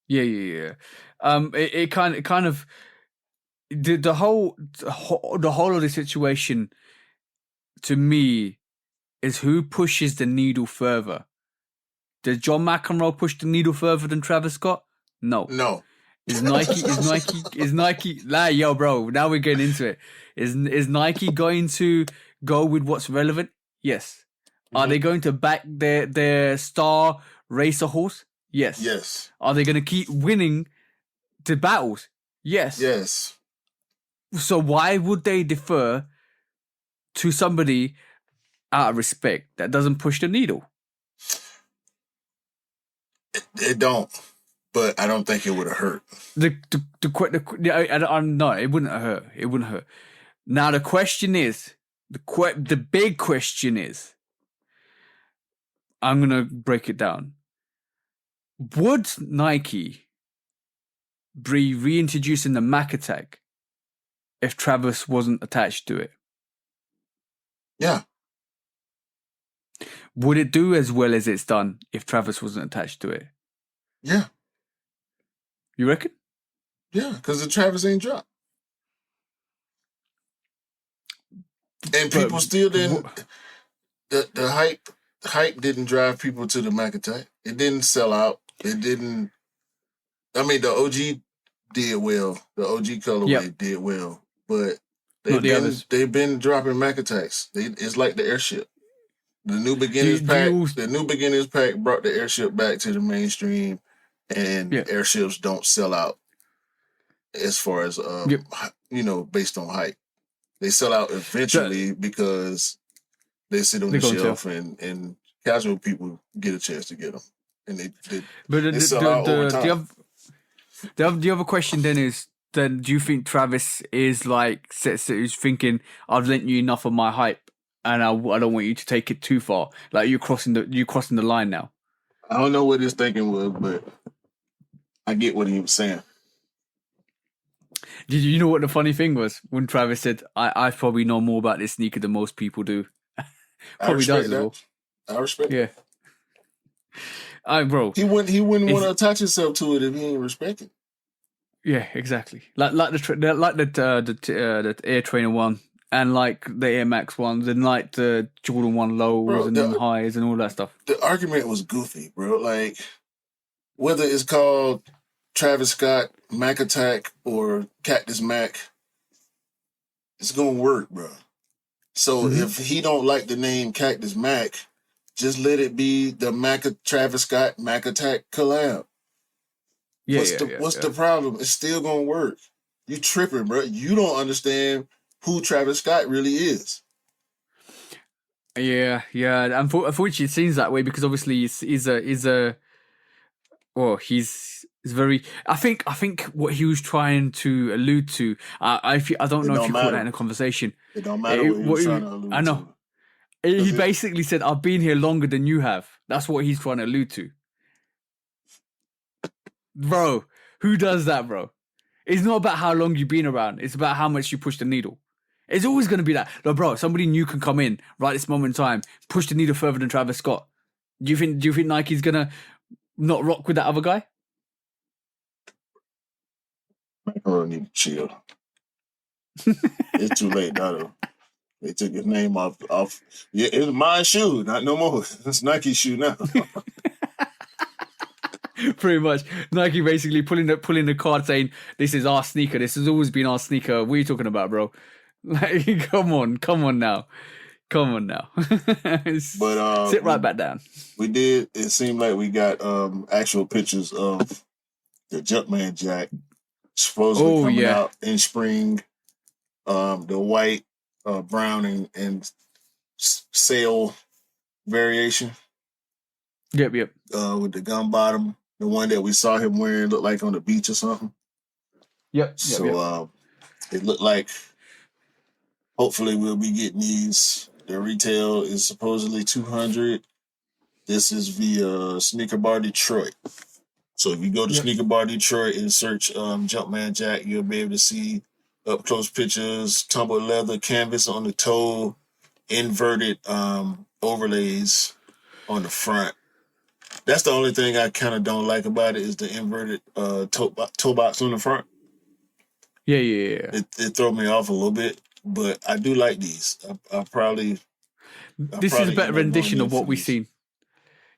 [SPEAKER 2] Yeah. It kind of the whole of the situation to me is who pushes the needle further. Does John McEnroe push the needle further than Travis Scott? No. Is Nike? Like, yo, bro. Now we're getting into it. Is Nike going to go with what's relevant? Yes. Are they going to back their star racer horse? Yes.
[SPEAKER 1] Yes.
[SPEAKER 2] Are they going to keep winning the battles? Yes.
[SPEAKER 1] Yes.
[SPEAKER 2] So why would they defer to somebody out of respect that doesn't push the needle?
[SPEAKER 1] It don't. But I don't think it would have hurt.
[SPEAKER 2] No, it wouldn't hurt. It wouldn't hurt. Now the question is, the big question is, I'm going to break it down. Would Nike be reintroducing the Mac Attack if Travis wasn't attached to it?
[SPEAKER 1] Yeah.
[SPEAKER 2] Would it do as well as it's done if Travis wasn't attached to it?
[SPEAKER 1] Yeah.
[SPEAKER 2] You reckon?
[SPEAKER 1] Yeah, because the Travis ain't dropped. And people still didn't... The hype didn't drive people to the Mac Attack. It didn't sell out. It didn't. I mean, the OG did well. The OG colorway did well, but they've been dropping Mac Attacks. It's like the airship. The new beginners pack. The new beginners pack brought the airship back to the mainstream, and airships don't sell out. As far as based on hype, they sell out eventually because they sit on the shelf and casual people get a chance to get them. And they sell out over time.
[SPEAKER 2] The other question then is, do you think Travis is is thinking, I've lent you enough of my hype and I don't want you to take it too far? Like you're crossing the line now.
[SPEAKER 1] I don't know what his thinking was, but I get what he was saying.
[SPEAKER 2] Did you know what the funny thing was when Travis said, I probably know more about this sneaker than most people do? Probably does as well.
[SPEAKER 1] I respect
[SPEAKER 2] Yeah. Bro.
[SPEAKER 1] He wouldn't want to attach himself to it if he ain't respect it.
[SPEAKER 2] Yeah, exactly. Like the Air Trainer one, and like the Air Max ones, and like the Jordan 1 lows and the highs and all that stuff.
[SPEAKER 1] The argument was goofy, bro. Like, whether it's called Travis Scott, Mac Attack, or Cactus Mac, it's gonna work, bro. So if he don't like the name Cactus Mac, just let it be the Travis Scott Mac Attack collab.
[SPEAKER 2] Yeah,
[SPEAKER 1] What's the problem? It's still gonna work. You tripping, bro. You don't understand who Travis Scott really is.
[SPEAKER 2] Yeah. Unfortunately, it seems that way because obviously he's very. I think what he was trying to allude to. I don't know if you caught that in a conversation.
[SPEAKER 1] It don't matter what he was trying to allude to.
[SPEAKER 2] I know. He basically said, "I've been here longer than you have." That's what he's trying to allude to. Bro, who does that, bro? It's not about how long you've been around. It's about how much you push the needle. It's always going to be that. No, bro, somebody new can come in right this moment in time, push the needle further than Travis Scott. Do you think Nike's going to not rock with that other guy?
[SPEAKER 1] McEnroe need to chill. It's too late now, though. They took his name off. Yeah, it's my shoe, not no more. It's Nike's shoe now.
[SPEAKER 2] Pretty much. Nike basically pulling the card saying, this is our sneaker. This has always been our sneaker. What are you talking about, bro? Like, come on now. But sit right back down.
[SPEAKER 1] We did. It seemed like we got actual pictures of the Jumpman Jack supposedly coming out in spring. The white, brown, and sail variation.
[SPEAKER 2] Yep.
[SPEAKER 1] With the gum bottom. The one that we saw him wearing looked like on the beach or something.
[SPEAKER 2] Yep.
[SPEAKER 1] So it looked like hopefully we'll be getting these. The retail is supposedly $200. This is via Sneaker Bar Detroit. So if you go to Sneaker Bar Detroit and search Jumpman Jack, you'll be able to see up close pictures, tumbled leather canvas on the toe, inverted overlays on the front. That's the only thing I kind of don't like about it is the inverted toe box on the front.
[SPEAKER 2] Yeah.
[SPEAKER 1] It throw me off a little bit, but I do like these.
[SPEAKER 2] This is a better rendition of what we've seen.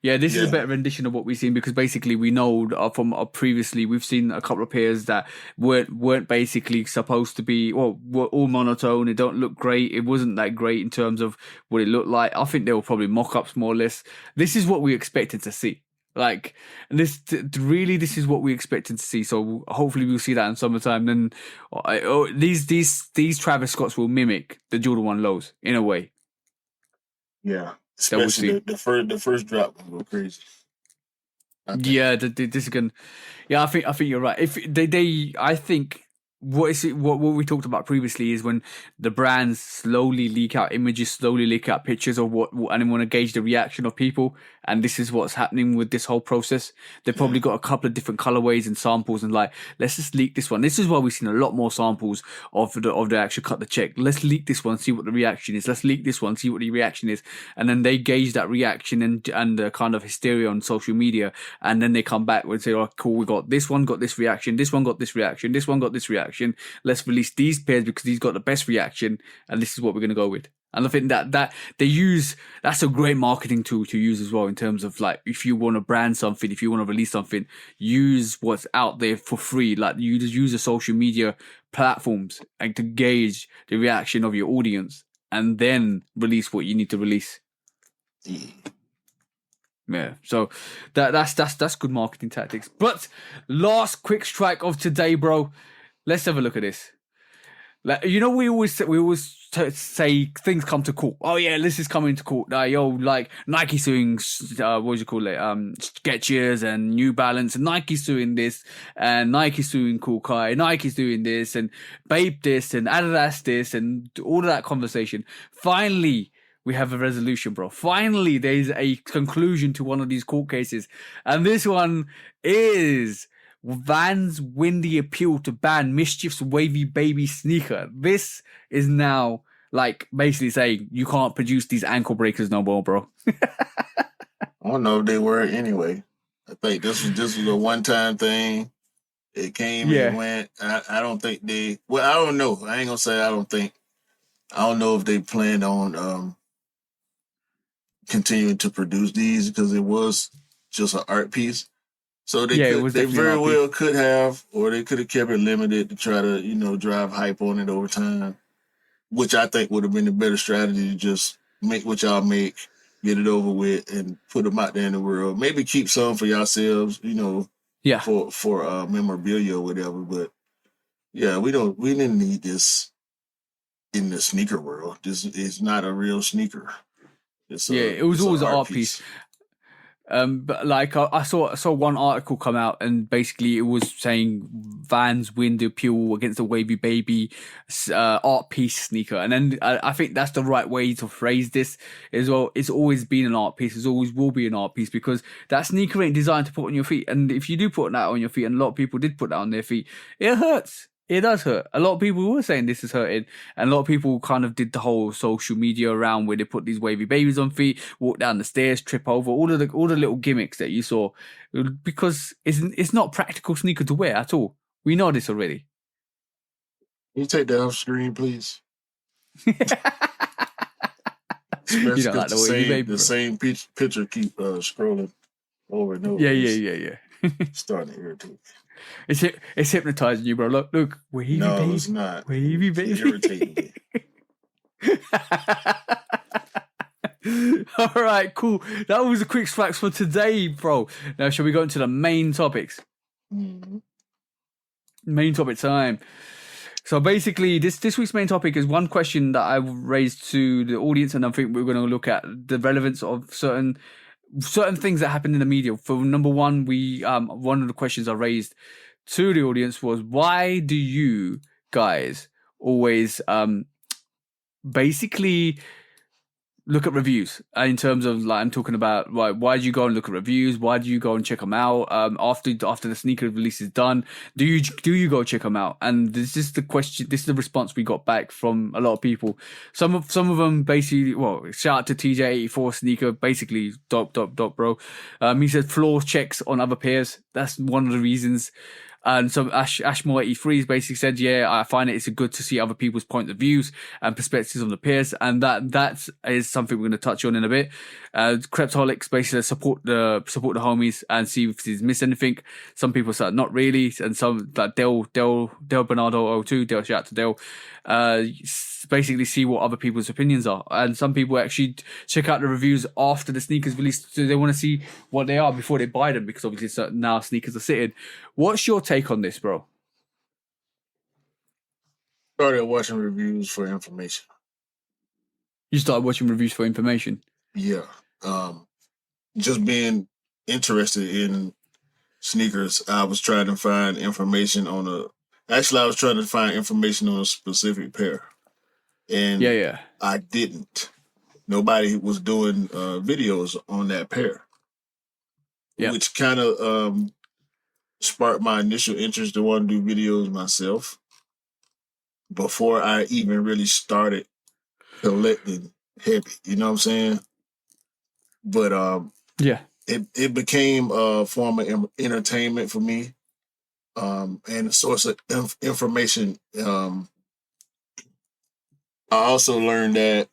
[SPEAKER 2] Yeah, this is a better rendition of what we've seen because basically we know from previously we've seen a couple of pairs that weren't basically supposed to be, were all monotone. It don't look great. It wasn't that great in terms of what it looked like. I think they were probably mock-ups more or less. This is what we expected to see. Like, and this is what we expected to see. So hopefully we'll see that in summertime. Then these Travis Scotts will mimic the Jordan 1 lows in a way.
[SPEAKER 1] Yeah. Especially the first drop will go crazy.
[SPEAKER 2] Yeah, this is gonna. Yeah, I think you're right. If I think what we talked about previously is when the brands slowly leak out images, slowly leak out pictures of what, and they want to gauge the reaction of people. And this is what's happening with this whole process. They've probably got a couple of different colorways and samples, and like, let's just leak this one. This is why we've seen a lot more samples of the actual cut the check. Let's leak this one, see what the reaction is. Let's leak this one, see what the reaction is, and then they gauge that reaction and the kind of hysteria on social media, and then they come back and say, "Oh, cool, we got this one, got this reaction. This one got this reaction. This one got this reaction. Let's release these pairs because these got the best reaction, and this is what we're gonna go with." And I think that that's a great marketing tool to use as well in terms of like if you want to brand something, if you want to release something, use what's out there for free. Like you just use the social media platforms and to gauge the reaction of your audience, and then release what you need to release. Yeah, so that's good marketing tactics. But last quick strike of today, bro. Let's have a look at this. Like, you know, we always say things come to court. Oh yeah, this is coming to court. Like Nike suing, what do you call it? Skechers and New Balance, and Nike suing this, and Nike suing Kukai, Nike's doing this, and Bape this, and Adidas this, and all of that conversation. Finally, we have a resolution, bro. Finally, there's a conclusion to one of these court cases, and this one is Vans win the appeal to ban Mischief's wavy baby sneaker. This is now like basically saying you can't produce these ankle breakers no more, bro.
[SPEAKER 1] I don't know if they were anyway. I think this was a one-time thing. It came and it went. I don't think they. Well, I don't know. I ain't gonna say I don't think. I don't know if they planned on continuing to produce these because it was just an art piece. So they very well could have, or they could have kept it limited to try to drive hype on it over time, which I think would have been a better strategy to just make what y'all make, get it over with, and put them out there in the world. Maybe keep some for yourselves, for memorabilia or whatever. But yeah, we didn't need this in the sneaker world. This is not a real sneaker.
[SPEAKER 2] It was always an art piece. But like I saw one article come out, and basically it was saying Vans win the appeal against the wavy baby art piece sneaker, and then I think that's the right way to phrase this as well. It's always been an art piece. It always will be an art piece because that sneaker ain't designed to put on your feet, and if you do put that on your feet, and a lot of people did put that on their feet, it hurts. It does hurt. A lot of people were saying this is hurting, and a lot of people kind of did the whole social media around where they put these wavy babies on feet, walk down the stairs, trip over, all the little gimmicks that you saw, because it's not practical sneaker to wear at all. We know this already.
[SPEAKER 1] Can you take that off screen, please?
[SPEAKER 2] You don't like the wavy baby.
[SPEAKER 1] The same picture keep scrolling over and over.
[SPEAKER 2] Yeah.
[SPEAKER 1] Starting to irritate.
[SPEAKER 2] It's hypnotizing you, bro. Look, wavy baby.
[SPEAKER 1] No, it's not.
[SPEAKER 2] Wavy baby.
[SPEAKER 1] It's irritating me.
[SPEAKER 2] All right, cool. That was the quick facts for today, bro. Now, shall we go into the main topics?
[SPEAKER 1] Mm-hmm.
[SPEAKER 2] Main topic time. So basically, this week's main topic is one question that I raised to the audience, and I think we're going to look at the relevance of certain things that happened in the media. For number one, one of the questions I raised to the audience was, why do you guys always basically look at reviews in terms of, like, I'm talking about, like, why do you go and look at reviews? Why do you go and check them out after the sneaker release is done? Do you go check them out? And this is the question. This is the response we got back from a lot of people. Some of them basically, well, shout out to TJ84 sneaker, basically dope, bro. He said flaw checks on other pairs. That's one of the reasons. And so Ashmore83 basically said, yeah, I find it's good to see other people's point of views and perspectives on the pairs, and that is something we're going to touch on in a bit. Creptolics basically support the homies and see if he's missed anything. Some people said not really, and some like Del Bernardo 02, Del, shout out to Del, basically see what other people's opinions are. And some people actually check out the reviews after the sneakers released, so they want to see what they are before they buy them, because obviously now sneakers are sitting. What's your take on this, bro?
[SPEAKER 1] Started watching reviews for information.
[SPEAKER 2] You started watching reviews for information?
[SPEAKER 1] Yeah. Just being interested in sneakers, I was trying to find information on a specific pair. And I didn't. Nobody was doing videos on that pair. Yeah. Which kind of sparked my initial interest to want to do videos myself before I even really started collecting heavy. You know what I'm saying? But it became a form of entertainment for me, and a source of information. I also learned that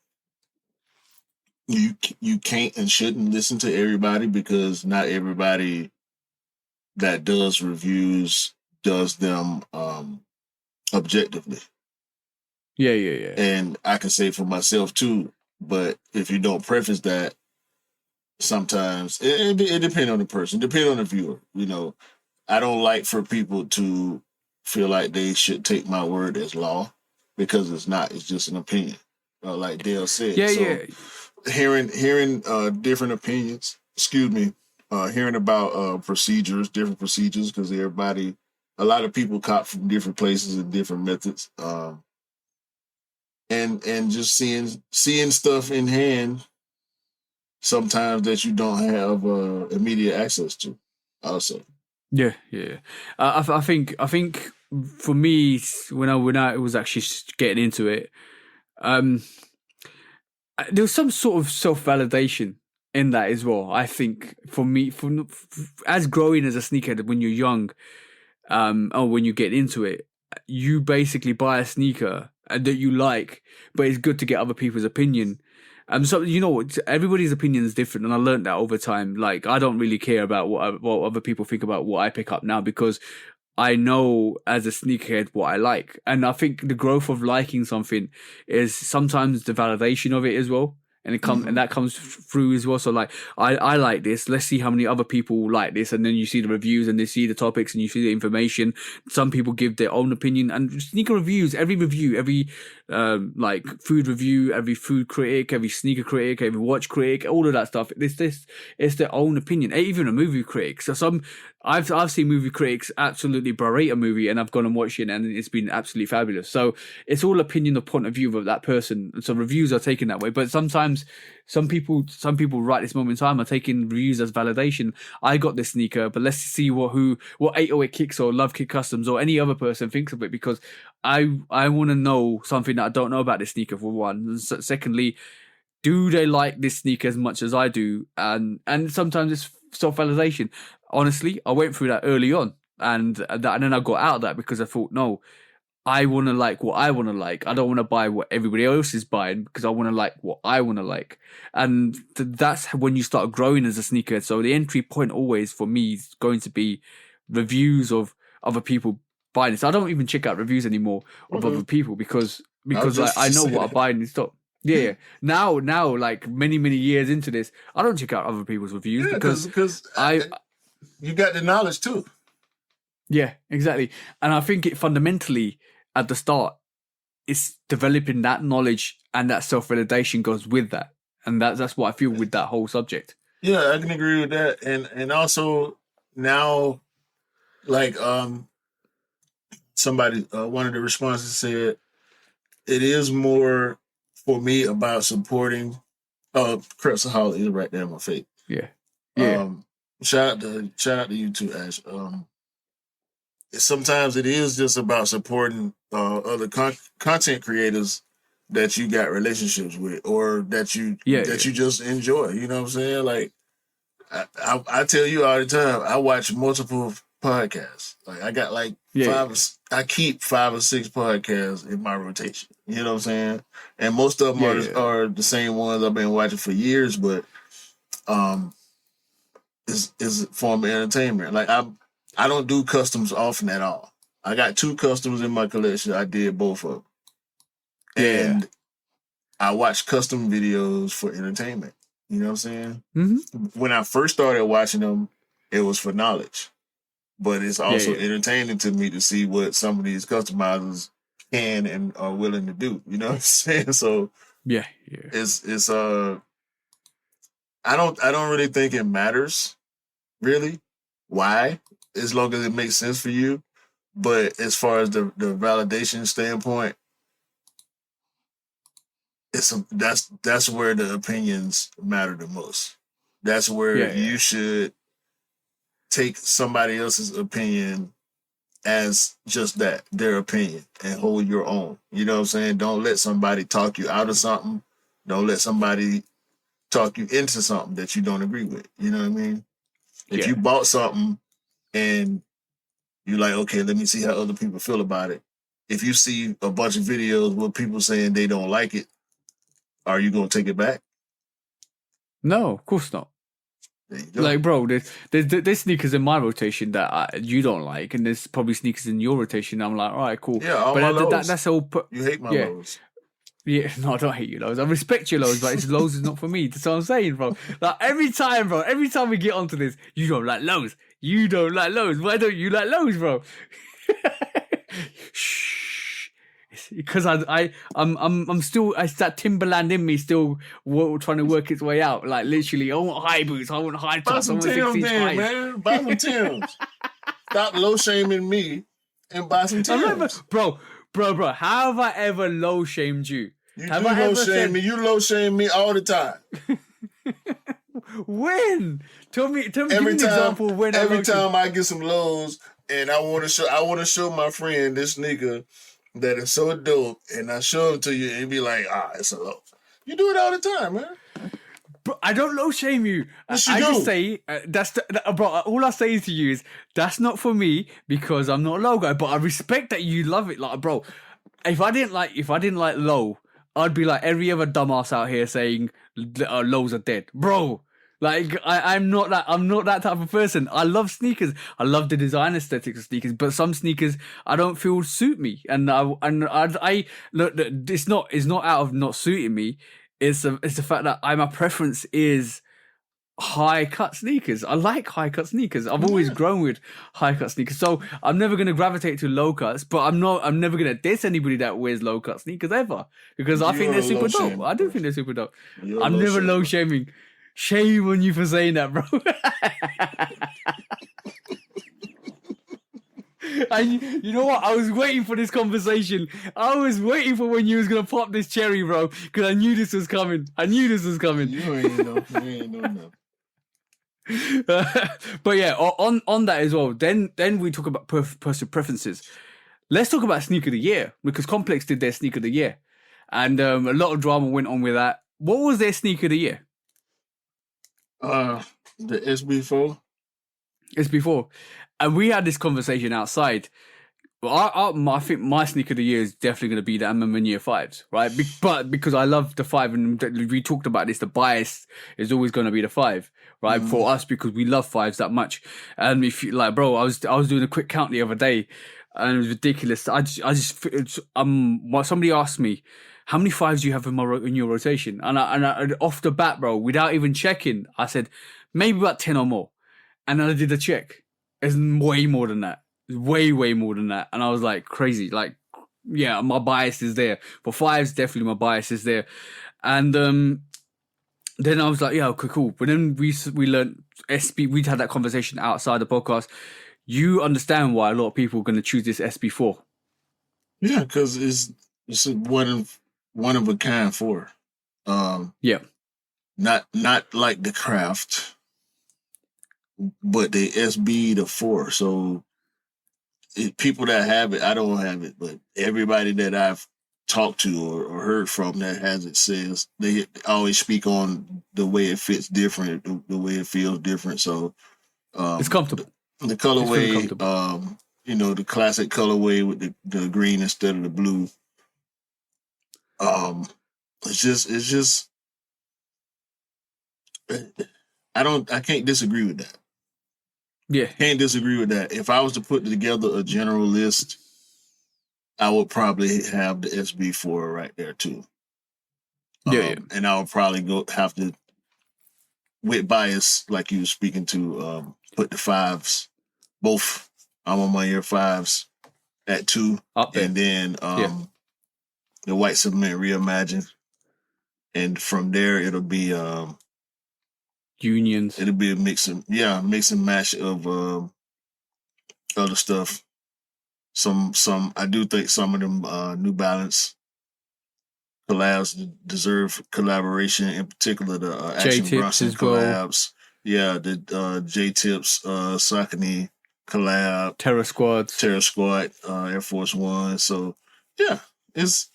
[SPEAKER 1] you can't and shouldn't listen to everybody, because not everybody that does reviews does them objectively.
[SPEAKER 2] Yeah.
[SPEAKER 1] And I can say for myself too, but if you don't preface that, sometimes it depends on the person, depends on the viewer. You know, I don't like for people to feel like they should take my word as law, because it's not. It's just an opinion, like Dale said. Hearing different opinions. Hearing about different procedures, because a lot of people cop from different places and different methods, and just seeing stuff in hand sometimes that you don't have immediate access to. Also,
[SPEAKER 2] Yeah, yeah. I think for me, when I was actually getting into it, um, there was some sort of self validation in that as well. I think for me, as growing as a sneakerhead when you're young, or when you get into it, you basically buy a sneaker that you like, but it's good to get other people's opinion. So you know what? Everybody's opinion is different, and I learned that over time. Like, I don't really care about what other people think about what I pick up now, because I know as a sneakerhead what I like, and I think the growth of liking something is sometimes the validation of it as well. And and that comes through as well. So like, I like this. Let's see how many other people like this, and then you see the reviews, and they see the topics, and you see the information. Some people give their own opinion, and sneaker reviews. Every review, every like food review, every food critic, every sneaker critic, every watch critic, all of that stuff. It's their own opinion. Even a movie critic. So I've seen movie critics absolutely berate a movie, and I've gone and watched it, and it's been absolutely fabulous. So it's all opinion or point of view of that person. So reviews are taken that way, but sometimes some people right this moment in time are taking reviews as validation. I got this sneaker, but let's see what 808 Kicks or Lovekickscustom Customs or any other person thinks of it, because I want to know something that I don't know about this sneaker, for one. And secondly, do they like this sneaker as much as I do? And sometimes it's self-validation. Honestly, I went through that early on, and then I got out of that because I thought, no, I want to like what I want to like. I don't want to buy what everybody else is buying, because I want to like what I want to like. And that's when you start growing as a sneaker. So the entry point always for me is going to be reviews of other people buying this. I don't even check out reviews anymore of other people, because like, I know what I'm buying and stuff. Yeah. Now, like many years into this, I don't check out other people's reviews, because
[SPEAKER 1] you got the knowledge too.
[SPEAKER 2] Yeah, exactly. And I think it fundamentally at the start, it's developing that knowledge, and that self-validation goes with that. And that's what I feel with that whole subject.
[SPEAKER 1] Yeah, I can agree with that. And also now, like somebody, one of the responses said, it is more for me about supporting. Crepsaholic is right there in my face.
[SPEAKER 2] Yeah. Yeah.
[SPEAKER 1] Shout out to you too, Ash. Sometimes it is just about supporting other content creators that you got relationships with, or that you you just enjoy. You know what I'm saying? Like, I tell you all the time, I watch multiple podcasts. Like, I got like I keep 5 or 6 podcasts in my rotation. You know what I'm saying? And most of them are the same ones I've been watching for years, but is a form of entertainment. Like, I don't do customs often at all. I got 2 customs in my collection. I did both of them. And I watch custom videos for entertainment. You know what I'm saying? Mm-hmm. When I first started watching them, it was for knowledge. But it's also entertaining to me to see what some of these customizers can and are willing to do. You know what I'm saying? So it's I don't really think it matters, really, why, as long as it makes sense for you. But as far as the validation standpoint, that's where the opinions matter the most. That's where you should take somebody else's opinion as just that, their opinion, and hold your own. You know what I'm saying? Don't let somebody talk you out of something. Don't let somebody talk you into something that you don't agree with. You know what I mean? If you bought something and you're like, okay, let me see how other people feel about it. If you see a bunch of videos with people saying they don't like it, are you going to take it back?
[SPEAKER 2] No, of course not. Like, bro, there's sneakers in my rotation that you don't like, and there's probably sneakers in your rotation. I'm like, all right, cool.
[SPEAKER 1] Yeah, all my lows.
[SPEAKER 2] That's all.
[SPEAKER 1] You hate my lows.
[SPEAKER 2] Yeah, no, I don't hate you, lows. I respect your lows, but it's lows is not for me. That's what I'm saying, bro. Like, every time we get onto this, you don't like lows. You don't like lows. Why don't you like lows, bro? Shh. Because I'm still, it's that Timberland in me still trying to work its way out. Like, literally, I want high boots, I want high tops, I want 6-inch highs.
[SPEAKER 1] Man, buy some Timbs. Stop low shaming me and buy some Timbs.
[SPEAKER 2] Bro, how have I ever low shamed you?
[SPEAKER 1] You low shame me. You low shame me all the time.
[SPEAKER 2] when? Tell me, give me
[SPEAKER 1] Every
[SPEAKER 2] an
[SPEAKER 1] time,
[SPEAKER 2] example of when.
[SPEAKER 1] every time I get some lows, and I want to show my friend this sneaker that is so dope, and I show it to you, and you be like, it's a low. You do it all the time, man.
[SPEAKER 2] Bro, I don't low shame you.
[SPEAKER 1] Yes, you
[SPEAKER 2] I
[SPEAKER 1] do.
[SPEAKER 2] just say bro. All I say to you is that's not for me because I'm not a low guy. But I respect that you love it, like, bro. If I didn't like low, I'd be like every other dumbass out here saying lows are dead, bro. Like I'm not that type of person. I love sneakers. I love the design aesthetics of sneakers, but some sneakers I don't feel suit me. And I look, it's not out of not suiting me. It's the fact that my preference is high cut sneakers. I like high cut sneakers. I've always grown with high cut sneakers, so I'm never gonna gravitate to low cuts. But I'm never gonna diss anybody that wears low cut sneakers ever because I think they're super dope. I do think they're super dope. I'm never low shaming. Shame on you for saying that, bro. And you know what? I was waiting for this conversation. I was waiting for when you was gonna pop this cherry, bro, because I knew this was coming.
[SPEAKER 1] You ain't know nothing.
[SPEAKER 2] But yeah, on that as well. Then we talk about personal preferences. Let's talk about sneaker of the year because Complex did their sneaker of the year, and a lot of drama went on with that. What was their sneaker of the year?
[SPEAKER 1] The SB4.
[SPEAKER 2] SB4, and we had this conversation outside. I think my sneaker of the year is definitely going to be the McEnroe 5s, right? But because I love the 5, and we talked about this, the bias is always going to be the 5, right? For us, because we love 5s that much. And if you like, bro, I was doing a quick count the other day, and it was ridiculous. Somebody asked me, how many 5s do you have in your rotation? And I off the bat, bro, without even checking, I said maybe about 10 or more. And then I did a check. It's way more than that. Way more than that. And I was like, crazy. Like, yeah, my bias is there. For 5s, definitely my bias is there. And then I was like, yeah, okay, cool. But then we learned SB. We'd had that conversation outside the podcast. You understand why a lot of people are going to choose this SB4?
[SPEAKER 1] Yeah, because it's a one of a kind 4.
[SPEAKER 2] Yeah.
[SPEAKER 1] Not like the Craft, but the SB the 4. So people that have it, I don't have it, but everybody that I've talked to or heard from that has it says they always speak on the way it fits different, the way it feels different. So
[SPEAKER 2] it's comfortable.
[SPEAKER 1] The colorway, the classic colorway with the green instead of the blue. It's just I can't disagree with that.
[SPEAKER 2] Yeah.
[SPEAKER 1] Can't disagree with that. If I was to put together a general list, I would probably have the SB4 right there too.
[SPEAKER 2] Yeah.
[SPEAKER 1] And I would probably have to, with bias, like you were speaking to, put the 5s, both McEnroe 5s at 2.
[SPEAKER 2] Up there.
[SPEAKER 1] And then the White Cement Reimagined. And from there, it'll be
[SPEAKER 2] Unions.
[SPEAKER 1] It'll be a mix and match of other stuff. Some I do think some of them New Balance collabs deserve collaboration. In particular, the Action Bronson collabs. Well. Yeah, the J-Tips, Saucony collab,
[SPEAKER 2] Terror Squad,
[SPEAKER 1] Air Force One. So yeah, it's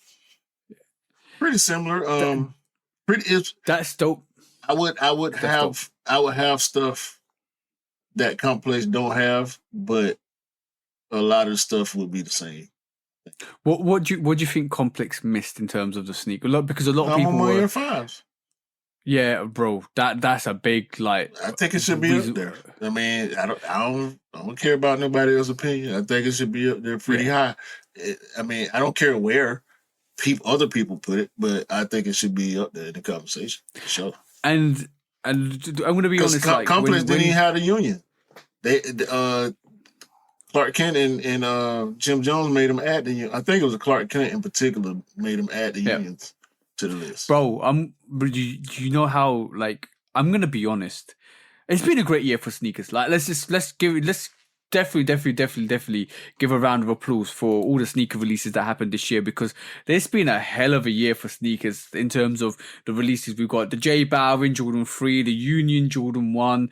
[SPEAKER 1] pretty similar.
[SPEAKER 2] That's dope.
[SPEAKER 1] I would have stuff that Complex don't have, but a lot of stuff would be the same.
[SPEAKER 2] What do you think Complex missed in terms of the sneaker? Because a lot of people
[SPEAKER 1] were 5s.
[SPEAKER 2] Yeah, bro, that's a big like.
[SPEAKER 1] I think it should be up there. I mean, I don't care about nobody else's opinion. I think it should be up there pretty high. I mean, I don't care where other people put it, but I think it should be up there in the conversation. For sure.
[SPEAKER 2] And I'm going to be honest.
[SPEAKER 1] Complex didn't even have a union. They Clark Kent and Jim Jones made them add the union. I think it was Clark Kent in particular made them add the unions to the list.
[SPEAKER 2] Bro, do you know how, like, I'm going to be honest. It's been a great year for sneakers. Like, let's definitely give a round of applause for all the sneaker releases that happened this year, because there's been a hell of a year for sneakers in terms of the releases. We've got the J Balvin Jordan 3, the Union Jordan 1.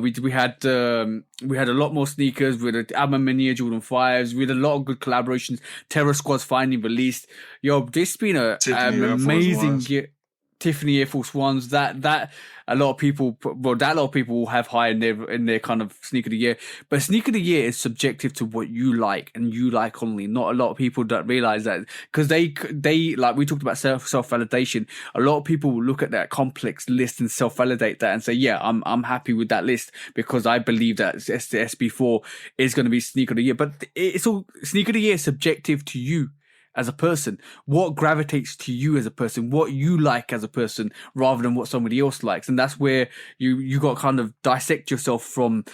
[SPEAKER 2] We had a lot more sneakers with the Amaminia Jordan 5s. We had a lot of good collaborations. Terror Squad's finally released. Yo, this has been an amazing year. Tiffany Air Force Ones, that a lot of people will have high in their kind of sneaker of the year. But sneaker of the year is subjective to what you like, and you like only. Not a lot of people don't realize that, because they like we talked about self validation. A lot of people will look at that complex list and self validate that and say, yeah, I'm happy with that list because I believe that the SB4 is going to be sneaker of the year. But it's all sneaker of the year is subjective to you as a person, what gravitates to you as a person, what you like as a person, rather than what somebody else likes. And that's where you got to kind of dissect yourself from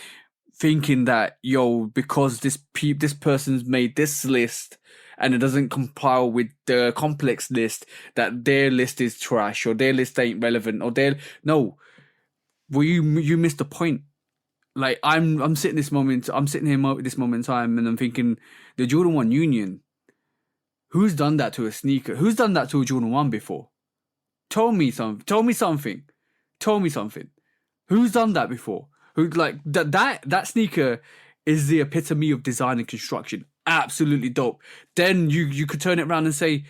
[SPEAKER 2] thinking that, because this person's made this list and it doesn't compile with the complex list, that their list is trash or their list ain't relevant or you missed the point. Like I'm sitting here this moment in time, and I'm thinking the Jordan 1 Union. Who's done that to a sneaker? Who's done that to a Jordan 1 before? Tell me something. Who's done that before? Who like that sneaker is the epitome of design and construction. Absolutely dope. Then you could turn it around and say,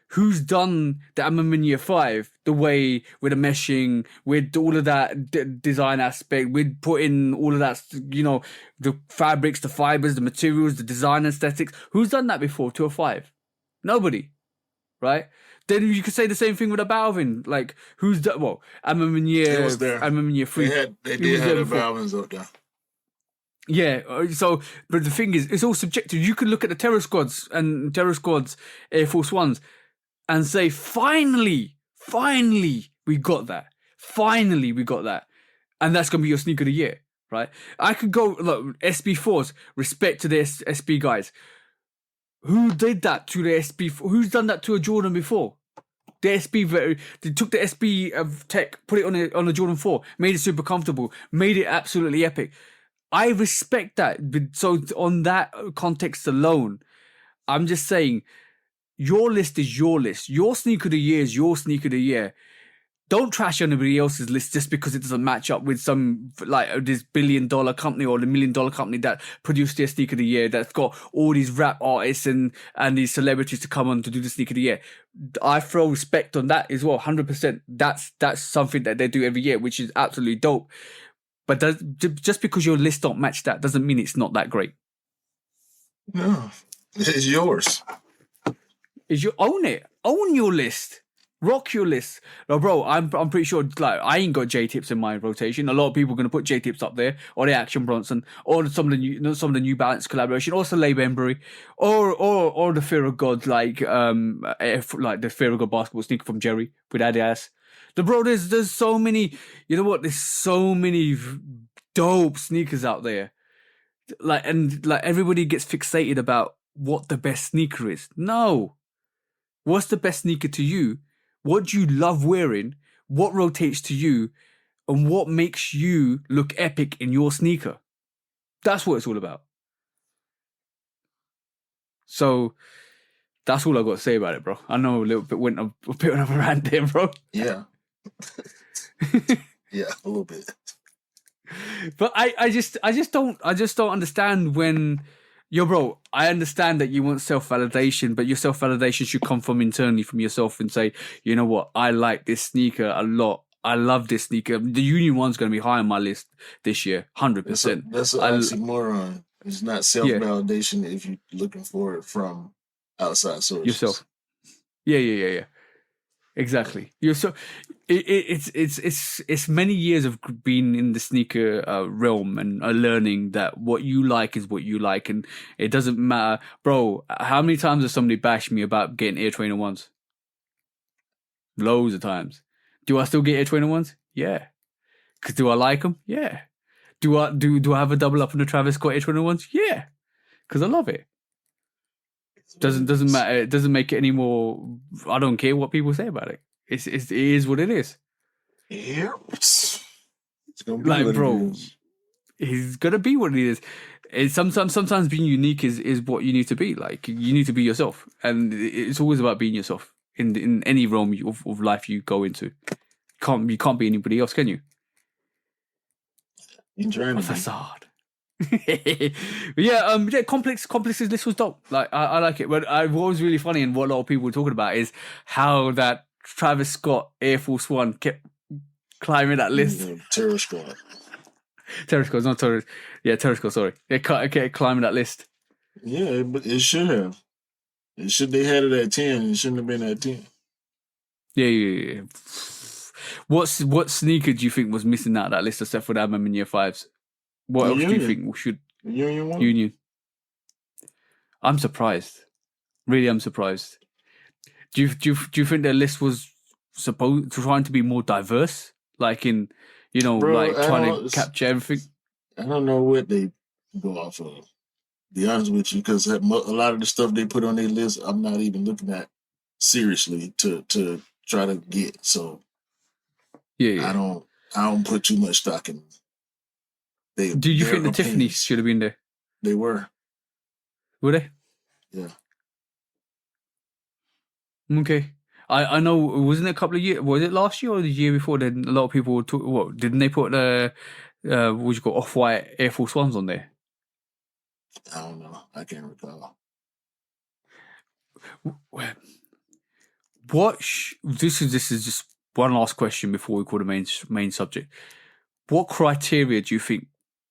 [SPEAKER 2] who's done the Amaminia 5 the way with the meshing, with all of that design aspect, with putting all of that, the fabrics, the fibers, the materials, the design aesthetics. Who's done that before to a 5? Nobody, right? Then you could say the same thing with a Balvin. Like, who's done? Well,
[SPEAKER 1] It was there.
[SPEAKER 2] Amaminia 3.
[SPEAKER 1] They did have the Balvins up there.
[SPEAKER 2] Yeah. So, but the thing is, it's all subjective. You could look at the Terror Squads Air Force Ones, and say, finally, we got that. Finally, we got that, and that's gonna be your sneaker of the year, right? I could go look SB4s. Respect to the SB guys. Who did that to the SB? Who's done that to a Jordan before? The SB, they took the SB of tech, put it on a Jordan 4, made it super comfortable, made it absolutely epic. I respect that. So on that context alone, I'm just saying, your list is your list. Your sneaker of the year is your sneaker of the year. Don't trash anybody else's list just because it doesn't match up with some, like, this $1 billion company or the $1 million company that produced their sneaker of the year, that's got all these rap artists and these celebrities to come on to do the sneaker of the year. I throw respect on that as well, 100%. That's something that they do every year, which is absolutely dope. But just because your list don't match that doesn't mean it's not that great.
[SPEAKER 1] No, it's yours.
[SPEAKER 2] Own it. Own your list. Rock your list. No, bro, I'm pretty sure, like, I ain't got J-Tips in my rotation. A lot of people are going to put J-Tips up there, or the Action Bronson, or some of the New Balance collaboration, or Soleil Bembury, or the Fear of God, like the Fear of God basketball sneaker from Jerry with Adidas. Bro, there's so many, you know what? There's so many dope sneakers out there. Like, and like everybody gets fixated about what the best sneaker is. No. What's the best sneaker to you? What do you love wearing? What rotates to you? And what makes you look epic in your sneaker? That's what it's all about. So that's all I've got to say about it, bro. I know went a bit of a rant there, bro.
[SPEAKER 1] Yeah. Yeah, a little bit.
[SPEAKER 2] But I just don't understand when, bro, I understand that you want self-validation, but your self-validation should come from internally from yourself and say, you know what, I like this sneaker a lot. I love this sneaker. The Union one's going to be high on my list this year, 100%.
[SPEAKER 1] That's an oxymoron. It's not self-validation if you're looking for it from outside sources. Yourself.
[SPEAKER 2] Yeah. Exactly. It's many years of being in the sneaker realm and learning that what you like is what you like, and it doesn't matter, bro. How many times has somebody bashed me about getting Air Trainer ones? Loads of times. Do I still get Air Trainer ones? Yeah. Cause do I like them? Yeah. Do I have a double up on the Travis Scott Air Trainer ones? Yeah. Cause I love it. Doesn't matter. It doesn't make it any more. I don't care what people say about it. It is what it is.
[SPEAKER 1] Yep. It's gonna
[SPEAKER 2] be like, bro. It's gonna be what it is. it's sometimes being unique is what you need to be. Like you need to be yourself, and it's always about being yourself in any realm of life you go into. You can't be anybody else, can you?
[SPEAKER 1] You're trying
[SPEAKER 2] A
[SPEAKER 1] to be.
[SPEAKER 2] facade. Yeah, Complex's list was dope. Like I like it. But what was really funny and what a lot of people were talking about is how that Travis Scott Air Force One kept climbing that list.
[SPEAKER 1] Terror Squad.
[SPEAKER 2] Terror Squad, not Terror. Yeah, Terror Squad. Sorry, it kept climbing that list.
[SPEAKER 1] Yeah, but it should have. They had it at 10. It shouldn't have been at 10.
[SPEAKER 2] Yeah. What sneaker do you think was missing out of that list except for the MM in year 5s? What else do you think we should?
[SPEAKER 1] Union one?
[SPEAKER 2] Union. I'm surprised. Really, I'm surprised. Do you think their list was trying to be more diverse? Like in,
[SPEAKER 1] Bro,
[SPEAKER 2] trying to capture everything?
[SPEAKER 1] I don't know what they go off of. Be honest with you, because a lot of the stuff they put on their list, I'm not even looking at seriously to try to get. So
[SPEAKER 2] yeah.
[SPEAKER 1] I don't put too much stock in.
[SPEAKER 2] Do you think the Tiffany's should have been there?
[SPEAKER 1] They were.
[SPEAKER 2] Were they?
[SPEAKER 1] Yeah.
[SPEAKER 2] Okay. I know. Wasn't it a couple of years? Was it last year or the year before? Then a lot of people were talking. What didn't they put the what you call off-white Air Force Ones on there?
[SPEAKER 1] I don't know. I can't recall.
[SPEAKER 2] This is just one last question before we call the main subject. What criteria do you think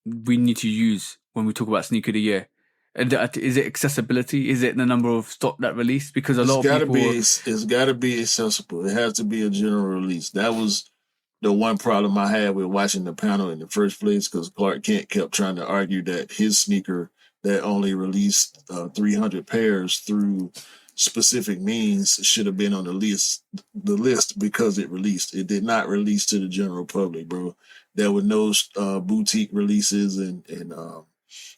[SPEAKER 2] we need to use when we talk about sneaker of the year? And is it accessibility? Is it the number of stock that released? Because a lot of people,
[SPEAKER 1] it's got to be accessible. It has to be a general release. That was the one problem I had with watching the panel in the first place, because Clark Kent kept trying to argue that his sneaker that only released 300 pairs through specific means should have been on the list because it released. It did not release to the general public, bro. There were no boutique releases, and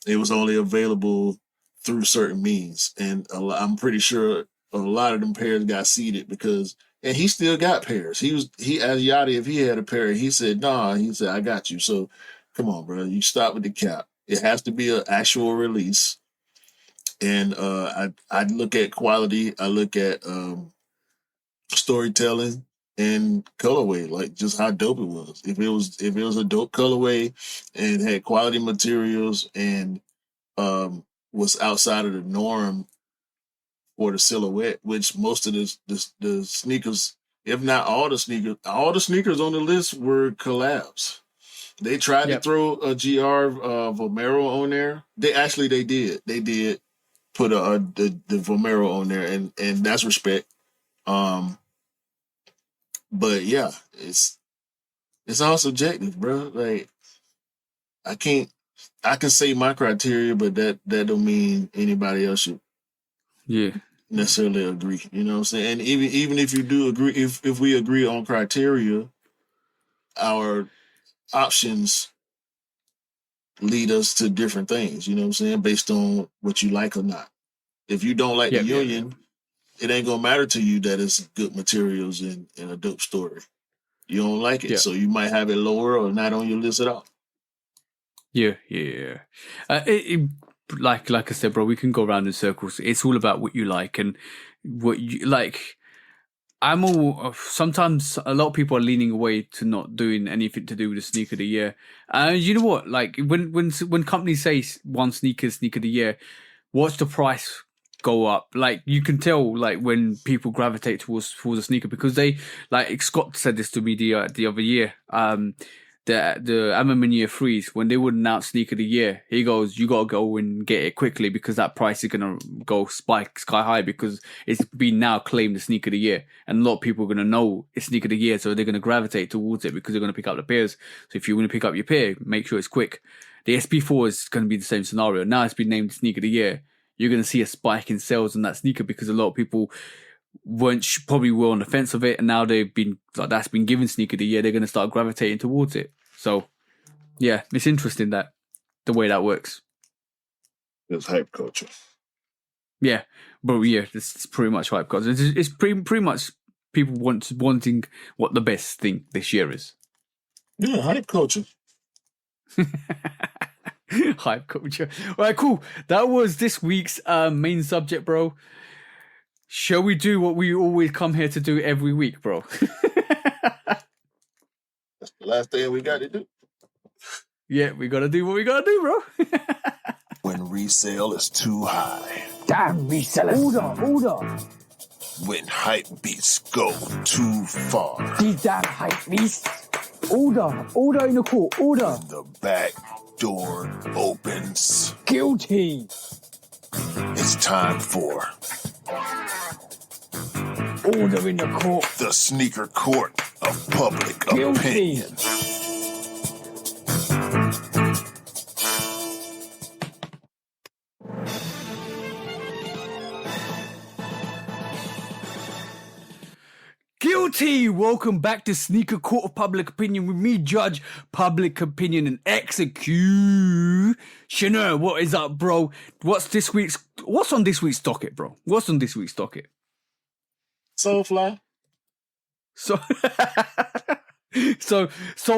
[SPEAKER 1] it was only available through certain means. And I'm pretty sure a lot of them pairs got seeded and he still got pairs. He asked Yachty if he had a pair. He said, nah. He said, I got you. So come on, bro. You stop with the cap. It has to be an actual release. And I look at quality. I look at storytelling and colorway, like just how dope it was. If it was a dope colorway and had quality materials and was outside of the norm for the silhouette, which most of the sneakers, if not all the sneakers on the list were collabs. They tried to throw a GR Vomero on there. They did put the Vomero on there, and that's respect. But yeah, it's all subjective, bro. Like I can say my criteria, but that don't mean anybody else should necessarily agree. You know what I'm saying? And even if you do agree, if we agree on criteria, our options lead us to different things. You know what I'm saying? Based on what you like or not. If you don't like the Union, it ain't gonna matter to you that it's good materials and a dope story. You don't like it, so you might have it lower or not on your list at all.
[SPEAKER 2] Yeah. Like I said, bro, we can go around in circles. It's all about what you like and what you like. Sometimes a lot of people are leaning away to not doing anything to do with the sneaker of the year. And you know what? Like when companies say one sneaker of the year, watch the price go up. Like you can tell, like when people gravitate towards a sneaker, because they, like Scott said this to me the other year. The MM in year 3s, when they would announce sneaker of the year, he goes, you gotta go and get it quickly because that price is gonna go spike sky high because it's been now claimed the sneaker of the year, and a lot of people are gonna know it's sneaker of the year, so they're gonna gravitate towards it because they're gonna pick up the pairs. So if you want to pick up your pair, make sure it's quick. The SP4 is gonna be the same scenario. Now it's been named sneaker of the year. You're gonna see a spike in sales on that sneaker because a lot of people probably were on the fence of it, and now they've been that's been given sneaker of the year. They're gonna start gravitating towards it. So, yeah, it's interesting that the way that works.
[SPEAKER 1] It's hype culture.
[SPEAKER 2] Yeah, but yeah, it's pretty much hype culture. It's pretty much people wanting what the best thing this year is.
[SPEAKER 1] Yeah, hype culture.
[SPEAKER 2] Hype culture. All right, cool. That was this week's main subject, bro. Shall we do what we always come here to do every week, bro?
[SPEAKER 1] That's the last thing we got to do.
[SPEAKER 2] Yeah, we gotta do what we gotta do, bro.
[SPEAKER 1] When resale is too high.
[SPEAKER 5] Damn resellers. Order.
[SPEAKER 1] When hype beats go too far.
[SPEAKER 5] These damn hype beasts. Order in the court. Order.
[SPEAKER 1] The back door opens.
[SPEAKER 5] Guilty.
[SPEAKER 1] It's time for
[SPEAKER 5] Order in the court.
[SPEAKER 1] the sneaker court of public
[SPEAKER 5] Guilty.
[SPEAKER 1] opinion.
[SPEAKER 2] Guilty! Welcome back to Sneaker Court of Public Opinion with me, Judge Public Opinion and Executioner. What is up, bro? What's on this week's docket, bro? What's on this week's docket?
[SPEAKER 1] SOLEFLY.
[SPEAKER 2] So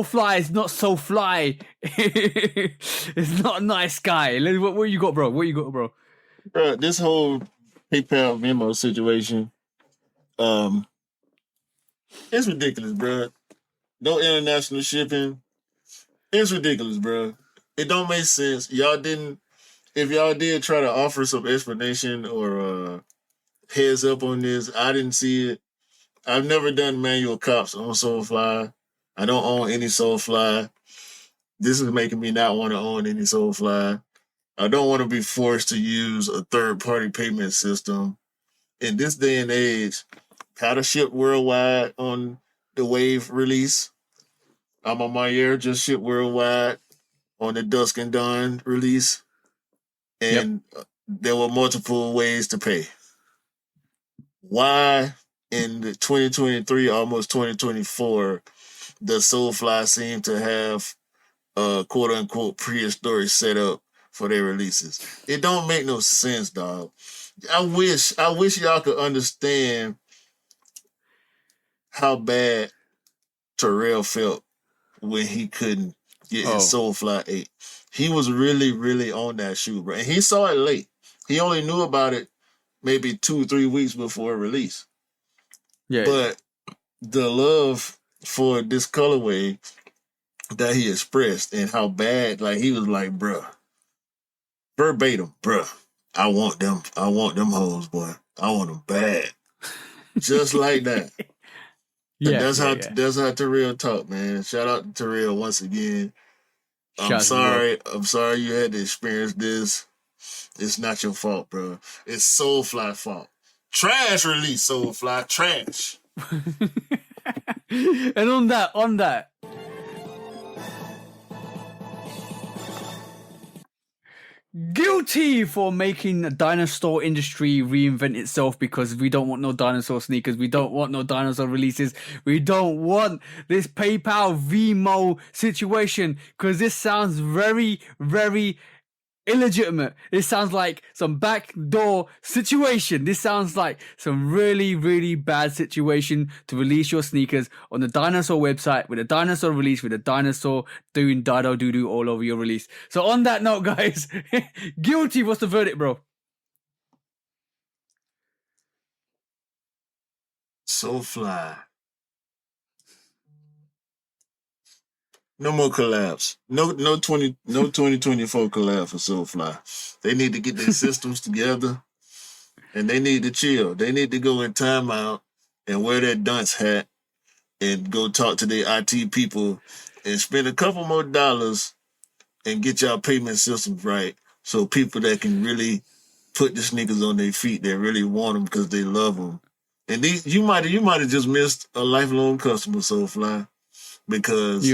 [SPEAKER 2] Fly is not so fly. It's not a nice guy. What you got, bro?
[SPEAKER 1] Bro, this whole PayPal memo situation, it's ridiculous, bro. No international shipping. It's ridiculous, bro. It don't make sense. If y'all did try to offer some explanation or heads up on this, I didn't see it. I've never done manual cops on SOLEFLY. I don't own any SOLEFLY. This is making me not want to own any SOLEFLY. I don't want to be forced to use a third-party payment system. In this day and age, how to ship worldwide on the Wave release. I'm on my air, just ship worldwide on the Dusk and Dawn release. And there were multiple ways to pay. Why in the 2023, almost 2024, does SOLEFLY seem to have a quote-unquote prehistoric setup for their releases? It don't make no sense, dog. I wish y'all could understand how bad Terrell felt when he couldn't get his SOLEFLY 8. He was really, really on that shoe, bro. And he saw it late. He only knew about it maybe 2-3 weeks before release.
[SPEAKER 2] Yeah.
[SPEAKER 1] But the love for this colorway that he expressed and how bad, like he was like, bruh, verbatim, bruh, I want them hoes, boy. I want them bad. Just like that.
[SPEAKER 2] Yeah,
[SPEAKER 1] that's how Terrell talk, man. Shout out to Terrell once again. I'm sorry you had to experience this. It's not your fault, bro. It's SOLEFLY fault. Trash release, SOLEFLY. Trash.
[SPEAKER 2] And on that. Guilty for making the dinosaur industry reinvent itself because we don't want no dinosaur sneakers. We don't want no dinosaur releases. We don't want this PayPal Vimo situation because this sounds very, very illegitimate. This sounds like some backdoor situation. This sounds like some really, really bad situation to release your sneakers on the dinosaur website with a dinosaur release with a dinosaur doing dado doo-doo all over your release. So on that note, guys, guilty. What's the verdict, bro?
[SPEAKER 1] SOLEFLY. No more collabs. No 2024 collab for SOLEFLY. They need to get their systems together and they need to chill. They need to go in timeout and wear that dunce hat and go talk to their IT people and spend a couple more dollars and get y'all payment systems right so people that can really put the sneakers on their feet, they really want them because they love them. And these you might have just missed a lifelong customer, SOLEFLY, because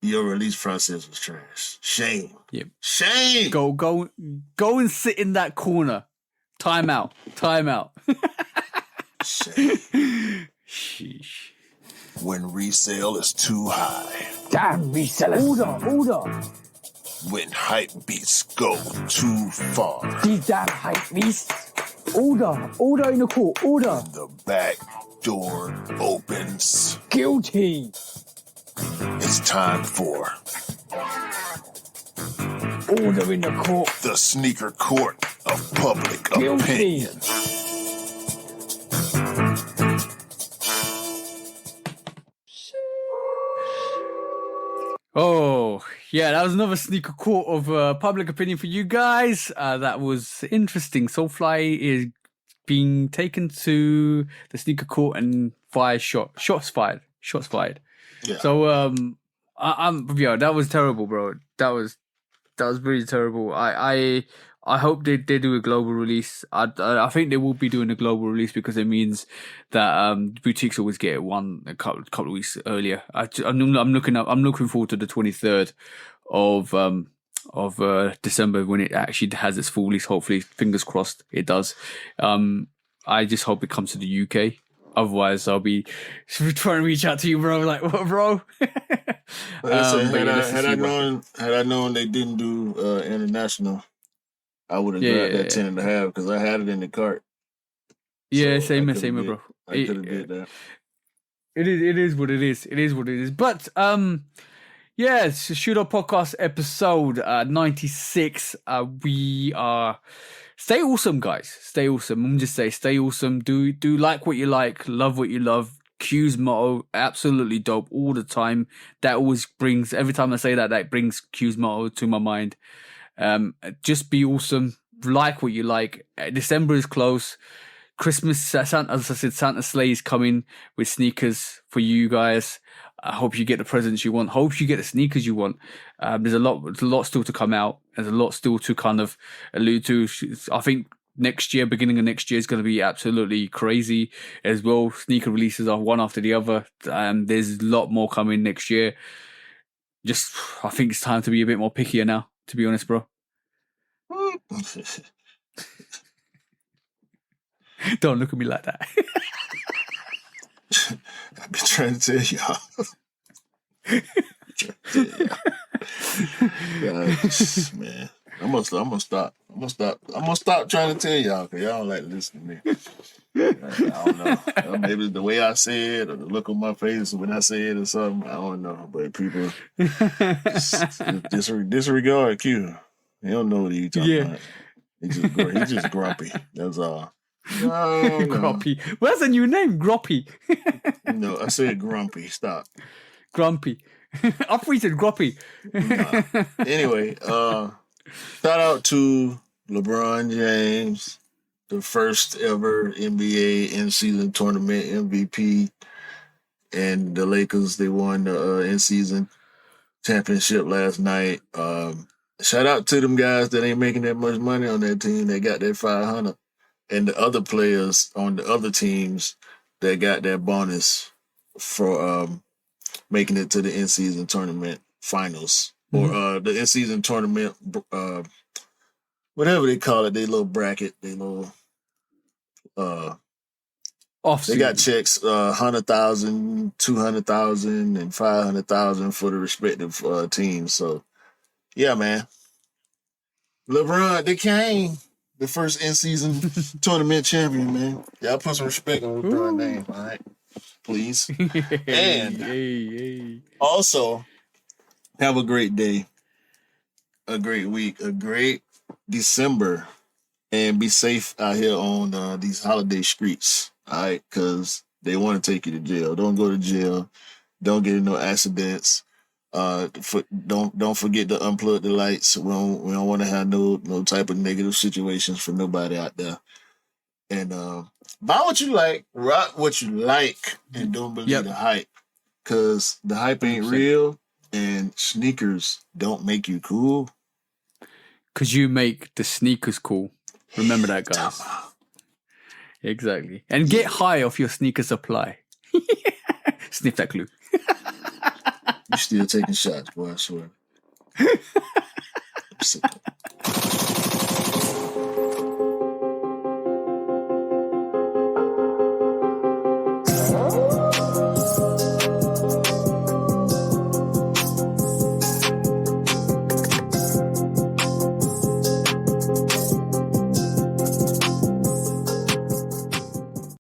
[SPEAKER 1] your release process was trash. Shame.
[SPEAKER 2] Yep.
[SPEAKER 1] Shame.
[SPEAKER 2] Go and sit in that corner. Time out.
[SPEAKER 1] Shame.
[SPEAKER 2] Sheesh.
[SPEAKER 1] When resale is too high.
[SPEAKER 5] Damn resellers. Order.
[SPEAKER 1] When hype beats go too far.
[SPEAKER 5] These damn hype beasts. Order in the court. Order.
[SPEAKER 1] The back door opens.
[SPEAKER 5] Guilty.
[SPEAKER 1] It's time for
[SPEAKER 5] Order in the court.
[SPEAKER 1] The sneaker court of public
[SPEAKER 5] Guilty.
[SPEAKER 1] opinion.
[SPEAKER 2] Oh, yeah, that was another sneaker court of public opinion for you guys. That was interesting. SOLEFLY is being taken to the sneaker court and shots fired.
[SPEAKER 1] Yeah.
[SPEAKER 2] So, yeah, that was terrible, bro. That was really terrible. I hope they do a global release. I think they will be doing a global release because it means that boutiques always get one a couple of weeks earlier. I'm looking forward to the 23rd of December when it actually has its full release. Hopefully, fingers crossed, it does. I just hope it comes to the UK. Otherwise, I'll be trying to reach out to you, bro. Like, what, bro?
[SPEAKER 1] Had I known they didn't do international, I would have grabbed that 10.5 because I had it in the cart.
[SPEAKER 2] Yeah,
[SPEAKER 1] So
[SPEAKER 2] same,
[SPEAKER 1] bro. I could have did that.
[SPEAKER 2] It is what it is. It is what it is. But yeah, it's Shoot Up Podcast episode 96. We are stay awesome, guys. Stay awesome. I'm just say stay awesome. Do like what you like, love what you love. Q's motto, absolutely dope all the time. That always brings, every time I say that brings Q's motto to my mind. Just be awesome. Like what you like. December is close. Christmas, Santa, as I said, Santa sleigh is coming with sneakers for you guys. I hope you get the presents you want. Hope you get the sneakers you want. There's a lot still to come out. There's a lot still to kind of allude to. I think next year, beginning of next year, is going to be absolutely crazy as well. Sneaker releases are one after the other. There's a lot more coming next year. Just, I think it's time to be a bit more pickier now, to be honest, bro. Don't look at me like that.
[SPEAKER 1] I've been trying to tell y'all. Man, I'm gonna stop trying to tell y'all because y'all don't like to listen to me. I don't know. Maybe the way I say it or the look on my face when I say it or something. I don't know. But people disregard Q. He don't know what he's talking about. He's just grumpy. That's all. No.
[SPEAKER 2] Grumpy. What's the new name? Groppy.
[SPEAKER 1] No, I said grumpy. Stop.
[SPEAKER 2] Grumpy. I thought you said Groppy.
[SPEAKER 1] Nah. Anyway, shout out to LeBron James, the first ever NBA in-season tournament MVP, and the Lakers. They won the in-season championship last night. Shout out to them guys that ain't making that much money on that team. They got that 500. And the other players on the other teams that got that bonus for making it to the in-season tournament finals or the in-season tournament, whatever they call it, they little bracket, they little they got checks 100,000, 200,000, and 500,000 for the respective teams. So yeah, man, LeBron, they came. The first in-season tournament champion, man. Y'all put some respect on LeBron's name, all right? Please. And also, have a great day, a great week, a great December, and be safe out here on these holiday streets, all right? Because they want to take you to jail. Don't go to jail. Don't get in no accidents. Don't forget to unplug the lights. We don't want to have no type of negative situations for nobody out there. And buy what you like, rock what you like, and don't believe the hype. Cause the hype ain't real, and sneakers don't make you cool.
[SPEAKER 2] Cause you make the sneakers cool. Remember that, guys. Exactly. And get high off your sneaker supply. Sniff that glue.
[SPEAKER 1] You still taking shots, boy, I swear. I'm sick of it.